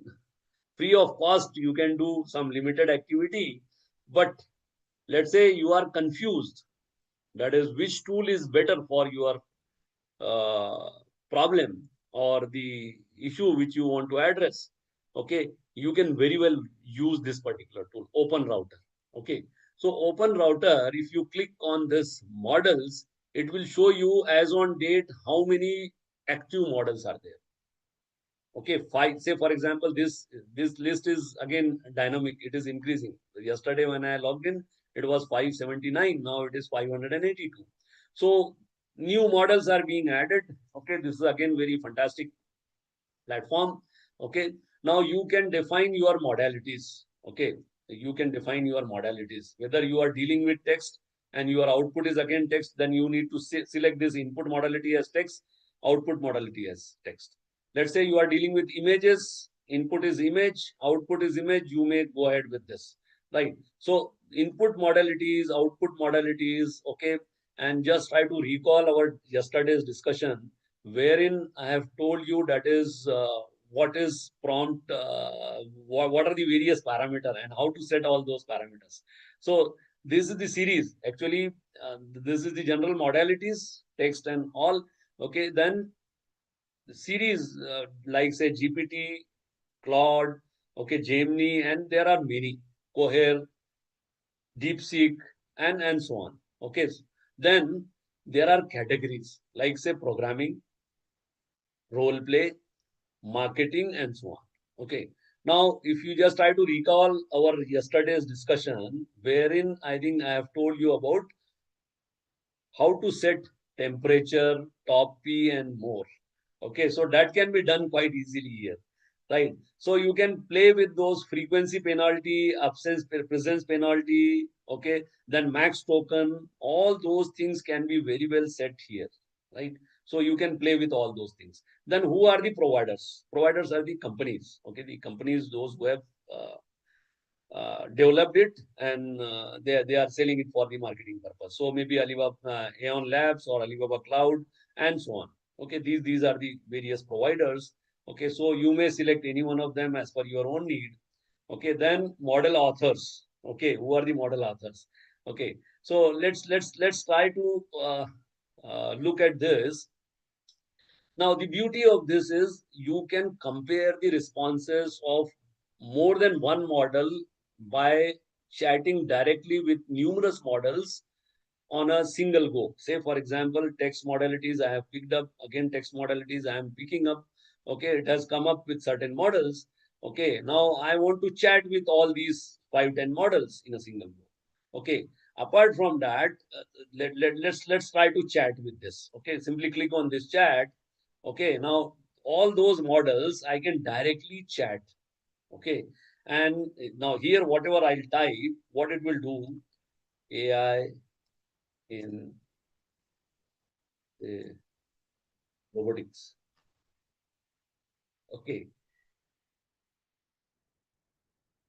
free of cost, you can do some limited activity, but let's say you are confused, that is, which tool is better for your uh, problem or the issue which you want to address. Okay, you can very well use this particular tool, Open Router. Okay, so Open Router, if you click on this models, it will show you as on date how many active models are there. Okay, five. Say for example, this list is again dynamic. It is increasing. Yesterday when I logged in, it was 579. Now it is 582. So new models are being added. Okay, this is again very fantastic platform. Okay, now you can define your modalities. Okay, you can define your modalities. Whether you are dealing with text and your output is again text, then you need to select this input modality as text, output modality as text. Let's say you are dealing with images, input is image, output is image, you may go ahead with this, right? So input modalities, output modalities, okay, and just try to recall our yesterday's discussion wherein I have told you that is what is prompt, what are the various parameters and how to set all those parameters. So this is the series. Actually, this is the general modalities, text and all. Okay, then the series like say GPT, Claude, okay, Gemini, and there are many, Cohere, DeepSeek, and so on. Okay, then there are categories like say programming, role play, marketing, and so on. Okay. Now, if you just try to recall our yesterday's discussion, wherein I think I have told you about how to set temperature, top P, and more. Okay, so that can be done quite easily here, right? So you can play with those frequency penalty, absence presence penalty, okay, then max token, all those things can be very well set here, right? So you can play with all those things. Then who are the providers? Providers are the companies, okay, the companies, those who have developed it, and they are selling it for the marketing purpose. So maybe Alibaba Aeon Labs or Alibaba Cloud and so on. Okay, these are the various providers. Okay, so you may select any one of them as per your own need. Okay, then model authors. Okay, who are the model authors? Okay, so let's try to look at this. Now, the beauty of this is you can compare the responses of more than one model by chatting directly with numerous models on a single go. Say, for example, text modalities I have picked up, again, text modalities I am picking up. Okay, it has come up with certain models. Okay, now I want to chat with all these 5-10 models in a single go. Okay, apart from that, let's try to chat with this. Okay, simply click on this chat. Okay, now all those models I can directly chat. Okay, and now here, whatever I'll type, what it will do, AI in robotics. Okay.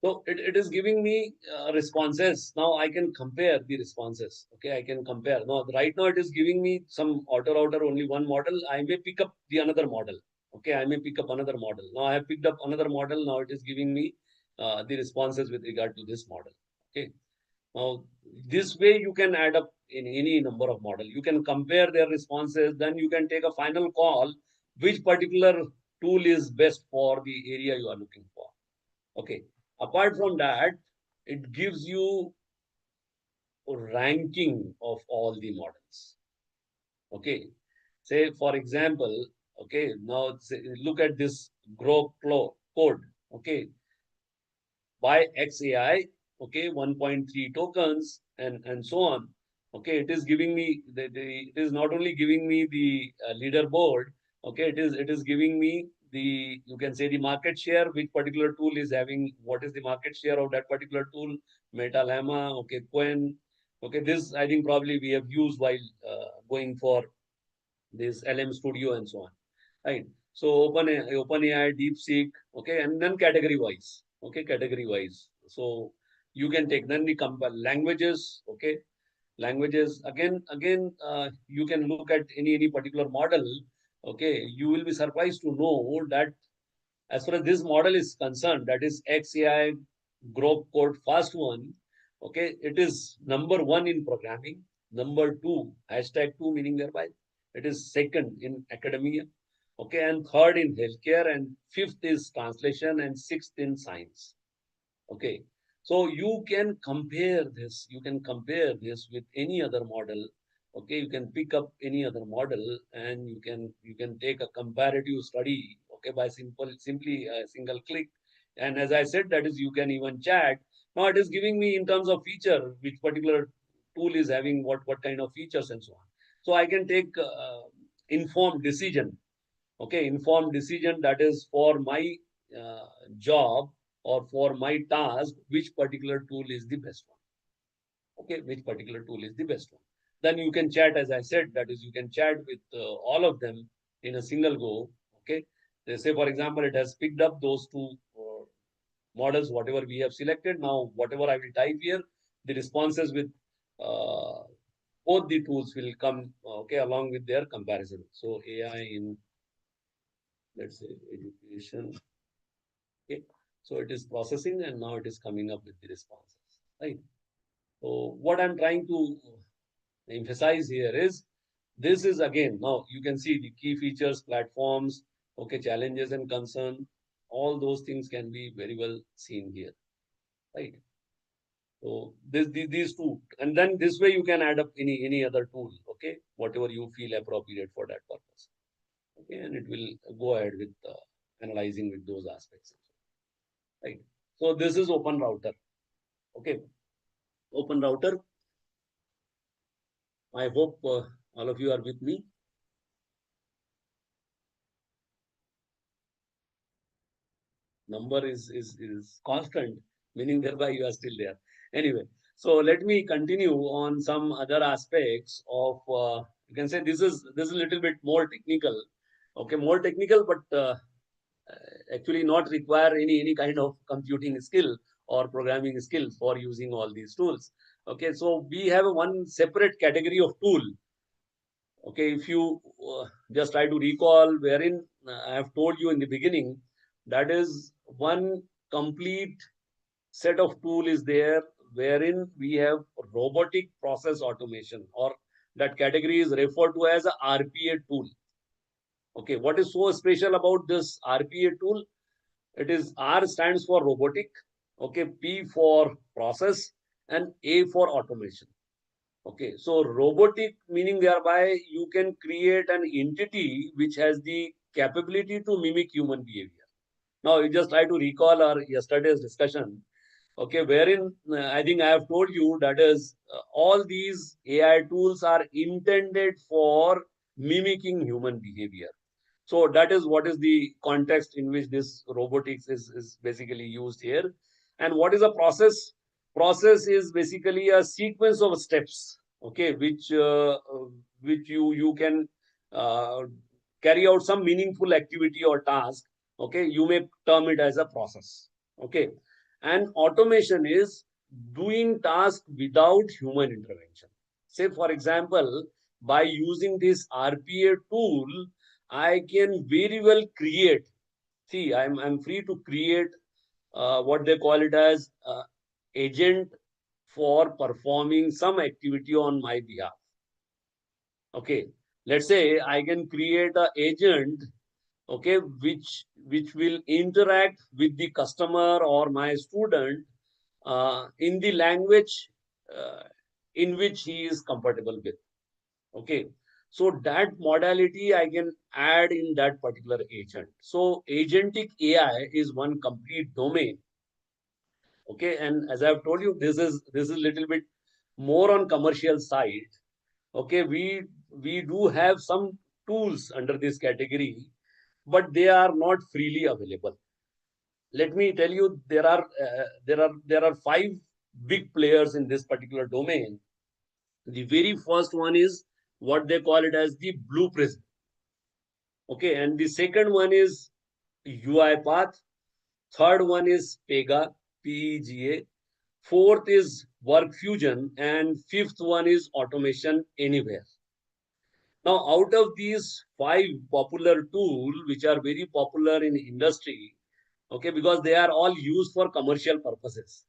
So it is giving me responses. Now I can compare the responses. Okay, I can compare. Now, right now it is giving me some auto router, only one model. I may pick up the another model. Okay, I may pick up another model. Now I have picked up another model. Now it is giving me the responses with regard to this model. Okay. Now, this way you can add up in any number of model. You can compare their responses. Then you can take a final call which particular tool is best for the area you are looking for. Okay. Apart from that, it gives you a ranking of all the models. Okay. Say, for example, okay, now say, look at this grow code. Okay. By XAI, okay, 1.3 tokens and so on. Okay, it is giving me it is not only giving me the leaderboard. Okay, it is giving me the, you can say, the market share, which particular tool is having, what is the market share of that particular tool, Meta Llama, okay, Quen. Okay, this I think probably we have used while going for this LM Studio and so on, right? So OpenAI, DeepSeek, okay, and then category wise, okay, category wise. So you can take then the languages, okay, languages again. You can look at any particular model, okay. You will be surprised to know that as far as this model is concerned, that is XAI Grok Code Fast One, okay, it is number one in programming, number two, #2, meaning thereby, it is second in academia, okay, and third in healthcare, and fifth is translation, and sixth in science. Okay. So you can compare this, with any other model. Okay, you can pick up any other model and you can take a comparative study, okay, by simply a single click. And as I said, that is, you can even chat. Now it is giving me in terms of feature, which particular tool is having what kind of features and so on. So I can take informed decision. Okay, informed decision, that is for my job or for my task, which particular tool is the best one. Okay, which particular tool is the best one. Then you can chat, as I said, that is, you can chat with all of them in a single go. Okay, they say, for example, it has picked up those two models, whatever we have selected. Now, whatever I will type here, the responses with uh, both the tools will come, okay, along with their comparison. So AI in, let's say, education. Okay, so it is processing and now it is coming up with the responses, right? So what I'm trying to emphasize here is, this is again, now you can see the key features, platforms, okay, challenges and concern, all those things can be very well seen here, right? So these two, and then this way you can add up any other tool, okay, whatever you feel appropriate for that purpose, okay, and it will go ahead with analyzing with those aspects, right? So this is Open Router, okay, Open Router. I hope all of you are with me. Number is constant, meaning thereby you are still there. Anyway, so let me continue on some other aspects of. You can say this is a little bit more technical, okay, more technical, but actually not require any kind of computing skill or programming skills for using all these tools. Okay, so we have one separate category of tool. Okay, if you just try to recall, wherein I have told you in the beginning, that is one complete set of tool is there wherein we have robotic process automation, or that category is referred to as a RPA tool. Okay, what is so special about this RPA tool? It is R stands for robotic, okay, P for process, and A for automation. Okay, so robotic meaning thereby you can create an entity which has the capability to mimic human behavior. Now, you just try to recall our yesterday's discussion, okay, wherein I think I have told you that is all these AI tools are intended for mimicking human behavior. So that is what is the context in which this robotics is basically used here. And what is a process? Process is basically a sequence of steps, okay, which you can uh, carry out some meaningful activity or task. Okay, you may term it as a process. Okay, and automation is doing task without human intervention. Say, for example, by using this RPA tool, I can very well create. See, I'm free to create what they call it as agent for performing some activity on my behalf. Okay, let's say I can create an agent, okay, which will interact with the customer or my student in the language uh, in which he is comfortable with. Okay, so that modality I can add in that particular agent. So agentic AI is one complete domain. Okay, and as I've told you, this is little bit more on commercial side. Okay, we do have some tools under this category, but they are not freely available. Let me tell you, there are five big players in this particular domain. The very first one is what they call it as the Blue Prism. Okay, and the second one is UiPath. Third one is Pega, PEGA. Fourth is Work Fusion, and fifth one is Automation Anywhere. Now, out of these five popular tools, which are very popular in industry, okay, because they are all used for commercial purposes.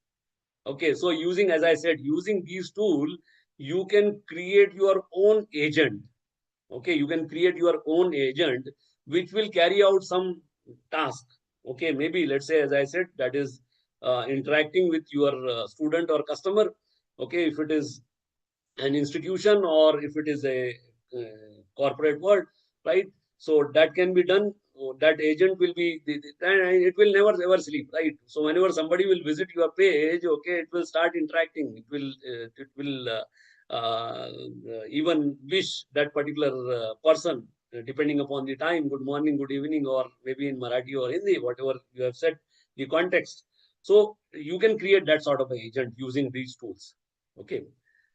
Okay, so using, as I said, using these tools, you can create your own agent. Okay, you can create your own agent which will carry out some task. Okay, maybe let's say, as I said, that is interacting with your student or customer. Okay, if it is an institution or if it is a corporate world, right? So that can be done. That agent will be, and it will never ever sleep, right? So whenever somebody will visit your page, okay, it will start interacting. It will even wish that particular person, depending upon the time, good morning, good evening, or maybe in Marathi or Hindi, whatever you have said, the context. So you can create that sort of an agent using these tools. Okay.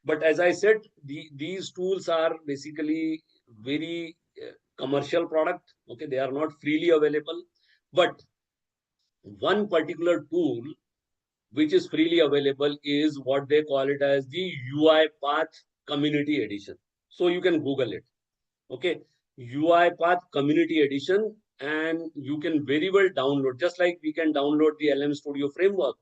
But as I said, these tools are basically very commercial product. Okay, they are not freely available. But one particular tool which is freely available is what they call it as the UiPath Community Edition. So you can Google it. Okay, UiPath Community Edition, and you can very well download, just like we can download the LM Studio framework.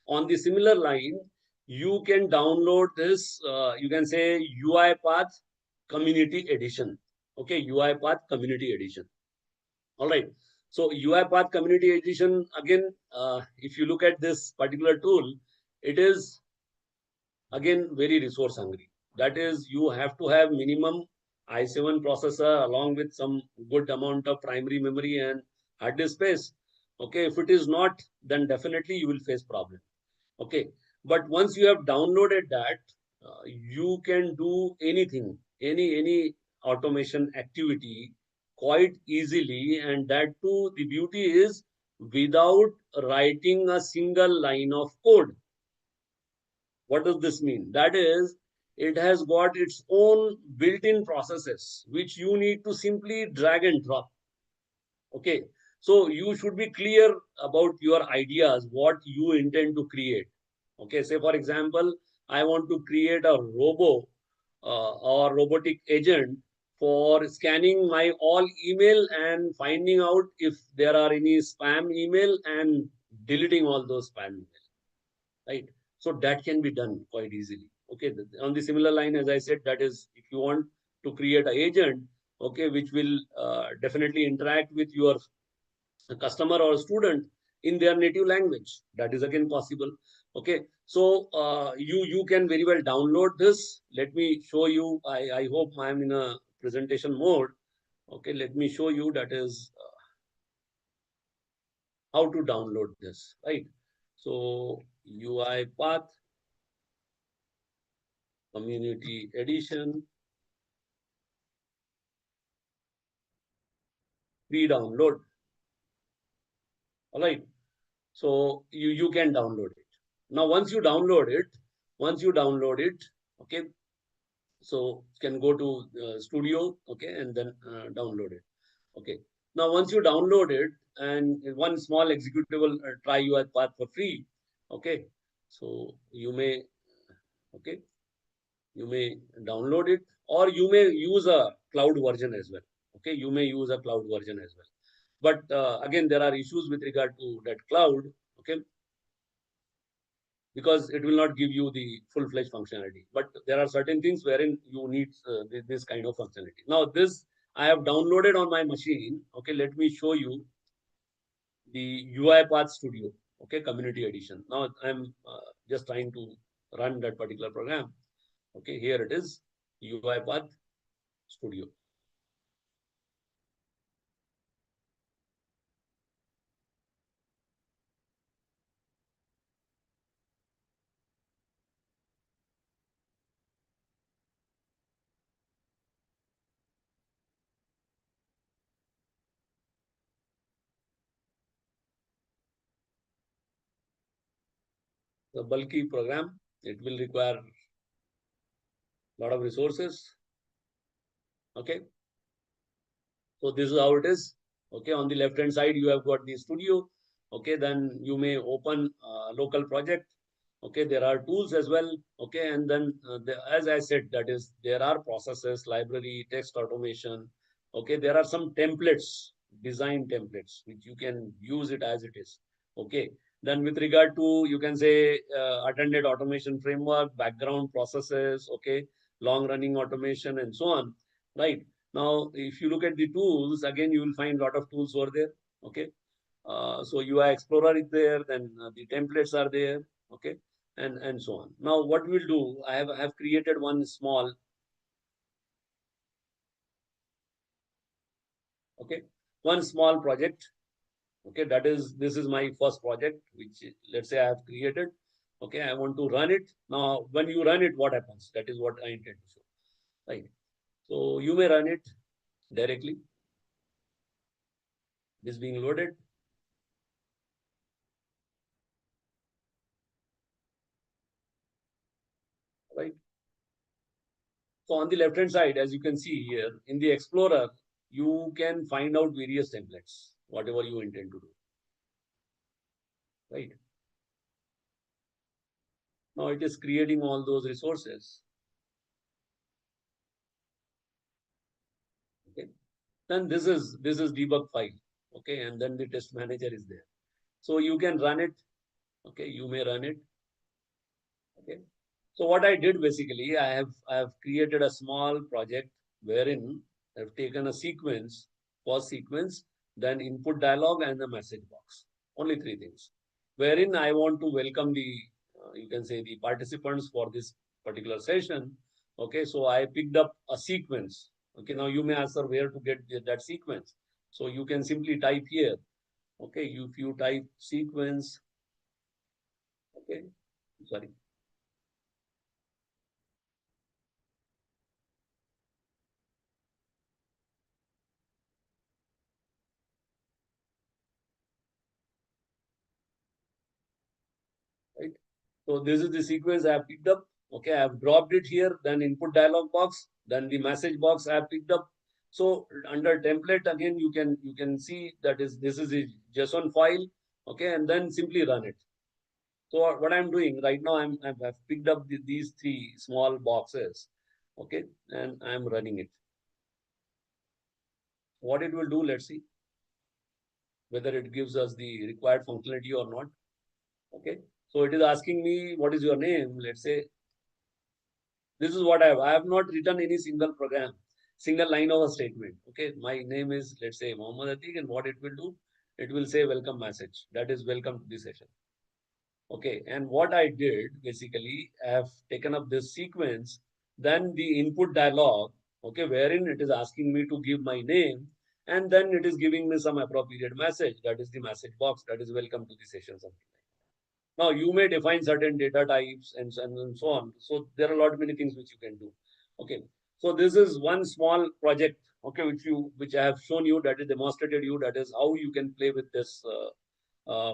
On the similar line, you can download this, you can say UiPath Community Edition. Okay, UiPath Community Edition. All right. So UiPath Community Edition, again, if you look at this particular tool, it is again very resource hungry. That is, you have to have minimum i7 processor along with some good amount of primary memory and hard disk space. Okay, if it is not, then definitely you will face problem. Okay, but once you have downloaded that, you can do anything, any automation activity quite easily, and that too, the beauty is without writing a single line of code. What does this mean? That is, it has got its own built-in processes which you need to simply drag and drop. Okay, So you should be clear about your ideas, what you intend to create. Okay, say for example, I want to create a or robotic agent for scanning my all email and finding out if there are any spam email and deleting all those spam email, right? So that can be done quite easily. Okay, on the similar line, as I said, that is, if you want to create an agent, okay, which will definitely interact with your customer or student in their native language, that is again possible. Okay, so you can very well download this. Let me show you. I hope I am in a presentation mode. Okay, let me show you, that is how to download this, right? So UI path, community edition, free download. All right, so you can download it. Now once you download it, okay, so can go to studio, okay, and then download it. Okay, now once you download it, and one small executable, try UI path for free. Okay, so you may, okay, you may download it, or you may use a cloud version as well. Okay, you may use a cloud version as well. But again, there are issues with regard to that cloud. Okay, because it will not give you the full-fledged functionality. But there are certain things wherein you need this kind of functionality. Now, this I have downloaded on my machine. Okay, let me show you the UiPath Studio. Okay, Community Edition. Now, I'm just trying to run that particular program. Okay, here it is, UiPath Studio. The bulky program, it will require a lot of resources. Okay, so this is how it is. Okay, on the left hand side, you have got the studio. Okay, then you may open a local project. Okay, there are tools as well. Okay, and then as I said, that is, there are processes, library, text automation. Okay, there are some templates, design templates, which you can use it as it is. Okay, then with regard to, you can say, attended automation framework, background processes, okay, long running automation, and so on, right? Now, if you look at the tools, again, you will find a lot of tools over there. Okay, so UI Explorer is there, then the templates are there. Okay, and so on. Now, what we'll do, I have created one small, okay, one small project. Okay, that is, this is my first project, which let's say I have created. Okay, I want to run it. Now, when you run it, what happens? That is what I intend to show. Right. So you may run it directly. This being loaded. Right. So on the left hand side, as you can see here in the Explorer, you can find out various templates, whatever you intend to do. Right. Now it is creating all those resources. Okay. Then this is debug file. Okay, and then the test manager is there. So you can run it. Okay, you may run it. Okay. So what I did basically, I have created a small project wherein I've taken a sequence, first sequence, then input dialog and the message box. Only three things. Wherein I want to welcome the, you can say, the participants for this particular session. Okay, so I picked up a sequence. Okay, now you may ask, sir, where to get that sequence. So you can simply type here. Okay, if you type sequence, okay, sorry. Right. So this is the sequence I have picked up. Okay, I have dropped it here, then input dialog box, then the message box I have picked up. So under template again, you can see that this is a JSON file, okay, and then simply run it. So what I'm doing right now, I've picked up these three small boxes, okay, and I'm running it. What it will do, let's see whether it gives us the required functionality or not. Okay, so it is asking me what is your name. Let's say this is what I have not written any single line of a statement. Okay, my name is, let's say, Mohammed Atik, and what it will do, it will say welcome message. That is welcome to the session. Okay, and what I did basically, I have taken up this sequence, then the input dialog, okay, wherein it is asking me to give my name, and then it is giving me some appropriate message. That is the message box. That is welcome to the session. Something. Now you may define certain data types and so on. So there are a lot many things which you can do. Okay. So this is one small project, okay, which I have shown you, that is demonstrated you, that is how you can play with this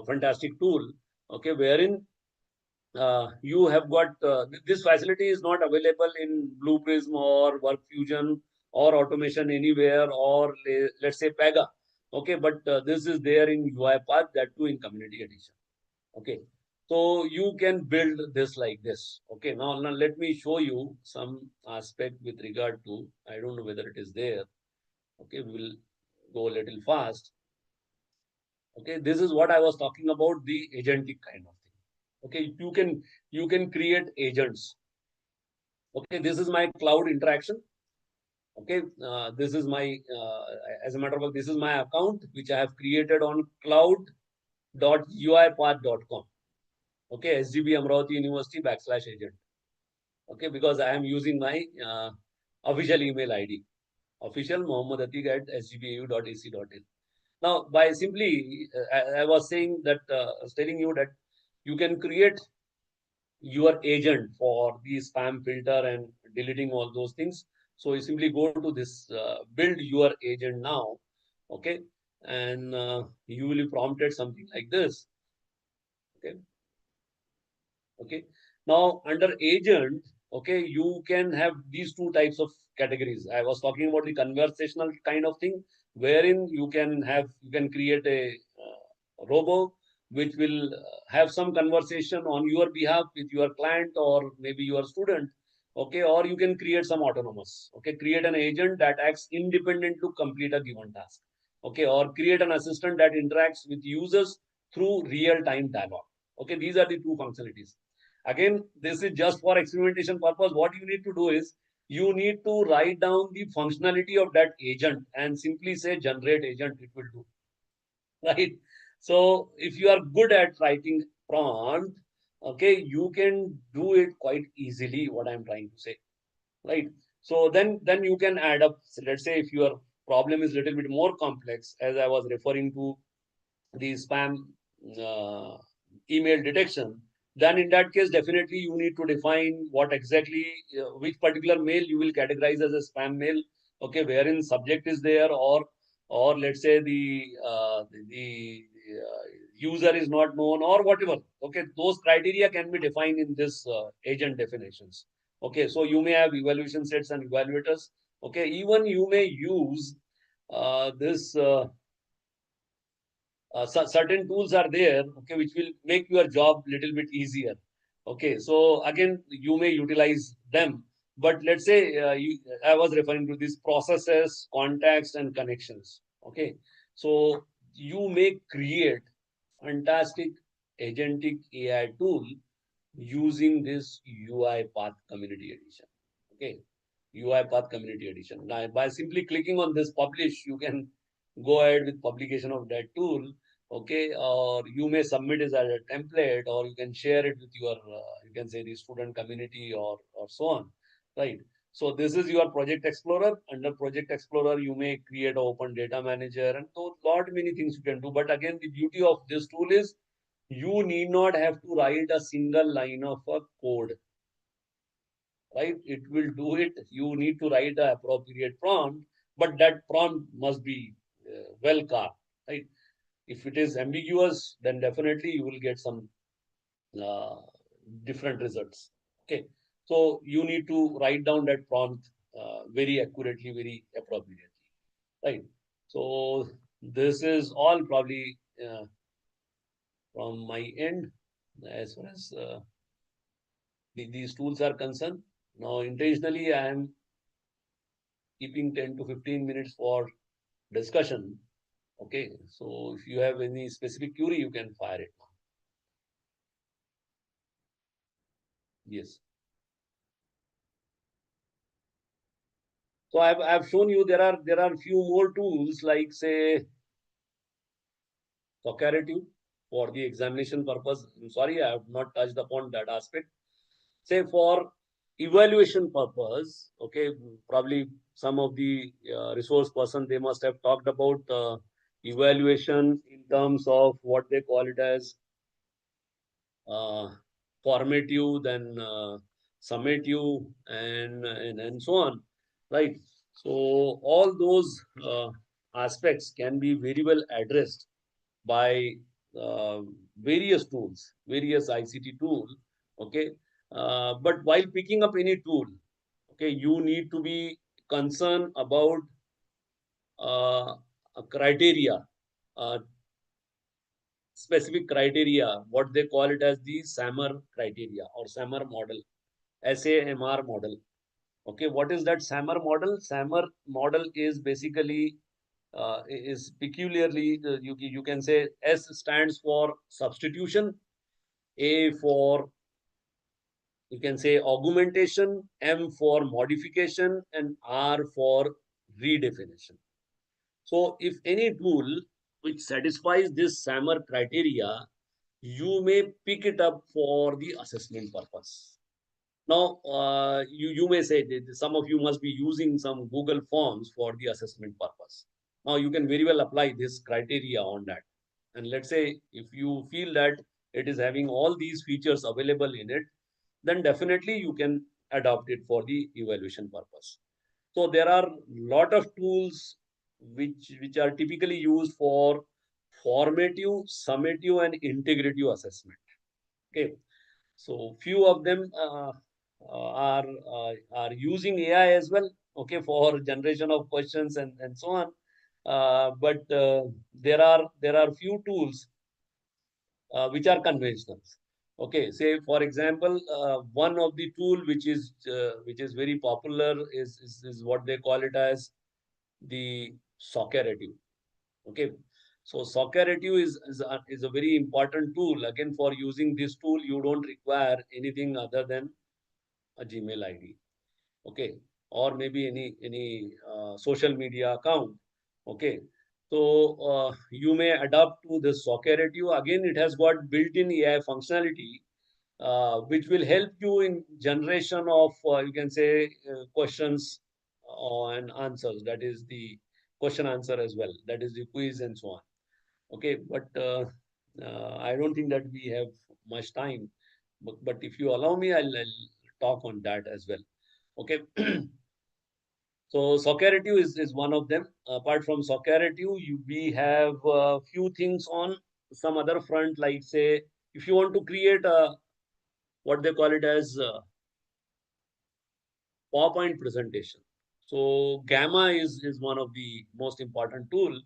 fantastic tool. Okay, wherein you have got this facility is not available in Blue Prism or Work Fusion or automation anywhere, or let's say Pega. Okay, but this is there in UiPath, that too in Community Edition. Okay, so you can build this like this. Okay, now let me show you some aspect with regard to, I don't know whether it is there. Okay, we will go a little fast. Okay, this is what I was talking about, the agentic kind of thing. Okay, you can create agents. Okay, this is my cloud interaction. Okay, this is my as a matter of fact, this is my account which I have created on cloud.uipath.com. Okay, SGB Amravati University /agent. Okay, because I am using my official email ID, official Mohammed Atik at sgbau.ac.in. Now, by simply, I was saying that, telling you that you can create your agent for the spam filter and deleting all those things. So you simply go to this build your agent now, okay, and you will be prompted something like this. Okay. Okay. Now under agent, okay, you can have these two types of categories. I was talking about the conversational kind of thing, wherein you can create a robo which will have some conversation on your behalf with your client or maybe your student. Okay, or you can create some autonomous. Okay, create an agent that acts independent to complete a given task. Okay, or create an assistant that interacts with users through real-time dialogue. Okay, these are the two functionalities. Again, this is just for experimentation purpose. What you need to do is you need to write down the functionality of that agent and simply say generate agent, it will do. Right? So if you are good at writing prompt, okay, you can do it quite easily, what I'm trying to say. Right? So then you can add up, let's say if your problem is a little bit more complex, as I was referring to the spam uh, email detection, then in that case, definitely you need to define what exactly, which particular mail you will categorize as a spam mail, okay, wherein subject is there, or let's say the user is not known or whatever. Okay, those criteria can be defined in this agent definitions. Okay, so you may have evaluation sets and evaluators. Okay, even you may use this. Certain tools are there, okay, which will make your job little bit easier. Okay, so again, you may utilize them, but let's say I was referring to these processes, contacts, and connections. Okay, so you may create fantastic agentic AI tool using this UiPath Community Edition. Okay, UiPath Community Edition. Now, by simply clicking on this publish, you can go ahead with publication of that tool. Okay, or you may submit it as a template, or you can share it with your, you can say the student community or so on, right? So this is your Project Explorer. Under Project Explorer, you may create an open data manager, and so lot many things you can do. But again, the beauty of this tool is you need not have to write a single line of a code, right? It will do it. You need to write the appropriate prompt, but that prompt must be well carved, right? If it is ambiguous, then definitely you will get some uh, different results. Okay, so you need to write down that prompt very accurately, very appropriately. right? So this is all probably from my end as far as these tools are concerned. Now, intentionally, I am keeping 10 to 15 minutes for discussion. Okay, so if you have any specific query, you can fire it. Yes. So I've shown you there are few more tools like say Socrative for the examination purpose. I'm sorry, I have not touched upon that aspect. Say for evaluation purpose, okay, probably some of the resource person, they must have talked about evaluation in terms of what they call it as uh, formative, then summative, and so on, right? So all those aspects can be very well addressed by uh, various tools, various ICT tool. Okay, but while picking up any tool, okay, you need to be concerned about a criteria, uh, specific criteria, what they call it as the SAMR criteria or SAMR model, SAMR model. Okay, what is that SAMR model? SAMR model is basically is peculiarly you can say S stands for substitution, A for you can say augmentation, M for modification, and R for redefinition. So if any tool which satisfies this SAMR criteria, you may pick it up for the assessment purpose. Now, you may say that some of you must be using some Google Forms for the assessment purpose. Now, you can very well apply this criteria on that. And let's say if you feel that it is having all these features available in it, then definitely you can adopt it for the evaluation purpose. So there are lot of tools which are typically used for formative, summative, and integrative assessment. Okay, so few of them are using AI as well. Okay, for generation of questions and so on. But there are few tools which are conventional. Okay, say for example, one of the tool which is very popular is what they call it as the Socrative. Okay, so Socrative is a very important tool. Again, for using this tool, you don't require anything other than a Gmail ID. Okay, or maybe any social media account. Okay, so you may adapt to this Socrative. Again, it has got built-in AI functionality, which will help you in generation of you can say questions and answers. That is the question answer as well. That is the quiz and so on. Okay, but I don't think that we have much time. But if you allow me, I'll talk on that as well. Okay. So Socrative is one of them. Apart from Socrative, we have a few things on some other front, like say, if you want to create a what they call it as PowerPoint presentation. So Gamma is one of the most important tool.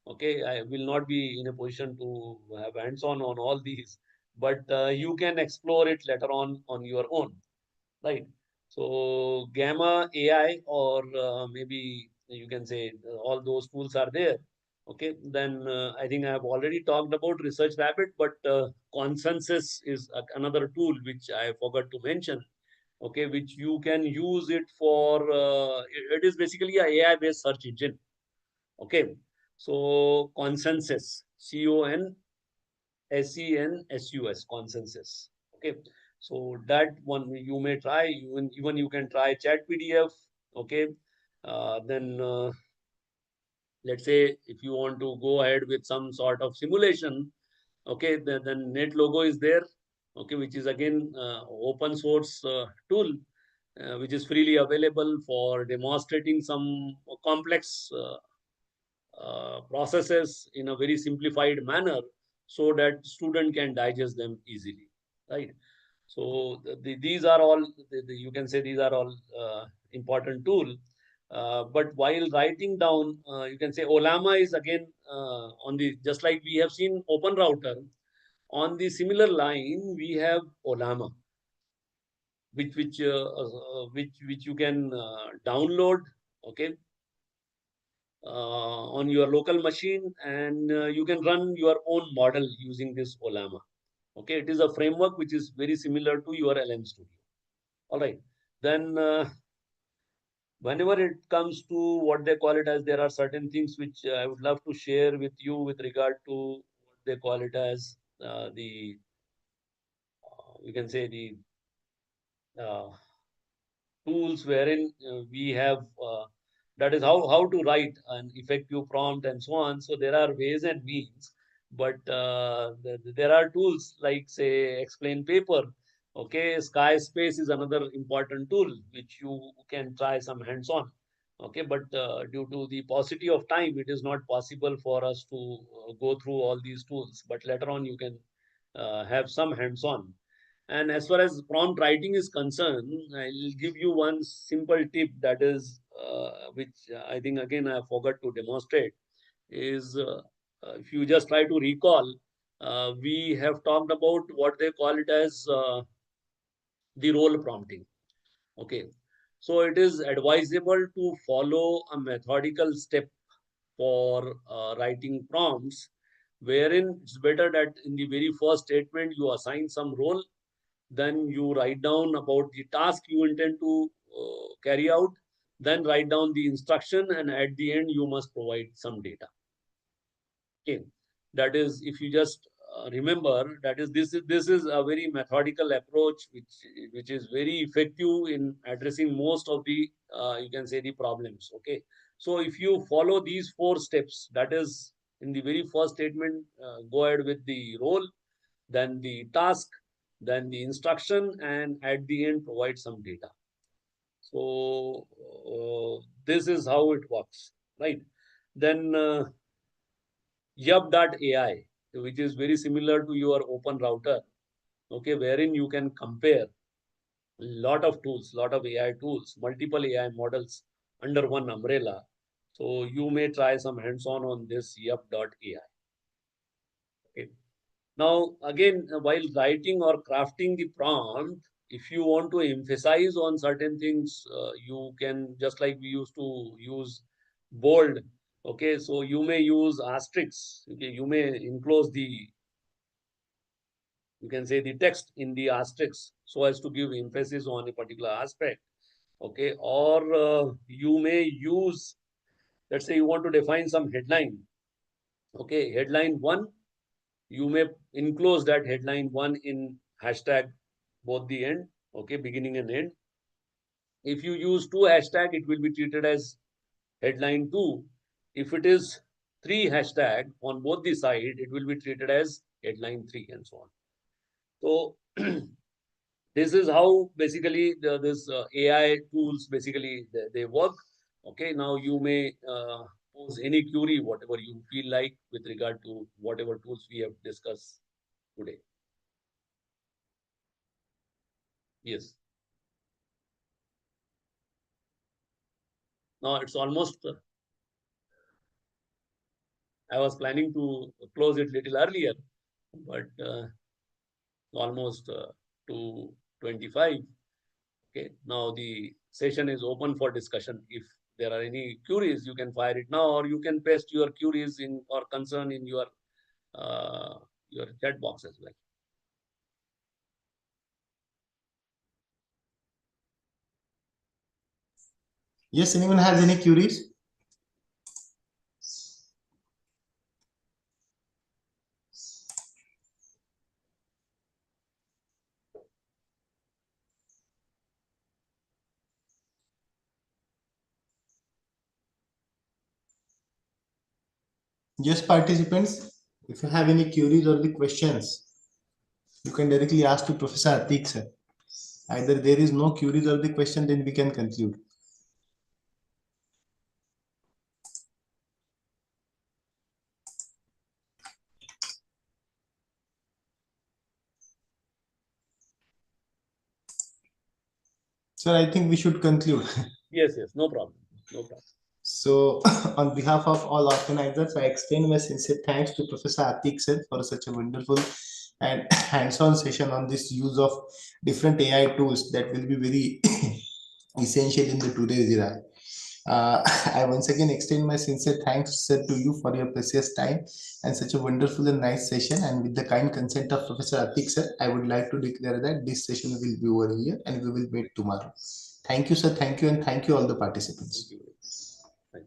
Okay, I will not be in a position to have hands-on on all these, but you can explore it later on your own, right? So Gamma AI or maybe you can say all those tools are there. Okay, then I think I have already talked about Research Rabbit, but Consensus is another tool which I forgot to mention. Okay, which you can use it for. It is basically a AI based search engine. Okay, so Consensus, CONSENSUS, Consensus. Okay, so that one you may try. Even you can try Chat PDF. Okay, then let's say if you want to go ahead with some sort of simulation. Okay, then NetLogo is there. Okay, which is again open source tool which is freely available for demonstrating some complex processes in a very simplified manner so that student can digest them easily, right? So these are all you can say these are all important tool. But while writing down, you can say Olama is again on the, just like we have seen Open Router, on the similar line we have Olama, which you can download, okay, on your local machine, and you can run your own model using this Olama. Okay, it is a framework which is very similar to your LM Studio. All right, then whenever it comes to what they call it as, there are certain things which I would love to share with you with regard to what they call it as the you can say the uh, tools wherein we have that is how to write an effective prompt and so on. So there are ways and means, but there are tools like say Explain Paper. Okay, Sky Space is another important tool which you can try some hands-on. Okay, but due to the paucity of time, it is not possible for us to go through all these tools. But later on, you can have some hands-on. And as far as prompt writing is concerned, I'll give you one simple tip that is, which I think again I forgot to demonstrate, is if you just try to recall, we have talked about what they call it as the role prompting. Okay, so it is advisable to follow a methodical step for writing prompts, wherein it's better that in the very first statement you assign some role, then you write down about the task you intend to carry out, then write down the instruction, and at the end you must provide some data. Okay, that is, if you just remember, that is, this is a very methodical approach which is very effective in addressing most of the you can say the problems. Okay, so if you follow these 4 steps, that is, in the very first statement, go ahead with the role, then the task, then the instruction, and at the end provide some data. So this is how it works, right? Then yup.ai, which is very similar to your Open Router, okay, wherein you can compare lot of tools, lot of AI tools, multiple AI models under one umbrella. So you may try some hands-on on this yup.ai. Okay. Now, again, while writing or crafting the prompt, if you want to emphasize on certain things, you can, just like we used to use bold. Okay, so you may use asterisks. Okay, you may enclose the, you can say the text in the asterisks so as to give emphasis on a particular aspect. Okay, or you may use, let's say you want to define some headline. Okay, headline 1, you may enclose that headline 1 in hashtag both the end, okay, beginning and end. If you use 2 hashtag, it will be treated as headline 2. If it is 3 hashtag on both the side, it will be treated as headline 3, and so on. So this is how basically this AI tools basically they work. Okay, now you may pose any query, whatever you feel like, with regard to whatever tools we have discussed today. Yes. Now it's almost, I was planning to close it little earlier, but almost 2:25. Okay, now the session is open for discussion. If there are any queries, you can fire it now, or you can paste your queries in or concern in your chat box as well. Yes, anyone has any queries? Yes, participants, if you have any queries or the questions, you can directly ask to Professor Atik sir. Either there is no queries or the question, then we can conclude. Sir, I think we should conclude. Yes, no problem. No problem. So, on behalf of all organizers, I extend my sincere thanks to Professor Atik sir for such a wonderful and hands-on session on this use of different AI tools that will be very essential in the today's era. I once again extend my sincere thanks, sir, to you for your precious time and such a wonderful and nice session. And with the kind consent of Professor Atik sir, I would like to declare that this session will be over here and we will meet tomorrow. Thank you, sir. Thank you, and thank you all the participants. Thank you.